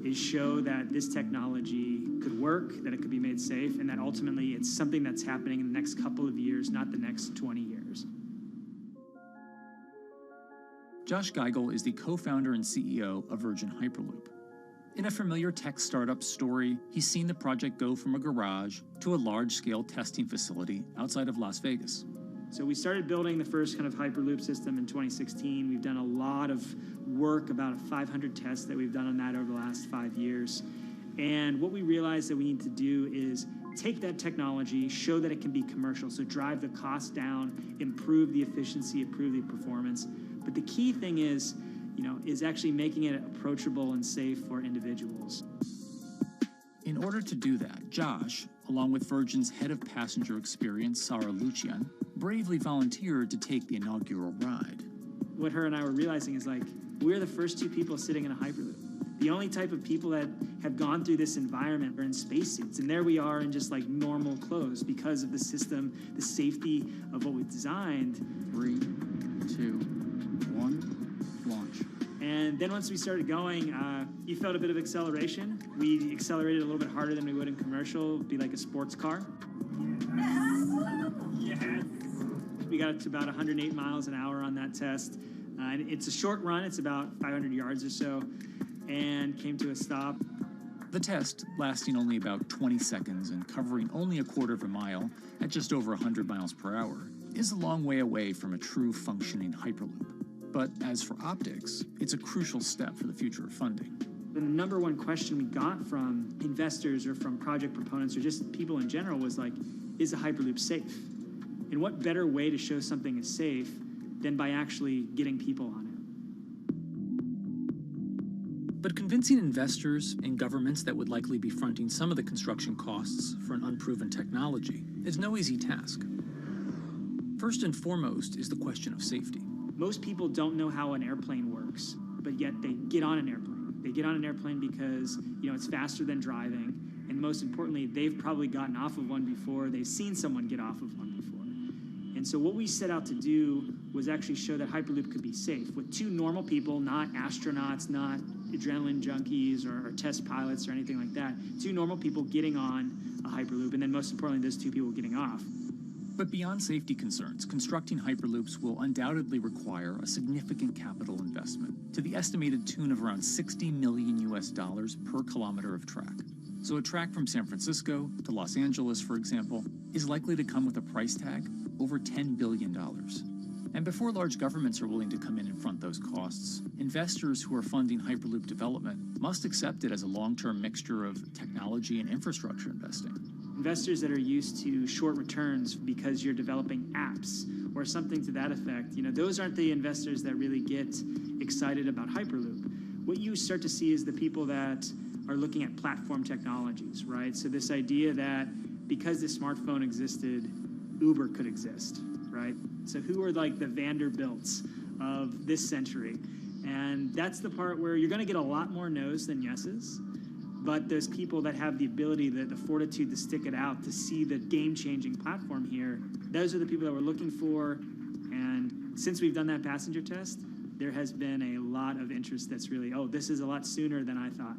is show that this technology could work, that it could be made safe, and that ultimately it's something that's happening in the next couple of years, not the next 20 years. Josh Geigel is the co-founder and CEO of Virgin Hyperloop. In a familiar tech startup story, he's seen the project go from a garage to a large-scale testing facility outside of Las Vegas. So we started building the first kind of Hyperloop system in 2016. We've done a lot of work, about 500 tests that we've done on that over the last 5 years. And what we realized that we need to do is take that technology, show that it can be commercial, so drive the cost down, improve the efficiency, improve the performance. But the key thing is actually making it approachable and safe for individuals. In order to do that, Josh, along with Virgin's head of passenger experience, Sarah Lucian, bravely volunteered to take the inaugural ride. What her and I were realizing is we're the first two people sitting in a Hyperloop. The only type of people that have gone through this environment are in spacesuits, and there we are in just normal clothes because of the system, the safety of what we've designed. 3, 2, 1, launch. And then once we started going, you felt a bit of acceleration. We accelerated a little bit harder than we would in commercial. It'd be like a sports car. Yes. We got to about 108 miles an hour on that test. And it's a short run. It's about 500 yards or so. And came to a stop. The test, lasting only about 20 seconds and covering only a quarter of a mile at just over 100 miles per hour, is a long way away from a true functioning Hyperloop. But as for optics, it's a crucial step for the future of funding. The number one question we got from investors or from project proponents or just people in general was like, is a Hyperloop safe? And what better way to show something is safe than by actually getting people on it? But convincing investors and governments that would likely be fronting some of the construction costs for an unproven technology is no easy task. First and foremost is the question of safety. Most people don't know how an airplane works, but yet they get on an airplane. They get on an airplane because, it's faster than driving, and most importantly, they've probably gotten off of one before, they've seen someone get off of one before. And so what we set out to do was actually show that Hyperloop could be safe with two normal people, not astronauts, not adrenaline junkies or test pilots or anything like that. Two normal people getting on a Hyperloop, and then most importantly, those two people getting off. But beyond safety concerns, constructing Hyperloops will undoubtedly require a significant capital investment to the estimated tune of around $60 million per kilometer of track. So a track from San Francisco to Los Angeles, for example, is likely to come with a price tag over $10 billion. And before large governments are willing to come in and front those costs, investors who are funding Hyperloop development must accept it as a long-term mixture of technology and infrastructure investing. Investors that are used to short returns because you're developing apps or something to that effect, those aren't the investors that really get excited about Hyperloop. What you start to see is the people that are looking at platform technologies, right? So this idea that because the smartphone existed, Uber could exist, right? So who are like the Vanderbilts of this century? And that's the part where you're going to get a lot more no's than yeses. But those people that have the ability, the fortitude to stick it out, to see the game-changing platform here, those are the people that we're looking for. And since we've done that passenger test, there has been a lot of interest that's really, this is a lot sooner than I thought.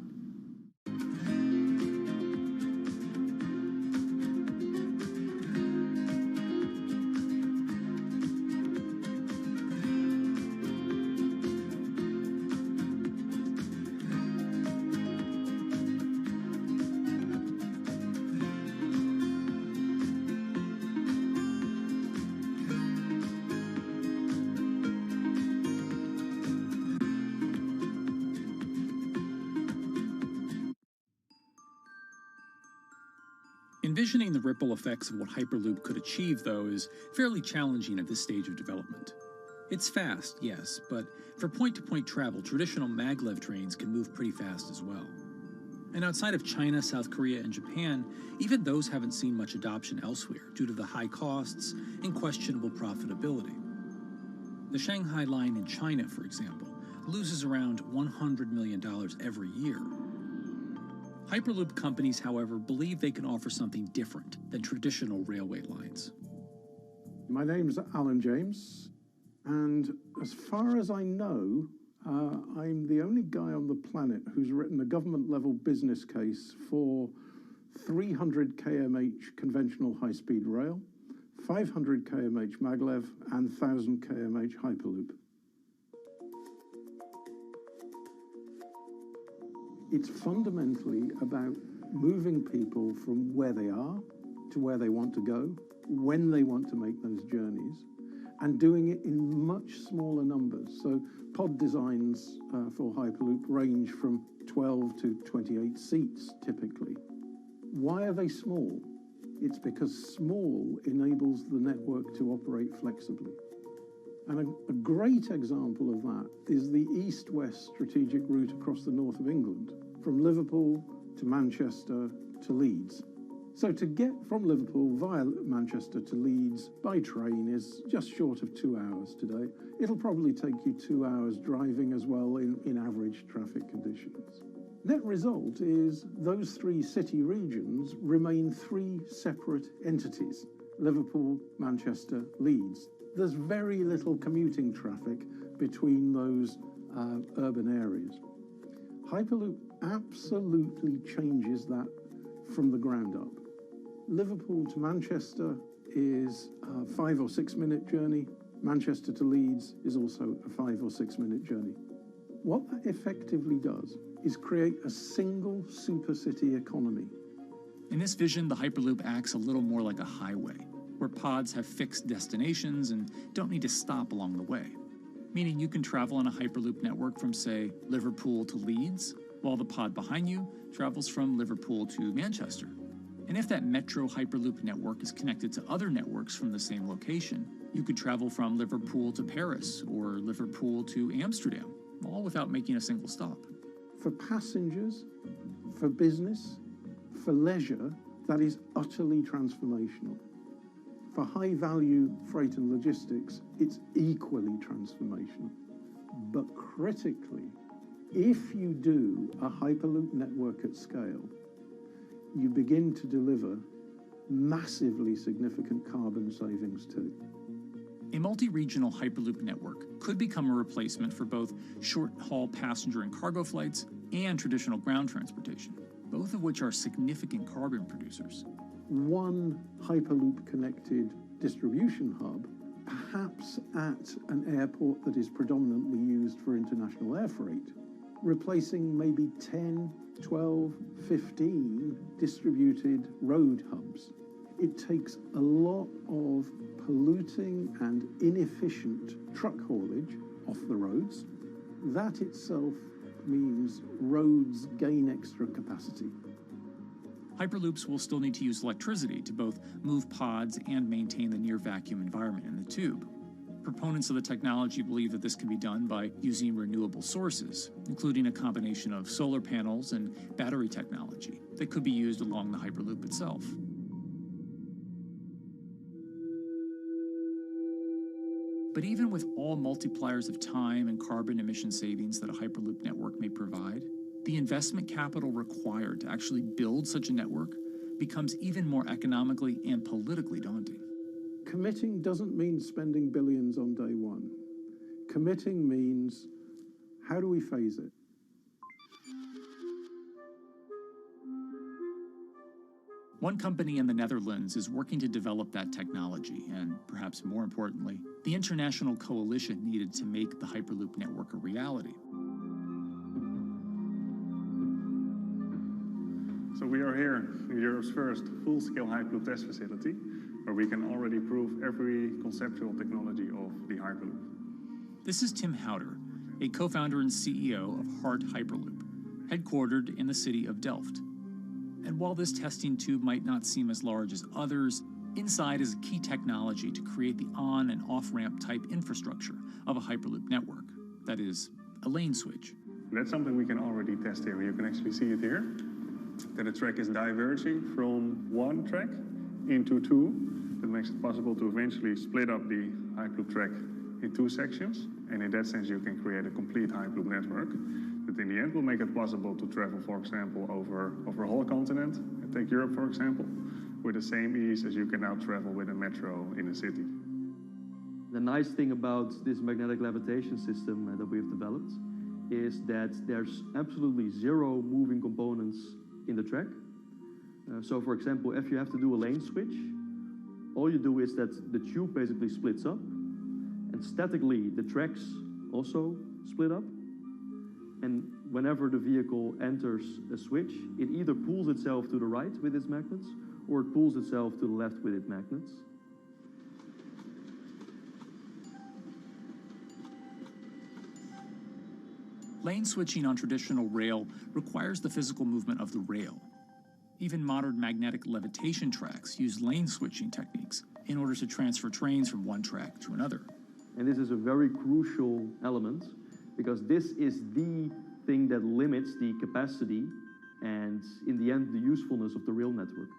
Envisioning the ripple effects of what Hyperloop could achieve, though, is fairly challenging at this stage of development. It's fast, yes, but for point-to-point travel, traditional maglev trains can move pretty fast as well. And outside of China, South Korea, and Japan, even those haven't seen much adoption elsewhere due to the high costs and questionable profitability. The Shanghai line in China, for example, loses around $100 million every year. Hyperloop companies, however, believe they can offer something different than traditional railway lines. My name's Alan James, and as far as I know, I'm the only guy on the planet who's written a government-level business case for 300 kmh conventional high-speed rail, 500 kmh maglev, and 1,000 kmh Hyperloop. It's fundamentally about moving people from where they are to where they want to go, when they want to make those journeys, and doing it in much smaller numbers. So pod designs for Hyperloop range from 12 to 28 seats, typically. Why are they small? It's because small enables the network to operate flexibly. And a great example of that is the east-west strategic route across the north of England, from Liverpool to Manchester to Leeds. So to get from Liverpool via Manchester to Leeds by train is just short of 2 hours today. It'll probably take you 2 hours driving as well in average traffic conditions. Net result is those three city regions remain three separate entities: Liverpool, Manchester, Leeds. There's very little commuting traffic between those urban areas. Hyperloop absolutely changes that from the ground up. Liverpool to Manchester is a 5 or 6 minute journey. Manchester to Leeds is also a 5 or 6 minute journey. What that effectively does is create a single supercity economy. In this vision, the Hyperloop acts a little more like a highway, where pods have fixed destinations and don't need to stop along the way. Meaning you can travel on a Hyperloop network from, say, Liverpool to Leeds, while the pod behind you travels from Liverpool to Manchester. And if that metro Hyperloop network is connected to other networks from the same location, you could travel from Liverpool to Paris or Liverpool to Amsterdam, all without making a single stop. For passengers, for business, for leisure, that is utterly transformational. For high-value freight and logistics, it's equally transformational. But critically, if you do a Hyperloop network at scale, you begin to deliver massively significant carbon savings too. A multi-regional Hyperloop network could become a replacement for both short-haul passenger and cargo flights and traditional ground transportation, both of which are significant carbon producers. One Hyperloop-connected distribution hub, perhaps at an airport that is predominantly used for international air freight, replacing maybe 10, 12, 15 distributed road hubs. It takes a lot of polluting and inefficient truck haulage off the roads. That itself means roads gain extra capacity. Hyperloops will still need to use electricity to both move pods and maintain the near-vacuum environment in the tube. Proponents of the technology believe that this can be done by using renewable sources, including a combination of solar panels and battery technology that could be used along the Hyperloop itself. But even with all multipliers of time and carbon emission savings that a Hyperloop network may provide, the investment capital required to actually build such a network becomes even more economically and politically daunting. Committing doesn't mean spending billions on day one. Committing means, how do we phase it? One company in the Netherlands is working to develop that technology, and perhaps more importantly, the international coalition needed to make the Hyperloop network a reality. So we are here in Europe's first full-scale Hyperloop test facility, where we can already prove every conceptual technology of the Hyperloop. This is Tim Houter, a co-founder and CEO of Hart Hyperloop, headquartered in the city of Delft. And while this testing tube might not seem as large as others, inside is a key technology to create the on- and off-ramp type infrastructure of a Hyperloop network, that is, a lane switch. That's something we can already test here. You can actually see it here, that the track is diverging from one track into two. That makes it possible to eventually split up the Hyperloop track in two sections. And in that sense, you can create a complete Hyperloop network that in the end will make it possible to travel, for example, over a whole continent. And take Europe, for example, with the same ease as you can now travel with a metro in a city. The nice thing about this magnetic levitation system that we've developed is that there's absolutely zero moving components in the track. So for example, if you have to do a lane switch, all you do is that the tube basically splits up, and statically the tracks also split up. And whenever the vehicle enters a switch, it either pulls itself to the right with its magnets, or it pulls itself to the left with its magnets. Lane switching on traditional rail requires the physical movement of the rail. Even modern magnetic levitation tracks use lane switching techniques in order to transfer trains from one track to another. And this is a very crucial element, because this is the thing that limits the capacity and, in the end, the usefulness of the rail network.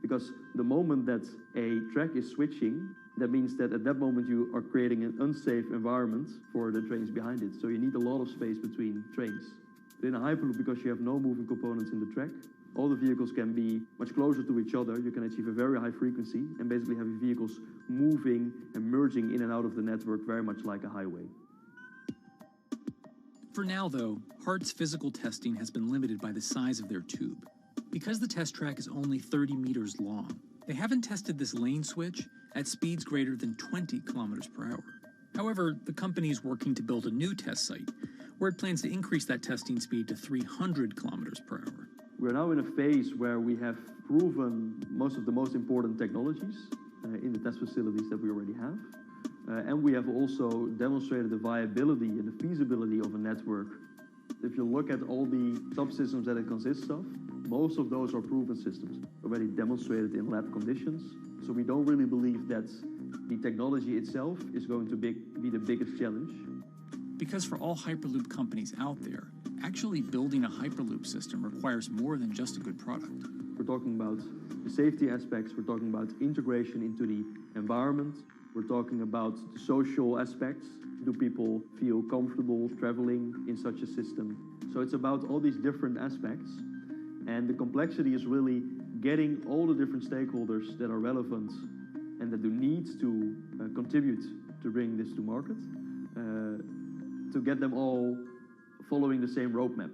Because the moment that a track is switching, that means that at that moment you are creating an unsafe environment for the trains behind it. So you need a lot of space between trains. But in a Hyperloop, because you have no moving components in the track, all the vehicles can be much closer to each other. You can achieve a very high frequency and basically have your vehicles moving and merging in and out of the network very much like a highway. For now, though, Hart's physical testing has been limited by the size of their tube. Because the test track is only 30 meters long, they haven't tested this lane switch at speeds greater than 20 kilometers per hour. However, the company is working to build a new test site where it plans to increase that testing speed to 300 kilometers per hour. We're now in a phase where we have proven most of the most important technologies in the test facilities that we already have. And we have also demonstrated the viability and the feasibility of a network. If you look at all the subsystems that it consists of, most of those are proven systems, already demonstrated in lab conditions. So we don't really believe that the technology itself is going to be the biggest challenge. Because for all Hyperloop companies out there, actually building a Hyperloop system requires more than just a good product. We're talking about the safety aspects, we're talking about integration into the environment, we're talking about the social aspects. Do people feel comfortable traveling in such a system? So it's about all these different aspects. And the complexity is really getting all the different stakeholders that are relevant and that do need to contribute to bring this to market, to get them all following the same roadmap.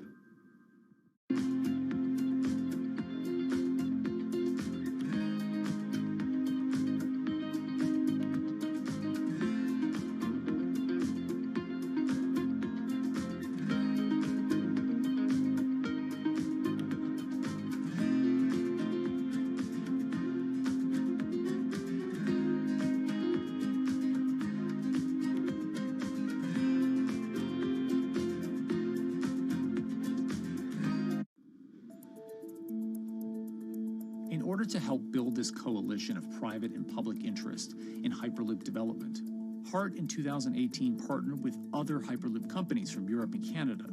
In order to help build this coalition of private and public interest in Hyperloop development, HART in 2018 partnered with other Hyperloop companies from Europe and Canada.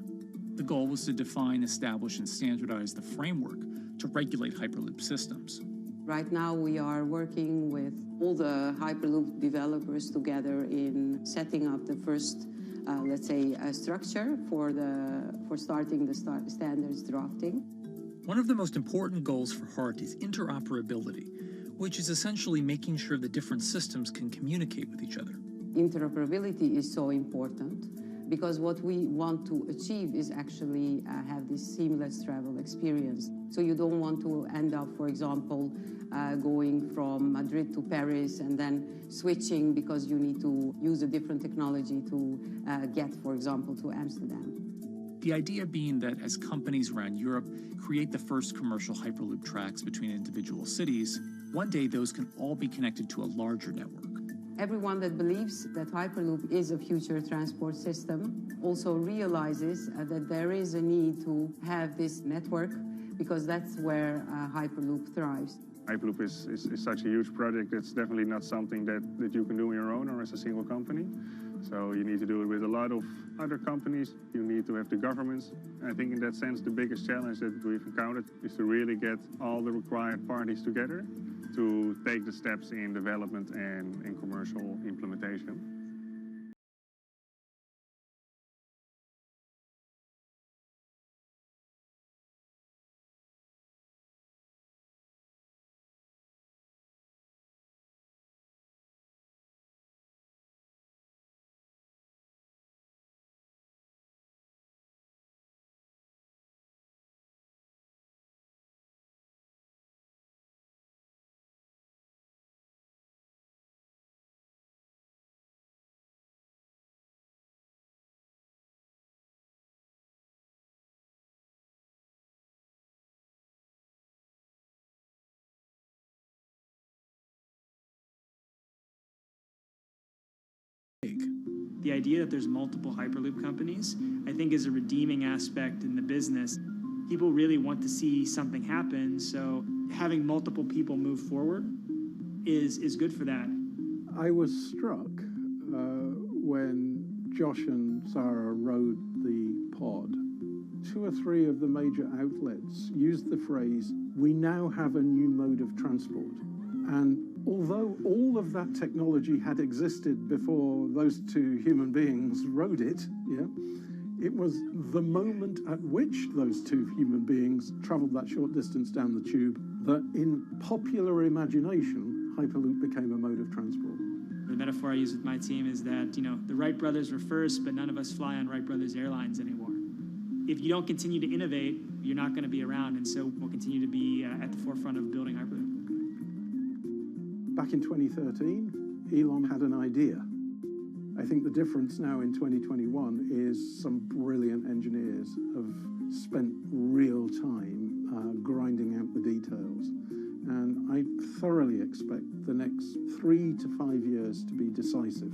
The goal was to define, establish, and standardize the framework to regulate Hyperloop systems. Right now we are working with all the Hyperloop developers together in setting up the first, let's say, structure for starting the standards drafting. One of the most important goals for HART is interoperability, which is essentially making sure the different systems can communicate with each other. Interoperability is so important because what we want to achieve is actually have this seamless travel experience. So you don't want to end up, for example, going from Madrid to Paris and then switching because you need to use a different technology to get, for example, to Amsterdam. The idea being that as companies around Europe create the first commercial Hyperloop tracks between individual cities, one day those can all be connected to a larger network. Everyone that believes that Hyperloop is a future transport system also realizes that there is a need to have this network because that's where Hyperloop thrives. Hyperloop is such a huge project. It's definitely not something that you can do on your own or as a single company. So you need to do it with a lot of other companies. You need to have the governments. And I think in that sense, the biggest challenge that we've encountered is to really get all the required parties together to take the steps in development and in commercial implementation. The idea that there's multiple Hyperloop companies, I think, is a redeeming aspect in the business. People really want to see something happen, so having multiple people move forward is good for that. I was struck when Josh and Sarah rode the pod. 2 or 3 of the major outlets used the phrase, "We now have a new mode of transport." And although all of that technology had existed before those 2 human beings rode it, it was the moment at which those 2 human beings traveled that short distance down the tube that in popular imagination, Hyperloop became a mode of transport. The metaphor I use with my team is that, the Wright brothers were first, but none of us fly on Wright brothers airlines anymore. If you don't continue to innovate, you're not going to be around, and so we'll continue to be at the forefront of building Hyperloop. Back in 2013, Elon had an idea. I think the difference now in 2021 is some brilliant engineers have spent real time grinding out the details. And I thoroughly expect the next 3 to 5 years to be decisive.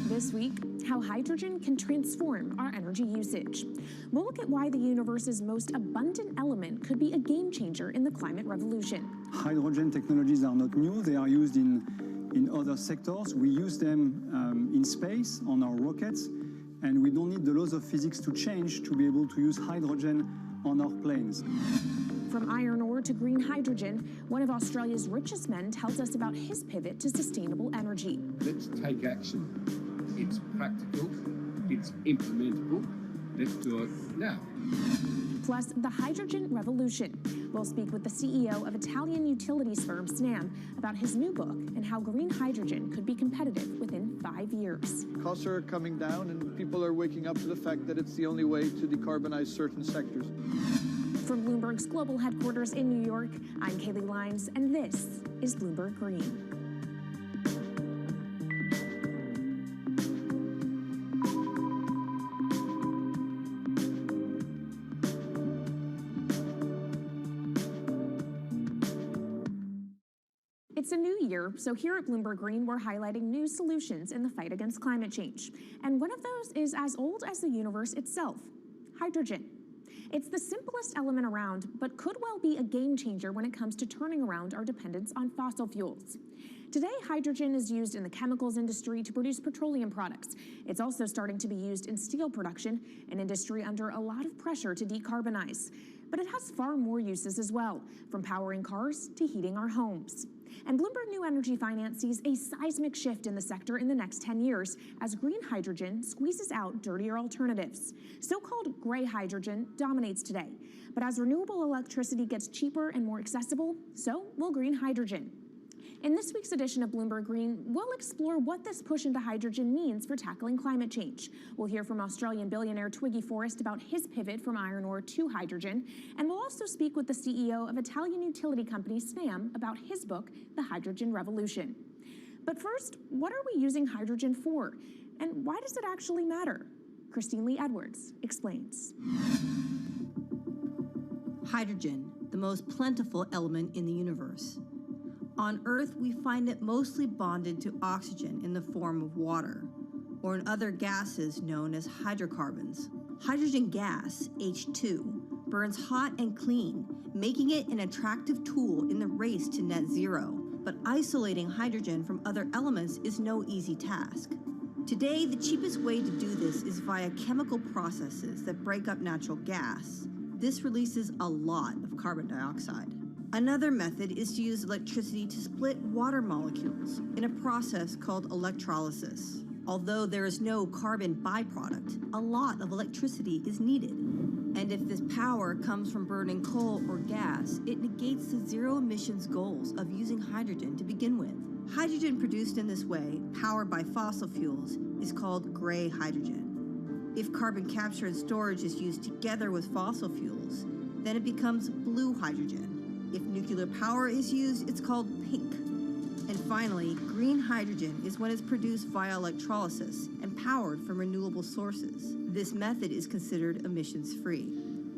This week, how hydrogen can transform our energy usage. We'll look at why the universe's most abundant element could be a game changer in the climate revolution. Hydrogen technologies are not new. They are used in other sectors. We use them in space, on our rockets, and we don't need the laws of physics to change to be able to use hydrogen on our planes. From iron ore to green hydrogen, one of Australia's richest men tells us about his pivot to sustainable energy. Let's take action. It's practical, it's implementable. Let's do it now. Plus, the hydrogen revolution. We'll speak with the CEO of Italian utilities firm Snam about his new book and how green hydrogen could be competitive within 5 years. Costs are coming down and people are waking up to the fact that it's the only way to decarbonize certain sectors. From Bloomberg's global headquarters in New York, I'm Kaylee Lyons, and this is Bloomberg Green. It's a new year, so here at Bloomberg Green, we're highlighting new solutions in the fight against climate change. And one of those is as old as the universe itself, hydrogen. It's the simplest element around, but could well be a game changer when it comes to turning around our dependence on fossil fuels. Today, hydrogen is used in the chemicals industry to produce petroleum products. It's also starting to be used in steel production, an industry under a lot of pressure to decarbonize. But it has far more uses as well, from powering cars to heating our homes. And Bloomberg New Energy Finance sees a seismic shift in the sector in the next 10 years as green hydrogen squeezes out dirtier alternatives. So-called gray hydrogen dominates today. But as renewable electricity gets cheaper and more accessible, so will green hydrogen. In this week's edition of Bloomberg Green, we'll explore what this push into hydrogen means for tackling climate change. We'll hear from Australian billionaire Twiggy Forrest about his pivot from iron ore to hydrogen, and we'll also speak with the CEO of Italian utility company Snam about his book, The Hydrogen Revolution. But first, what are we using hydrogen for? And why does it actually matter? Christine Lee Edwards explains. Hydrogen, the most plentiful element in the universe. On Earth, we find it mostly bonded to oxygen in the form of water, or in other gases known as hydrocarbons. Hydrogen gas, H2, burns hot and clean, making it an attractive tool in the race to net zero. But isolating hydrogen from other elements is no easy task. Today, the cheapest way to do this is via chemical processes that break up natural gas. This releases a lot of carbon dioxide. Another method is to use electricity to split water molecules in a process called electrolysis. Although there is no carbon byproduct, a lot of electricity is needed. And if this power comes from burning coal or gas, it negates the zero emissions goals of using hydrogen to begin with. Hydrogen produced in this way, powered by fossil fuels, is called gray hydrogen. If carbon capture and storage is used together with fossil fuels, then it becomes blue hydrogen. If nuclear power is used, it's called pink. And finally, green hydrogen is when it's produced via electrolysis and powered from renewable sources. This method is considered emissions-free.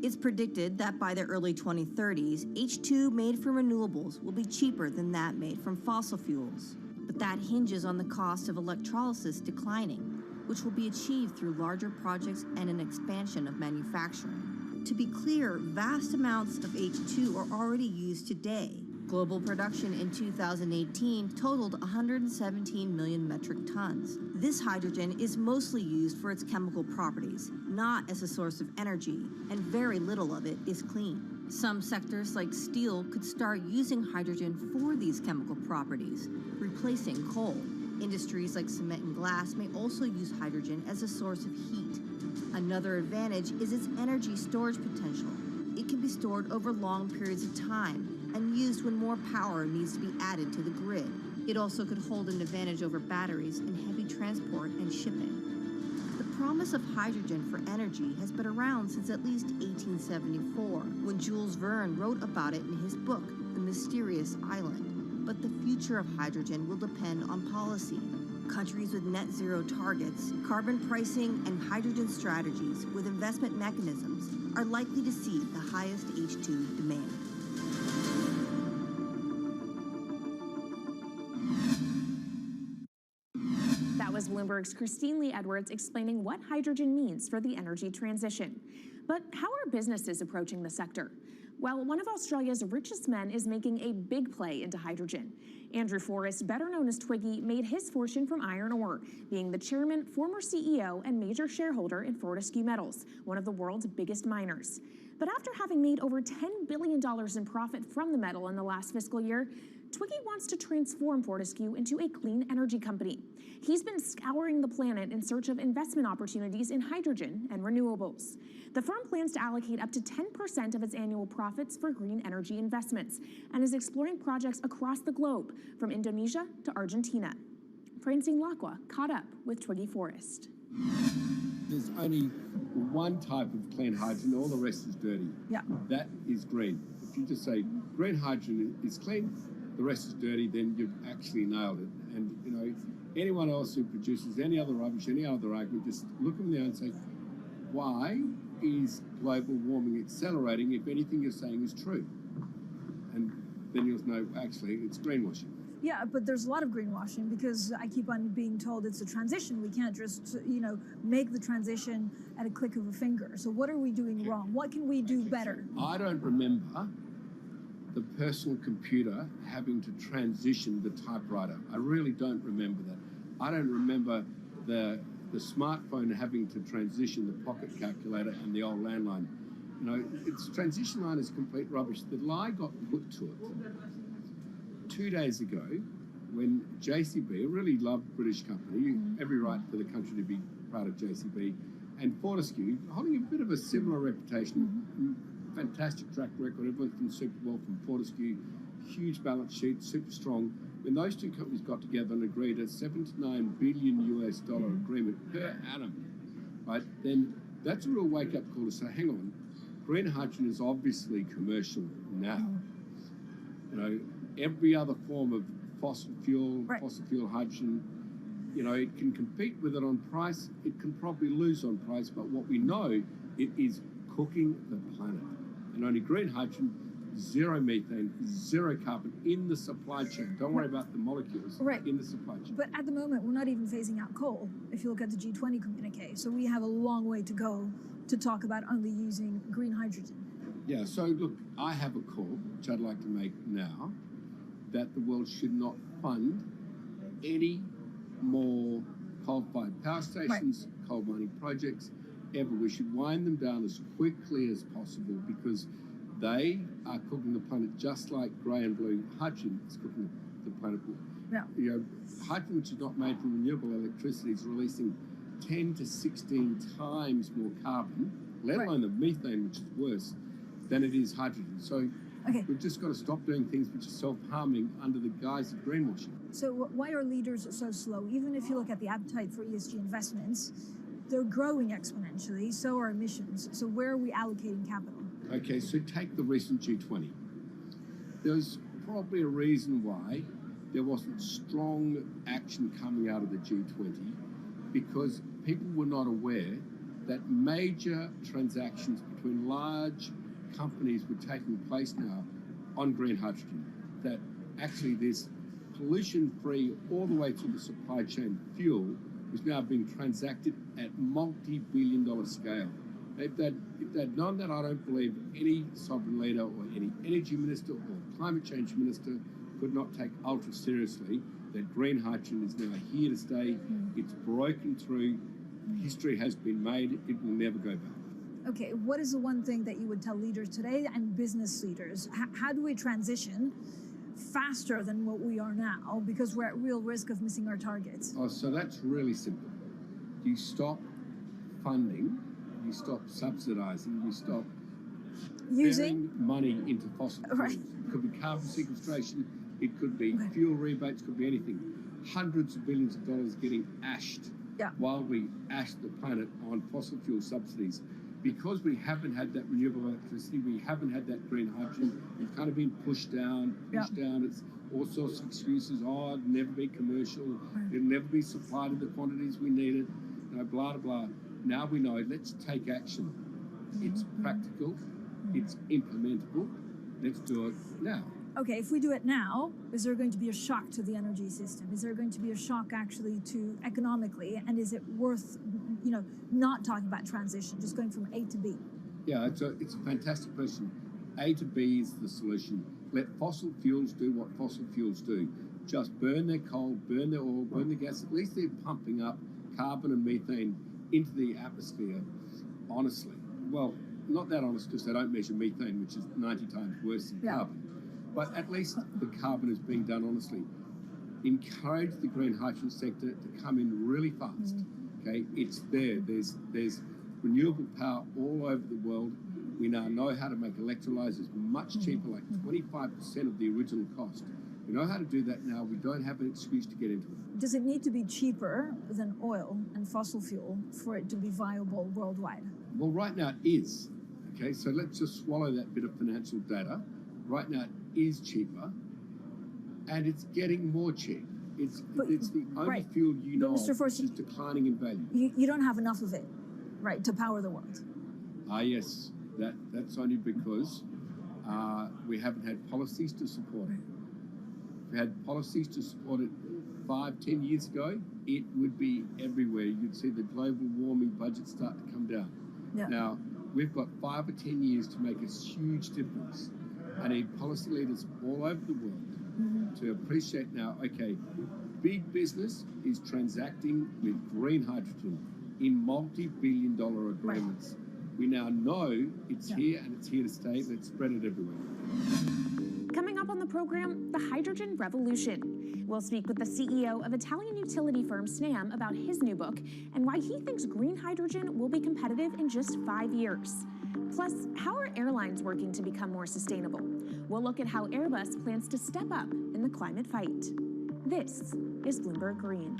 It's predicted that by the early 2030s, H2 made from renewables will be cheaper than that made from fossil fuels. But that hinges on the cost of electrolysis declining, which will be achieved through larger projects and an expansion of manufacturing. To be clear, vast amounts of H2 are already used today. Global production in 2018 totaled 117 million metric tons. This hydrogen is mostly used for its chemical properties, not as a source of energy, and very little of it is clean. Some sectors like steel could start using hydrogen for these chemical properties, replacing coal. Industries like cement and glass may also use hydrogen as a source of heat. Another advantage is its energy storage potential. It can be stored over long periods of time and used when more power needs to be added to the grid. It also could hold an advantage over batteries in heavy transport and shipping. The promise of hydrogen for energy has been around since at least 1874, when Jules Verne wrote about it in his book, The Mysterious Island. But the future of hydrogen will depend on policy. Countries with net zero targets, carbon pricing, and hydrogen strategies with investment mechanisms are likely to see the highest H2 demand. That was Bloomberg's Christine Lee Edwards explaining what hydrogen means for the energy transition. But how are businesses approaching the sector? Well, one of Australia's richest men is making a big play into hydrogen. Andrew Forrest, better known as Twiggy, made his fortune from iron ore, being the chairman, former CEO, and major shareholder in Fortescue Metals, one of the world's biggest miners. But after having made over $10 billion in profit from the metal in the last fiscal year, Twiggy wants to transform Fortescue into a clean energy company. He's been scouring the planet in search of investment opportunities in hydrogen and renewables. The firm plans to allocate up to 10% of its annual profits for green energy investments and is exploring projects across the globe, from Indonesia to Argentina. Francine Lacqua caught up with Twiggy Forrest. There's only one type of clean hydrogen, all the rest is dirty. Yeah. That is green. If you just say green hydrogen is clean, the rest is dirty, then you've actually nailed it. And, you know, anyone else who produces any other rubbish, any other argument, just look them there and say, why is global warming accelerating if anything you're saying is true? And then you'll know, actually, it's greenwashing. Yeah, but there's a lot of greenwashing because I keep on being told it's a transition. We can't just, make the transition at a click of a finger. So what are we doing wrong? What can we do better? I don't remember the personal computer having to transition the typewriter. I really don't remember that. I don't remember the smartphone having to transition the pocket calculator and the old landline. You know, its transition line is complete rubbish. The lie got put to it 2 days ago when JCB, a really loved British company, every right for the country to be proud of JCB, and Fortescue, holding a bit of a similar reputation, fantastic track record, everyone's been super well from Fortescue, huge balance sheet, super strong. When those two companies got together and agreed a $79 billion US agreement per annum, right, then that's a real wake-up call to say, hang on, green hydrogen is obviously commercial now. You know, every other form of fossil fuel hydrogen, you know, it can compete with it on price, it can probably lose on price, but what we know, it is cooking the planet. And only green hydrogen zero methane, zero carbon in the supply chain. Don't worry about the molecules in the supply chain. But at the moment, we're not even phasing out coal, if you look at the G20 communique. So we have a long way to go to talk about only using green hydrogen. Yeah, so look, I have a call, which I'd like to make now, that the world should not fund any more coal-fired power stations, coal mining projects, ever. We should wind them down as quickly as possible because they are cooking the planet just like grey and blue hydrogen is cooking the planet. Yeah. You know, hydrogen, which is not made from renewable electricity, is releasing 10 to 16 times more carbon, let alone the methane, which is worse, than it is hydrogen. So we've just got to stop doing things which are self-harming under the guise of greenwashing. So why are leaders so slow? Even if you look at the appetite for ESG investments, they're growing exponentially, so are emissions. So where are we allocating capital? Okay, so take the recent G20. There's probably a reason why there wasn't strong action coming out of the G20 because people were not aware that major transactions between large companies were taking place now on green hydrogen, that actually this pollution-free all the way to the supply chain fuel is now being transacted at multi-billion-dollar scale. If they'd known that, I don't believe any sovereign leader or any energy minister or climate change minister could not take ultra seriously that green hydrogen is now here to stay. It's broken through. History has been made. It will never go back. Okay, what is the one thing that you would tell leaders today and business leaders? How do we transition faster than what we are now because we're at real risk of missing our targets? Oh, so that's really simple. You stop funding, you stop subsidizing, you stop using money into fossil fuels. It could be carbon sequestration, it could be fuel rebates, it could be anything. Hundreds of billions of dollars getting ashed while we ash the planet on fossil fuel subsidies. Because we haven't had that renewable electricity, we haven't had that green hydrogen, it's kind of been pushed down. It's all sorts of excuses. Oh, it'll never be commercial. It'll never be supplied in the quantities we need it. You know, blah, blah, blah. Now we know, let's take action. It's practical. It's implementable. Let's do it now. Okay, if we do it now, is there going to be a shock to the energy system? Is there going to be a shock actually to economically? And is it worth, not talking about transition, just going from A to B? Yeah, it's a fantastic question. A to B is the solution. Let fossil fuels do what fossil fuels do. Just burn their coal, burn their oil, burn the gas. At least they're pumping up carbon and methane into the atmosphere, honestly. Well, not that honest because they don't measure methane, which is 90 times worse than carbon. But at least the carbon is being done honestly. Encourage the green hydrogen sector to come in really fast. Okay, it's there. There's renewable power all over the world. We now know how to make electrolyzers much cheaper, like 25% of the original cost. We know how to do that now. We don't have an excuse to get into it. Does it need to be cheaper than oil and fossil fuel for it to be viable worldwide? Well, right now it is. Okay, so let's just swallow that bit of financial data. Right now it is cheaper, and it's getting more cheap. It's the only fuel you know Mr. Force, which is declining in value. You don't have enough of it, right, to power the world. Yes, that's only because we haven't had policies to support it. If we had policies to support it 5-10 years ago, it would be everywhere. You'd see the global warming budget start to come down. Now, we've got 5 or 10 years to make a huge difference. I need policy leaders all over the world to appreciate now, okay, big business is transacting with green hydrogen in multi-billion-dollar agreements. We now know it's here and it's here to stay. Let's spread it everywhere. Coming up on the program, the hydrogen revolution. We'll speak with the CEO of Italian utility firm Snam about his new book and why he thinks green hydrogen will be competitive in just 5 years. Plus, how are airlines working to become more sustainable? We'll look at how Airbus plans to step up in the climate fight. This is Bloomberg Green.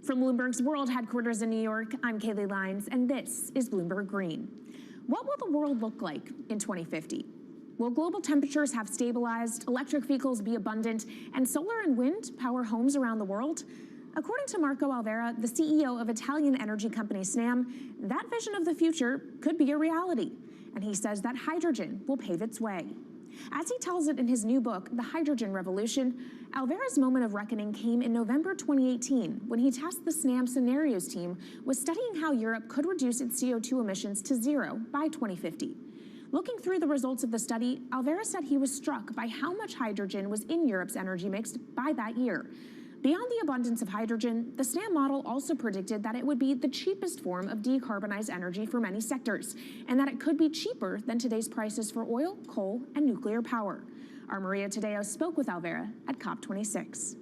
From Bloomberg's World headquarters in New York, I'm Kaylee Lines, and this is Bloomberg Green. What will the world look like in 2050? Will global temperatures have stabilized, electric vehicles be abundant, and solar and wind power homes around the world? According to Marco Alvera, the CEO of Italian energy company Snam, that vision of the future could be a reality. And he says that hydrogen will pave its way. As he tells it in his new book, The Hydrogen Revolution, Alvera's moment of reckoning came in November 2018 when he tasked the Snam Scenarios team with studying how Europe could reduce its CO2 emissions to zero by 2050. Looking through the results of the study, Alvera said he was struck by how much hydrogen was in Europe's energy mix by that year. Beyond the abundance of hydrogen, the Snam model also predicted that it would be the cheapest form of decarbonized energy for many sectors, and that it could be cheaper than today's prices for oil, coal, and nuclear power. Our Maria Tadeo spoke with Alvera at COP26.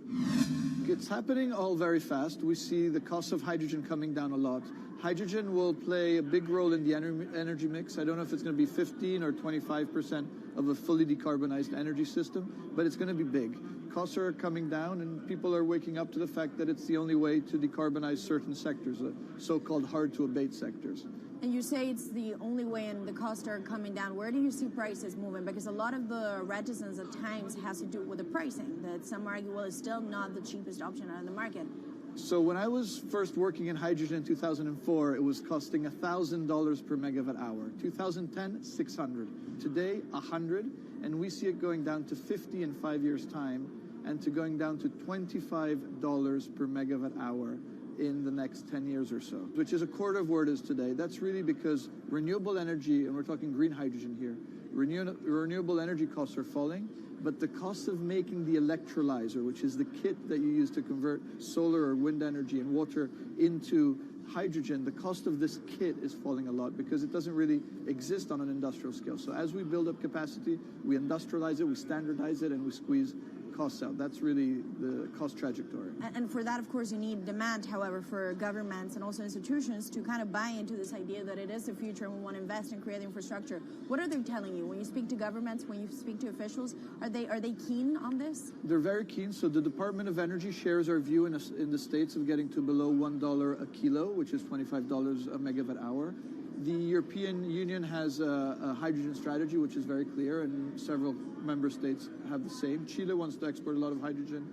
It's happening all very fast. We see the cost of hydrogen coming down a lot. Hydrogen will play a big role in the energy mix. I don't know if it's going to be 15 or 25% of a fully decarbonized energy system, but it's going to be big. Costs are coming down, and people are waking up to the fact that it's the only way to decarbonize certain sectors, the so-called hard-to-abate sectors. And you say it's the only way and the costs are coming down. Where do you see prices moving? Because a lot of the reticence at times has to do with the pricing, that some argue, well, it's still not the cheapest option on the market. So when I was first working in hydrogen in 2004, it was costing $1,000 per megawatt hour. 2010, $600. Today, $100, and we see it going down to $50 in 5 years' time, and to going down to $25 per megawatt hour in the next 10 years or so, which is a quarter of where it is today. That's really because renewable energy, and we're talking green hydrogen here, renewable energy costs are falling, but the cost of making the electrolyzer, which is the kit that you use to convert solar or wind energy and water into hydrogen, the cost of this kit is falling a lot because it doesn't really exist on an industrial scale. So as we build up capacity, we industrialize it, we standardize it, and we squeeze costs out. That's really the cost trajectory. And for that, of course, you need demand, however, for governments and also institutions to kind of buy into this idea that it is the future and we want to invest and create infrastructure. What are they telling you? When you speak to governments, when you speak to officials, are they keen on this? They're very keen. So the Department of Energy shares our view in the States of getting to below $1 a kilo, which is $25 a megawatt hour. The European Union has a hydrogen strategy, which is very clear, and several member states have the same. Chile wants to export a lot of hydrogen.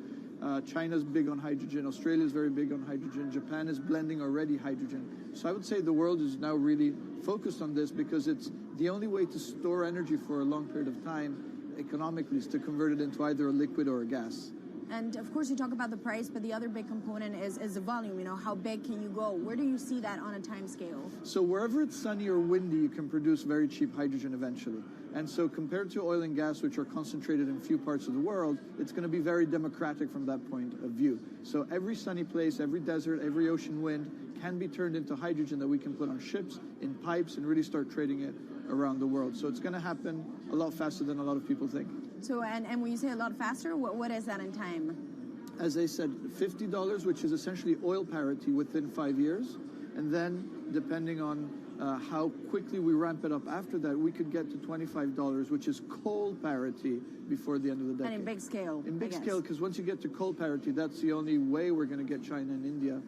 China's big on hydrogen. Australia's very big on hydrogen. Japan is blending already hydrogen. So I would say the world is now really focused on this because it's the only way to store energy for a long period of time economically is to convert it into either a liquid or a gas. And of course, you talk about the price, but the other big component is the volume. You know, how big can you go? Where do you see that on a time scale? So wherever it's sunny or windy, you can produce very cheap hydrogen eventually. And so compared to oil and gas, which are concentrated in few parts of the world, it's going to be very democratic from that point of view. So every sunny place, every desert, every ocean wind can be turned into hydrogen that we can put on ships, in pipes, and really start trading it around the world. So it's going to happen a lot faster than a lot of people think. So, and when you say a lot faster, what is that in time? As I said, $50, which is essentially oil parity within 5 years. And then, depending on how quickly we ramp it up after that, we could get to $25, which is coal parity before the end of the decade. And in big scale. In big scale, because once you get to coal parity, that's the only way we're going to get China and India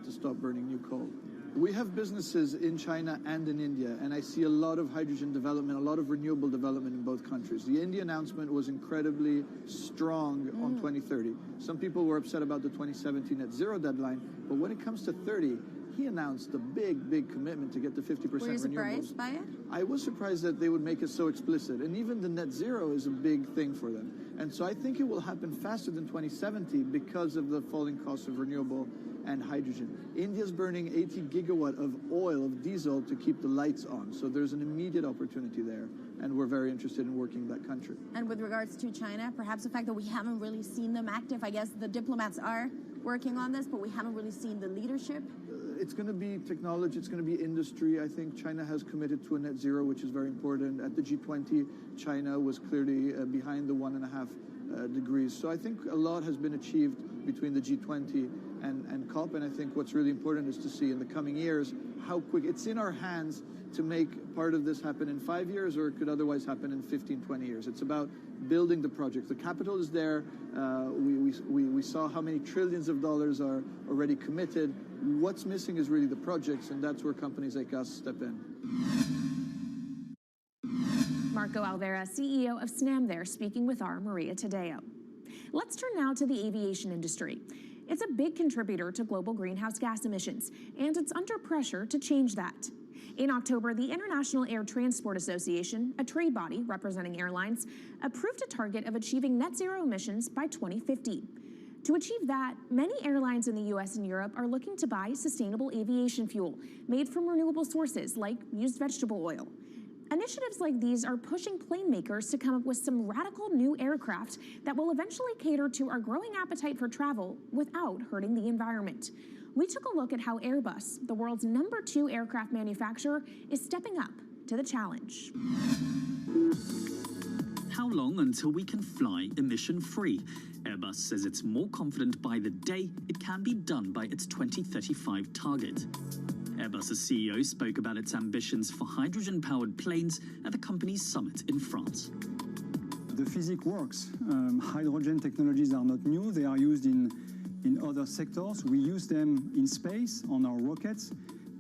to stop burning new coal. We have businesses in China and in India, and I see a lot of hydrogen development, a lot of renewable development in both countries. The India announcement was incredibly strong on 2030. Some people were upset about the 2017 net zero deadline, but when it comes to 30, he announced a big commitment to get to 50% renewables. Were you surprised by it? I was surprised that they would make it so explicit, and even the net zero is a big thing for them. And so I think it will happen faster than 2070 because of the falling cost of renewable and hydrogen. India's burning 80 gigawatt of oil, of diesel, to keep the lights on. So there's an immediate opportunity there, and we're very interested in working in that country. And with regards to China, perhaps the fact that we haven't really seen them active, I guess the diplomats are working on this, but we haven't really seen the leadership. It's going to be technology, it's going to be industry. I think China has committed to a net zero, which is very important. At the G20, China was clearly behind the 1.5 degrees. So I think a lot has been achieved between the G20 and COP. And I think what's really important is to see in the coming years how quick it's in our hands to make part of this happen in 5 years, or it could otherwise happen in 15, 20 years. It's about building the project. The capital is there. We saw how many trillions of dollars are already committed. What's missing is really the projects, and that's where companies like us step in. Marco Alvera, CEO of SNAM there, speaking with our Maria Tadeo. Let's turn now to the aviation industry. It's a big contributor to global greenhouse gas emissions, and it's under pressure to change that. In October, the International Air Transport Association, a trade body representing airlines, approved a target of achieving net zero emissions by 2050. To achieve that, many airlines in the US and Europe are looking to buy sustainable aviation fuel made from renewable sources like used vegetable oil. Initiatives like these are pushing plane makers to come up with some radical new aircraft that will eventually cater to our growing appetite for travel without hurting the environment. We took a look at how Airbus, the world's #2 aircraft manufacturer, is stepping up to the challenge. How long until we can fly emission-free? Airbus says it's more confident by the day it can be done by its 2035 target. Airbus's CEO spoke about its ambitions for hydrogen-powered planes at the company's summit in France. The physics works. Hydrogen technologies are not new. They are used in other sectors. We use them in space on our rockets,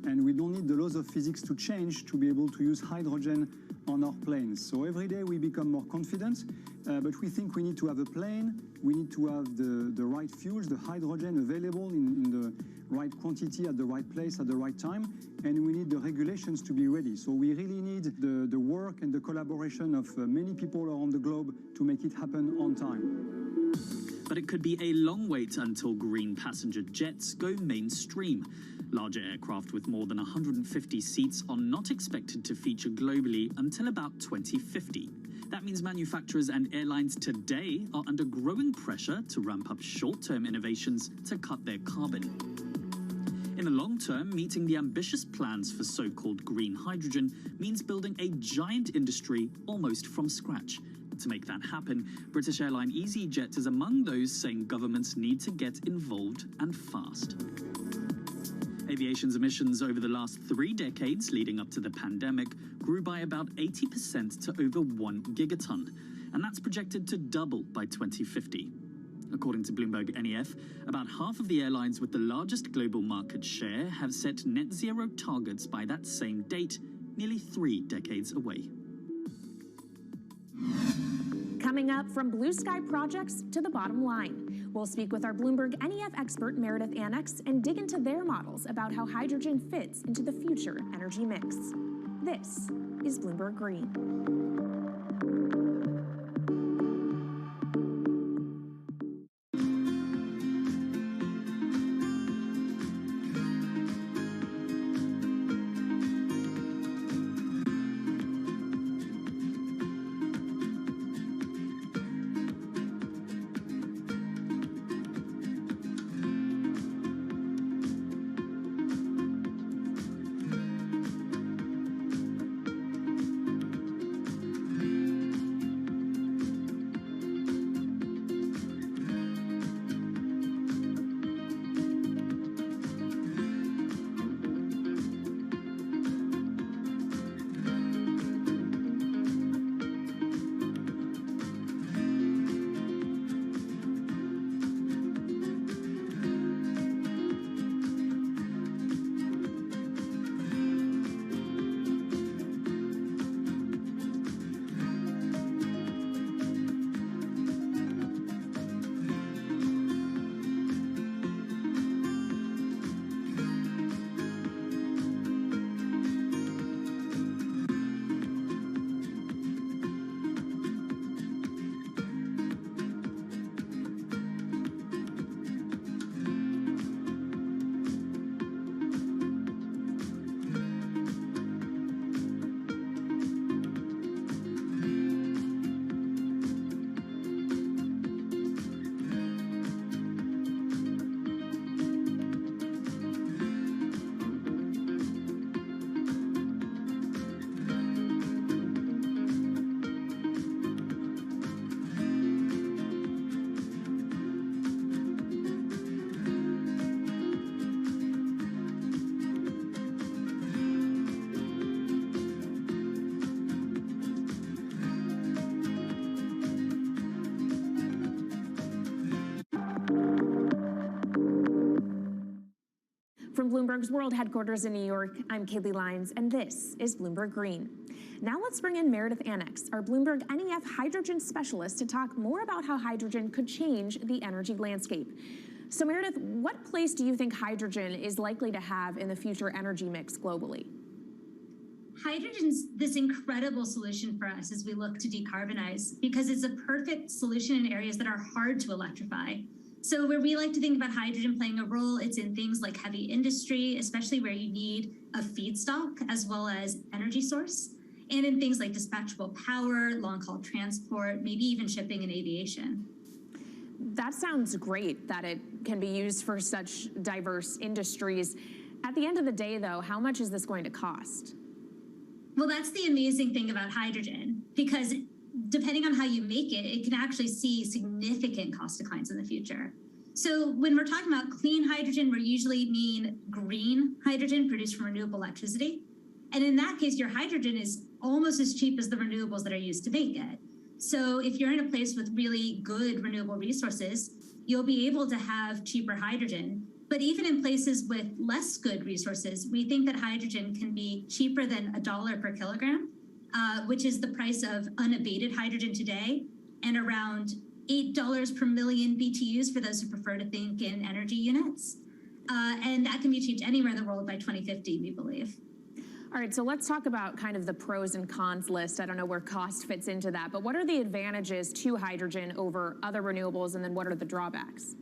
and we don't need the laws of physics to change to be able to use hydrogen on our planes. So every day we become more confident, but we think we need to have a plane, we need to have the right fuels, the hydrogen available in the right quantity at the right place at the right time, and we need the regulations to be ready. So we really need the work and the collaboration of many people around the globe to make it happen on time. But it could be a long wait until green passenger jets go mainstream. Larger aircraft with more than 150 seats are not expected to feature globally until about 2050. That means manufacturers and airlines today are under growing pressure to ramp up short-term innovations to cut their carbon. In the long term, meeting the ambitious plans for so-called green hydrogen means building a giant industry almost from scratch. To make that happen, British airline EasyJet is among those saying governments need to get involved and fast. Aviation's emissions over the last 3 decades leading up to the pandemic grew by about 80% to over 1 gigaton, and that's projected to double by 2050. According to Bloomberg NEF, about half of the airlines with the largest global market share have set net zero targets by that same date, nearly 3 decades away. Coming up, from blue sky projects to the bottom line. We'll speak with our Bloomberg NEF expert Meredith Annex and dig into their models about how hydrogen fits into the future energy mix. This is Bloomberg Green. From Bloomberg's World Headquarters in New York, I'm Kaylee Lyons, and this is Bloomberg Green. Now let's bring in Meredith Annex, our Bloomberg NEF hydrogen specialist, to talk more about how hydrogen could change the energy landscape. So Meredith, what place do you think hydrogen is likely to have in the future energy mix globally? Hydrogen's this incredible solution for us as we look to decarbonize because it's a perfect solution in areas that are hard to electrify. So where we like to think about hydrogen playing a role, it's in things like heavy industry, especially where you need a feedstock as well as energy source, and in things like dispatchable power, long-haul transport, maybe even shipping and aviation. That sounds great that it can be used for such diverse industries. At the end of the day, though, how much is this going to cost? Well, that's the amazing thing about hydrogen, because depending on how you make it, it can actually see significant cost declines in the future. So when we're talking about clean hydrogen, we usually mean green hydrogen produced from renewable electricity. And in that case, your hydrogen is almost as cheap as the renewables that are used to make it. So if you're in a place with really good renewable resources, you'll be able to have cheaper hydrogen. But even in places with less good resources, we think that hydrogen can be cheaper than $1 per kilogram, which is the price of unabated hydrogen today, and around $8 per million BTUs for those who prefer to think in energy units. And that can be achieved anywhere in the world by 2050, we believe. All right, so let's talk about kind of the pros and cons list. I don't know where cost fits into that, but what are the advantages to hydrogen over other renewables, and then what are the drawbacks?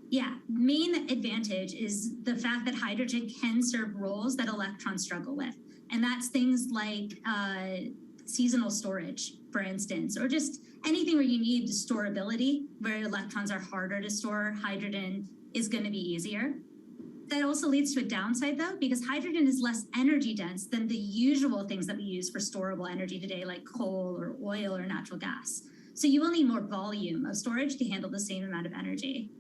Yeah, main advantage is the fact that hydrogen can serve roles that electrons struggle with. And that's things like seasonal storage, for instance, or just anything where you need storability, where electrons are harder to store, hydrogen is going to be easier. That also leads to a downside, though, because hydrogen is less energy dense than the usual things that we use for storable energy today, like coal or oil or natural gas. So you will need more volume of storage to handle the same amount of energy.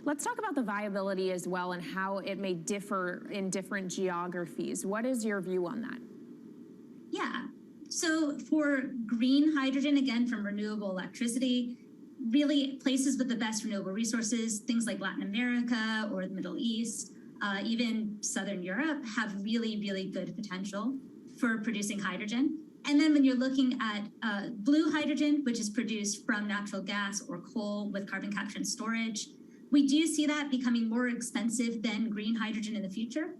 Let's talk about the viability as well and how it may differ in different geographies. What is your view on that? Yeah, so for green hydrogen, again, from renewable electricity, really places with the best renewable resources, things like Latin America or the Middle East, even Southern Europe, have really, really good potential for producing hydrogen. And then when you're looking at blue hydrogen, which is produced from natural gas or coal with carbon capture and storage, we do see that becoming more expensive than green hydrogen in the future,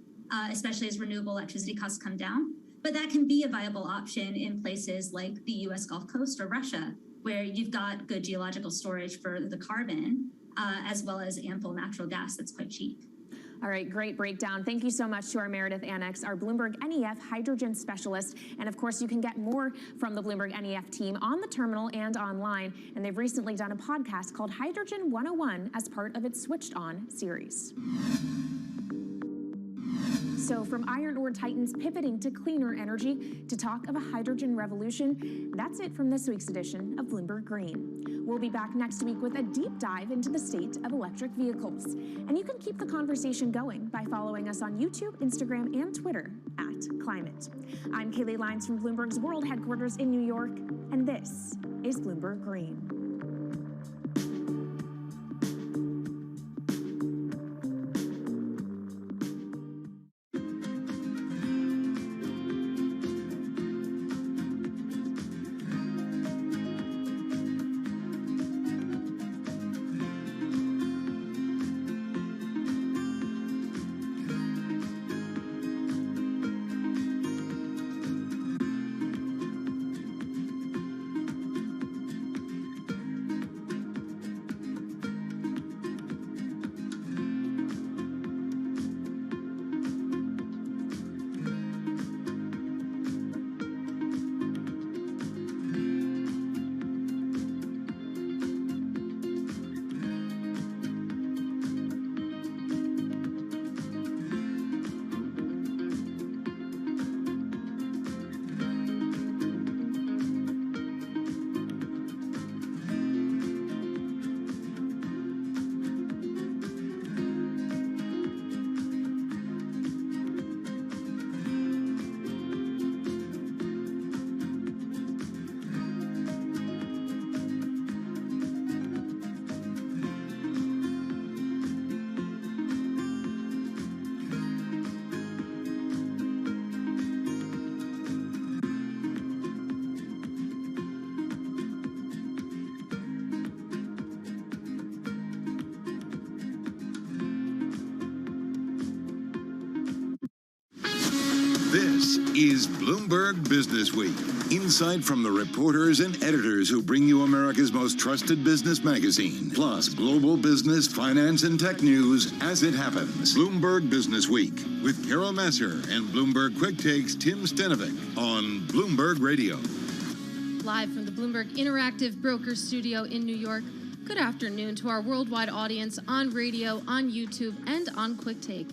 especially as renewable electricity costs come down. But that can be a viable option in places like the US Gulf Coast or Russia, where you've got good geological storage for the carbon, as well as ample natural gas that's quite cheap. All right, great breakdown. Thank you so much to our Meredith Annex, our Bloomberg NEF hydrogen specialist. And of course, you can get more from the Bloomberg NEF team on the terminal and online. And they've recently done a podcast called Hydrogen 101 as part of its Switched On series. So from iron ore titans pivoting to cleaner energy to talk of a hydrogen revolution, that's it from this week's edition of Bloomberg Green. We'll be back next week with a deep dive into the state of electric vehicles. And you can keep the conversation going by following us on YouTube, Instagram, and Twitter @Climate. I'm Kaylee Lyons from Bloomberg's World Headquarters in New York, and this is Bloomberg Green. This is Bloomberg Business Week. Insight from the reporters and editors who bring you America's most trusted business magazine, plus global business, finance, and tech news as it happens. Bloomberg Business Week with Carol Masser and Bloomberg Quick Takes Tim Stenovic on Bloomberg Radio. Live from the Bloomberg Interactive Brokers Studio in New York. Good afternoon to our worldwide audience on radio, on YouTube, and on Quick Take.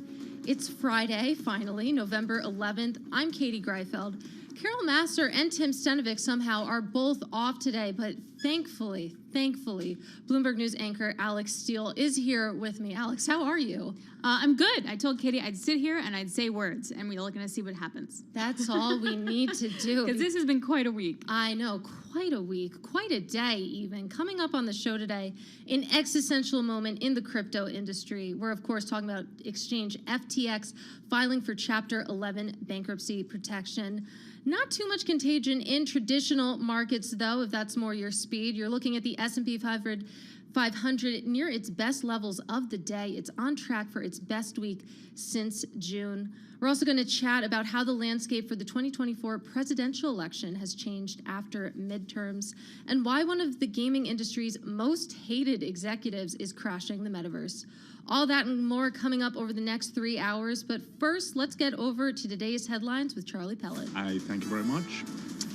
It's Friday, finally, November 11th. I'm Katie Greifeld. Carol Masser and Tim Stenovic somehow are both off today, but thankfully, Bloomberg News anchor Alex Steele is here with me. Alex, how are you? I'm good. I told Katie I'd sit here and I'd say words, and we're going to see what happens. That's all we need to do. Because this has been quite a week. I know, quite a week, quite a day even. Coming up on the show today, an existential moment in the crypto industry. We're, of course, talking about exchange FTX filing for Chapter 11 bankruptcy protection. Not too much contagion in traditional markets, though, if that's more your speed. You're looking at the S&P 500 near its best levels of the day. It's on track for its best week since June. We're also going to chat about how the landscape for the 2024 presidential election has changed after midterms and why one of the gaming industry's most hated executives is crashing the metaverse. All that and more coming up over the next 3 hours. But first, let's get over to today's headlines with Charlie Pellet. Hi, thank you very much.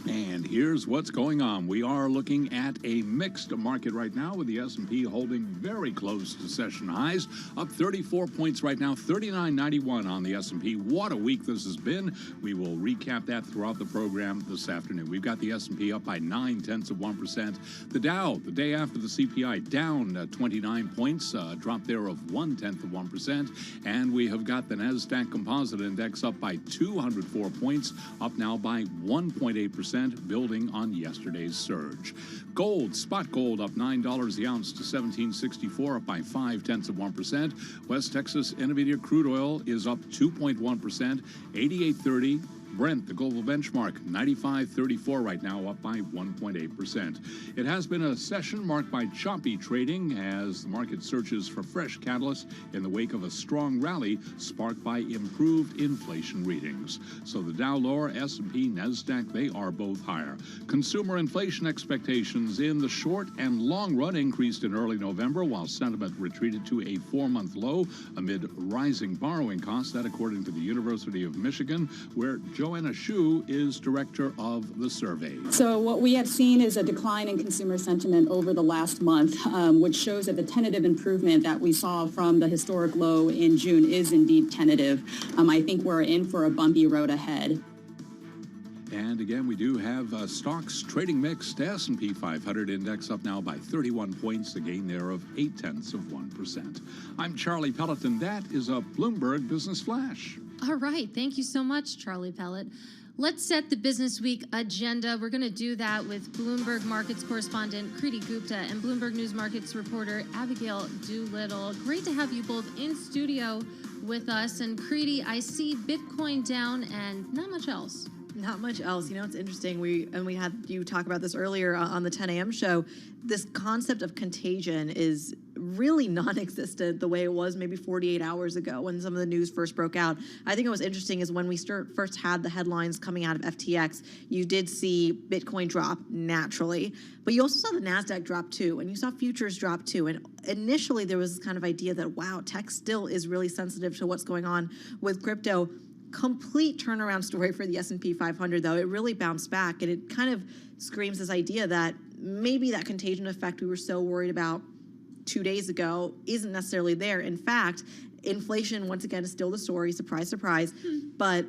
And here's what's going on. We are looking at a mixed market right now with the S&P holding very close to session highs, up 34 points right now, 39.91 on the S&P. What a week this has been. We will recap that throughout the program this afternoon. We've got the S&P up by 0.9%. The Dow, the day after the CPI, down 29 points, drop there of 0.1%. And we have got the NASDAQ Composite Index up by 204 points, up now by 1.8%. Building on yesterday's surge. Gold, spot gold up $9 the ounce to $17.64, up by 0.5%. West Texas Intermediate crude oil is up 2.1%, $88.30. Brent, the global benchmark, 95.34 right now, up by 1.8%. It has been a session marked by choppy trading as the market searches for fresh catalysts in the wake of a strong rally sparked by improved inflation readings. So the Dow lower, S&P, NASDAQ, they are both higher. Consumer inflation expectations in the short and long run increased in early November, while sentiment retreated to a 4-month low amid rising borrowing costs. That according to the University of Michigan, where Joanna Shu is director of the survey. So what we have seen is a decline in consumer sentiment over the last month, which shows that the tentative improvement that we saw from the historic low in June is indeed tentative. I think we're in for a bumpy road ahead. And again, we do have stocks trading mixed. S&P 500 index up now by 31 points, a gain there of 0.8%. I'm Charlie Pellet, and that is a Bloomberg Business Flash. All right. Thank you so much, Charlie Pellet. Let's set the Business Week agenda. We're going to do that with Bloomberg Markets correspondent Kriti Gupta and Bloomberg News Markets reporter Abigail Doolittle. Great to have you both in studio with us. And Kriti, I see Bitcoin down and not much else. Not much else. You know, it's interesting. We had you talk about this earlier on the 10 a.m. show. This concept of contagion is really non-existent the way it was maybe 48 hours ago when some of the news first broke out. I think what was interesting is when we first had the headlines coming out of FTX, you did see Bitcoin drop naturally, but you also saw the NASDAQ drop too, and you saw futures drop too. And initially there was this kind of idea that, wow, tech still is really sensitive to what's going on with crypto. Complete turnaround story for the S&P 500, though. It really bounced back, and it kind of screams this idea that maybe that contagion effect we were so worried about 2 days ago isn't necessarily there. In fact, inflation, once again, is still the story. Surprise, surprise. But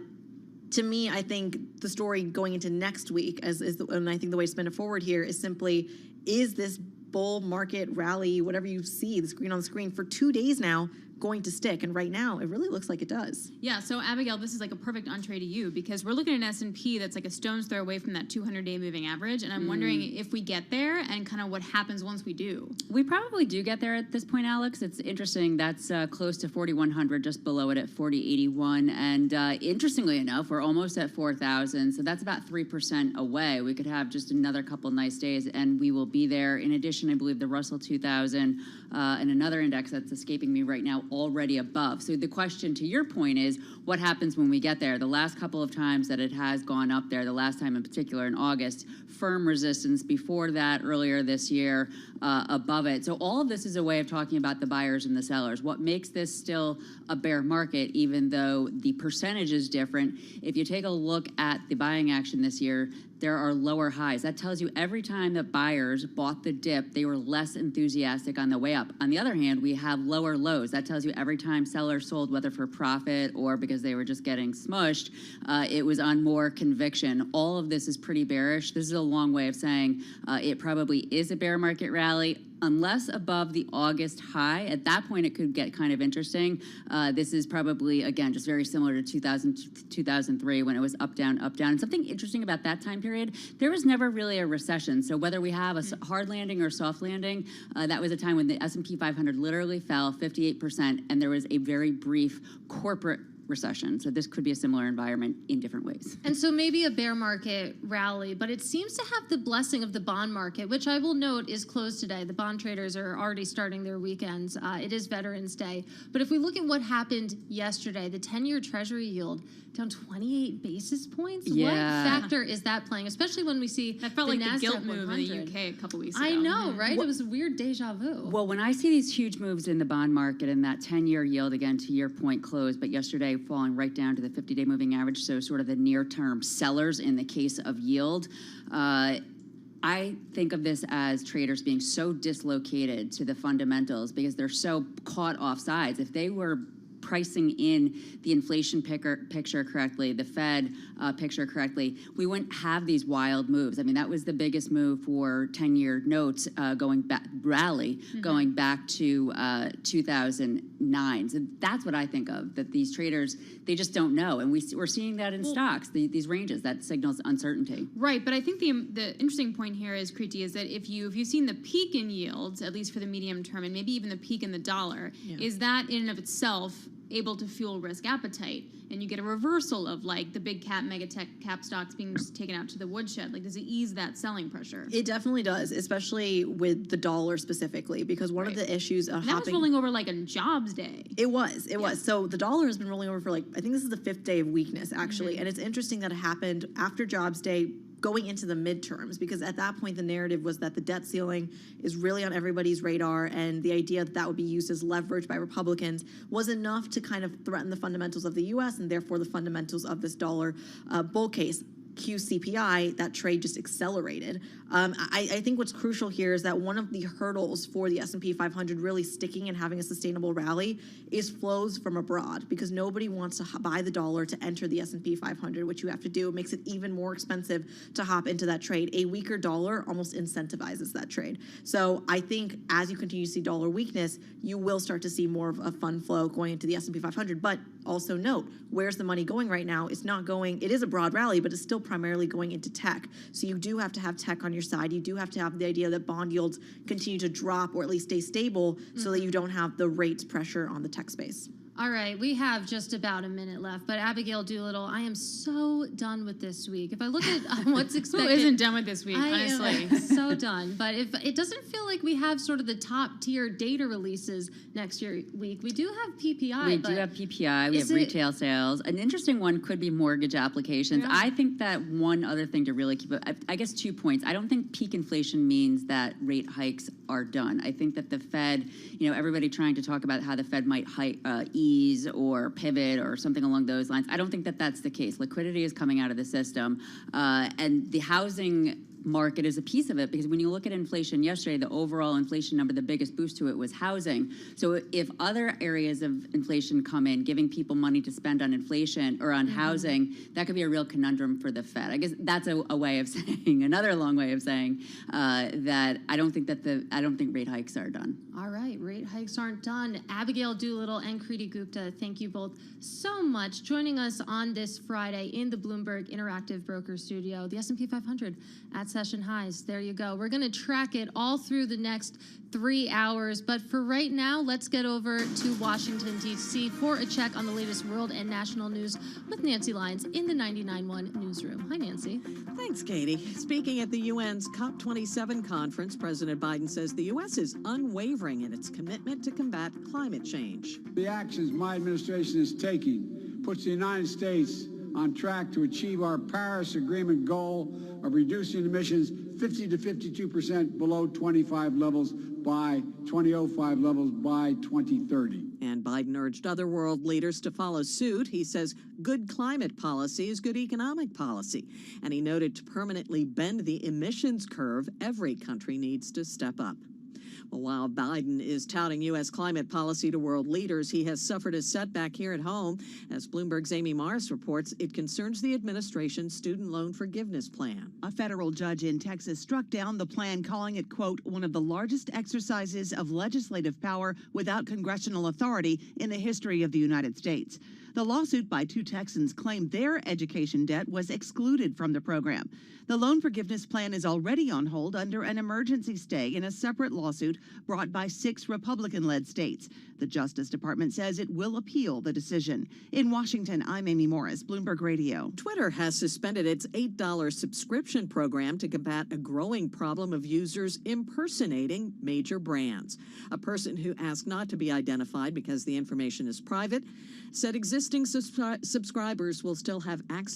to me, I think the story going into next week, and I think the way to spin it forward here is simply, is this bull market rally, whatever you see, the screen on the screen, for 2 days now, going to stick? And right now, it really looks like it does. Yeah, so Abigail, this is like a perfect entree to you because we're looking at an S&P that's like a stone's throw away from that 200-day moving average, and I'm wondering if we get there and kind of what happens once we do. We probably do get there at this point, Alex. It's interesting. That's close to 4,100, just below it at 4,081. And interestingly enough, we're almost at 4,000, so that's about 3% away. We could have just another couple nice days, and we will be there. In addition inflation. I believe the Russell 2000 and another index that's escaping me right now already above. So the question to your point is, what happens when we get there? The last couple of times that it has gone up there, the last time in particular in August, firm resistance. Before that, earlier this year, above it. So all of this is a way of talking about the buyers and the sellers. What makes this still a bear market, even though the percentage is different? If you take a look at the buying action this year, there are lower highs. That tells you every time that buyers bought the dip, they were less enthusiastic on the way up. On the other hand, we have lower lows. That tells you every time sellers sold, whether for profit or because they were just getting smushed, it was on more conviction. All of this is pretty bearish. This is a long way of saying it probably is a bear market rally. Unless above the August high, at that point it could get kind of interesting. This is probably, again, just very similar to 2003 when it was up, down, up, down. And something interesting about that time period, there was never really a recession. So whether we have a hard landing or soft landing, that was a time when the S&P 500 literally fell 58%, and there was a very brief corporate recession. So this could be a similar environment in different ways. And so maybe a bear market rally, but it seems to have the blessing of the bond market, which I will note is closed today. The bond traders are already starting their weekends. It is Veterans Day. But if we look at what happened yesterday, the 10-year Treasury yield down 28 basis points. Yeah. What factor is that playing? Especially when we see That felt the like the gilt NASDAQ move 100. in the UK a couple weeks ago. I know, right? It was a weird deja vu. Well, when I see these huge moves in the bond market and that 10-year yield, again, to your point, closed, but yesterday falling right down to the 50-day moving average, so sort of the near-term sellers in the case of yield, I think of this as traders being so dislocated to the fundamentals because they're so caught off sides. If they were pricing in the inflation picture correctly, the Fed picture correctly, we wouldn't have these wild moves. I mean, that was the biggest move for 10-year notes going back, going back to 2009. So that's what I think of, that these traders, they just don't know. And we're seeing that in stocks, these ranges, that signals uncertainty. Right, but I think the interesting point here is, Kriti, is that if you've seen the peak in yields, at least for the medium term, and maybe even the peak in the dollar, is that in and of itself able to fuel risk appetite, and you get a reversal of like the big cap, mega tech cap stocks being just taken out to the woodshed? Like, does it ease that selling pressure? It definitely does, especially with the dollar specifically, because one of the issues of that was rolling over like on Jobs Day. It was. So the dollar has been rolling over for like, I think this is the 5th day of weakness actually, and it's interesting that it happened after Jobs Day, going into the midterms, because at that point the narrative was that the debt ceiling is really on everybody's radar, and the idea that that would be used as leverage by Republicans was enough to kind of threaten the fundamentals of the U.S. and therefore the fundamentals of this dollar bull case. QCPI, that trade just accelerated. I think what's crucial here is that one of the hurdles for the S&P 500 really sticking and having a sustainable rally is flows from abroad, because nobody wants to buy the dollar to enter the S&P 500, which you have to do. It makes it even more expensive to hop into that trade. A weaker dollar almost incentivizes that trade. So I think as you continue to see dollar weakness, you will start to see more of a fund flow going into the S&P 500. But also note, where's the money going right now? It's not going, it is a broad rally, but it's still primarily going into tech. So you do have to have tech on your side. You do have to have the idea that bond yields continue to drop or at least stay stable so that you don't have the rates pressure on the tech space. All right, we have just about a minute left, but Abigail Doolittle, I am so done with this week. If I look at what's expected... Who isn't done with this week, honestly? I am so done. But if it doesn't feel like we have sort of the top-tier data releases next week, we do have PPI. We do have PPI. We have retail sales. An interesting one could be mortgage applications. Yeah. I think that one other thing to really keep... I guess 2 points. I don't think peak inflation means that rate hikes are done. I think that the Fed, everybody trying to talk about how the Fed might ease or pivot or something along those lines. I don't think that that's the case. Liquidity is coming out of the system, and the housing market is a piece of it, because when you look at inflation yesterday, the overall inflation number, the biggest boost to it was housing. So if other areas of inflation come in, giving people money to spend on inflation or on housing, that could be a real conundrum for the Fed. I guess that's a way of saying, another long way of saying that I don't think rate hikes are done. All right, rate hikes aren't done. Abigail Doolittle and Kriti Gupta, thank you both so much joining us on this Friday in the Bloomberg Interactive Broker Studio. The S&P 500 at session highs. There you go. We're going to track it all through the next 3 hours. But for right now, let's get over to Washington, D.C. for a check on the latest world and national news with Nancy Lyons in the 99.1 newsroom. Hi, Nancy. Thanks, Katie. Speaking at the UN's COP27 conference, President Biden says the U.S. is unwavering in its commitment to combat climate change. The actions my administration is taking puts the United States on track to achieve our Paris Agreement goal of reducing emissions 50 to 52% below 2005 levels by 2005 levels by 2030. And Biden urged other world leaders to follow suit. He says good climate policy is good economic policy. And he noted to permanently bend the emissions curve, every country needs to step up. Well, while Biden is touting U.S. climate policy to world leaders, he has suffered a setback here at home. As Bloomberg's Amy Morris reports, it concerns the administration's student loan forgiveness plan. A federal judge in Texas struck down the plan, calling it, quote, one of the largest exercises of legislative power without congressional authority in the history of the United States. The lawsuit by 2 Texans claimed their education debt was excluded from the program. The loan forgiveness plan is already on hold under an emergency stay in a separate lawsuit brought by 6 Republican-led states. The Justice Department says it will appeal the decision. In Washington, I'm Amy Morris, Bloomberg Radio. Twitter has suspended its $8 subscription program to combat a growing problem of users impersonating major brands. A person who asked not to be identified because the information is private said existing subscribers will still have access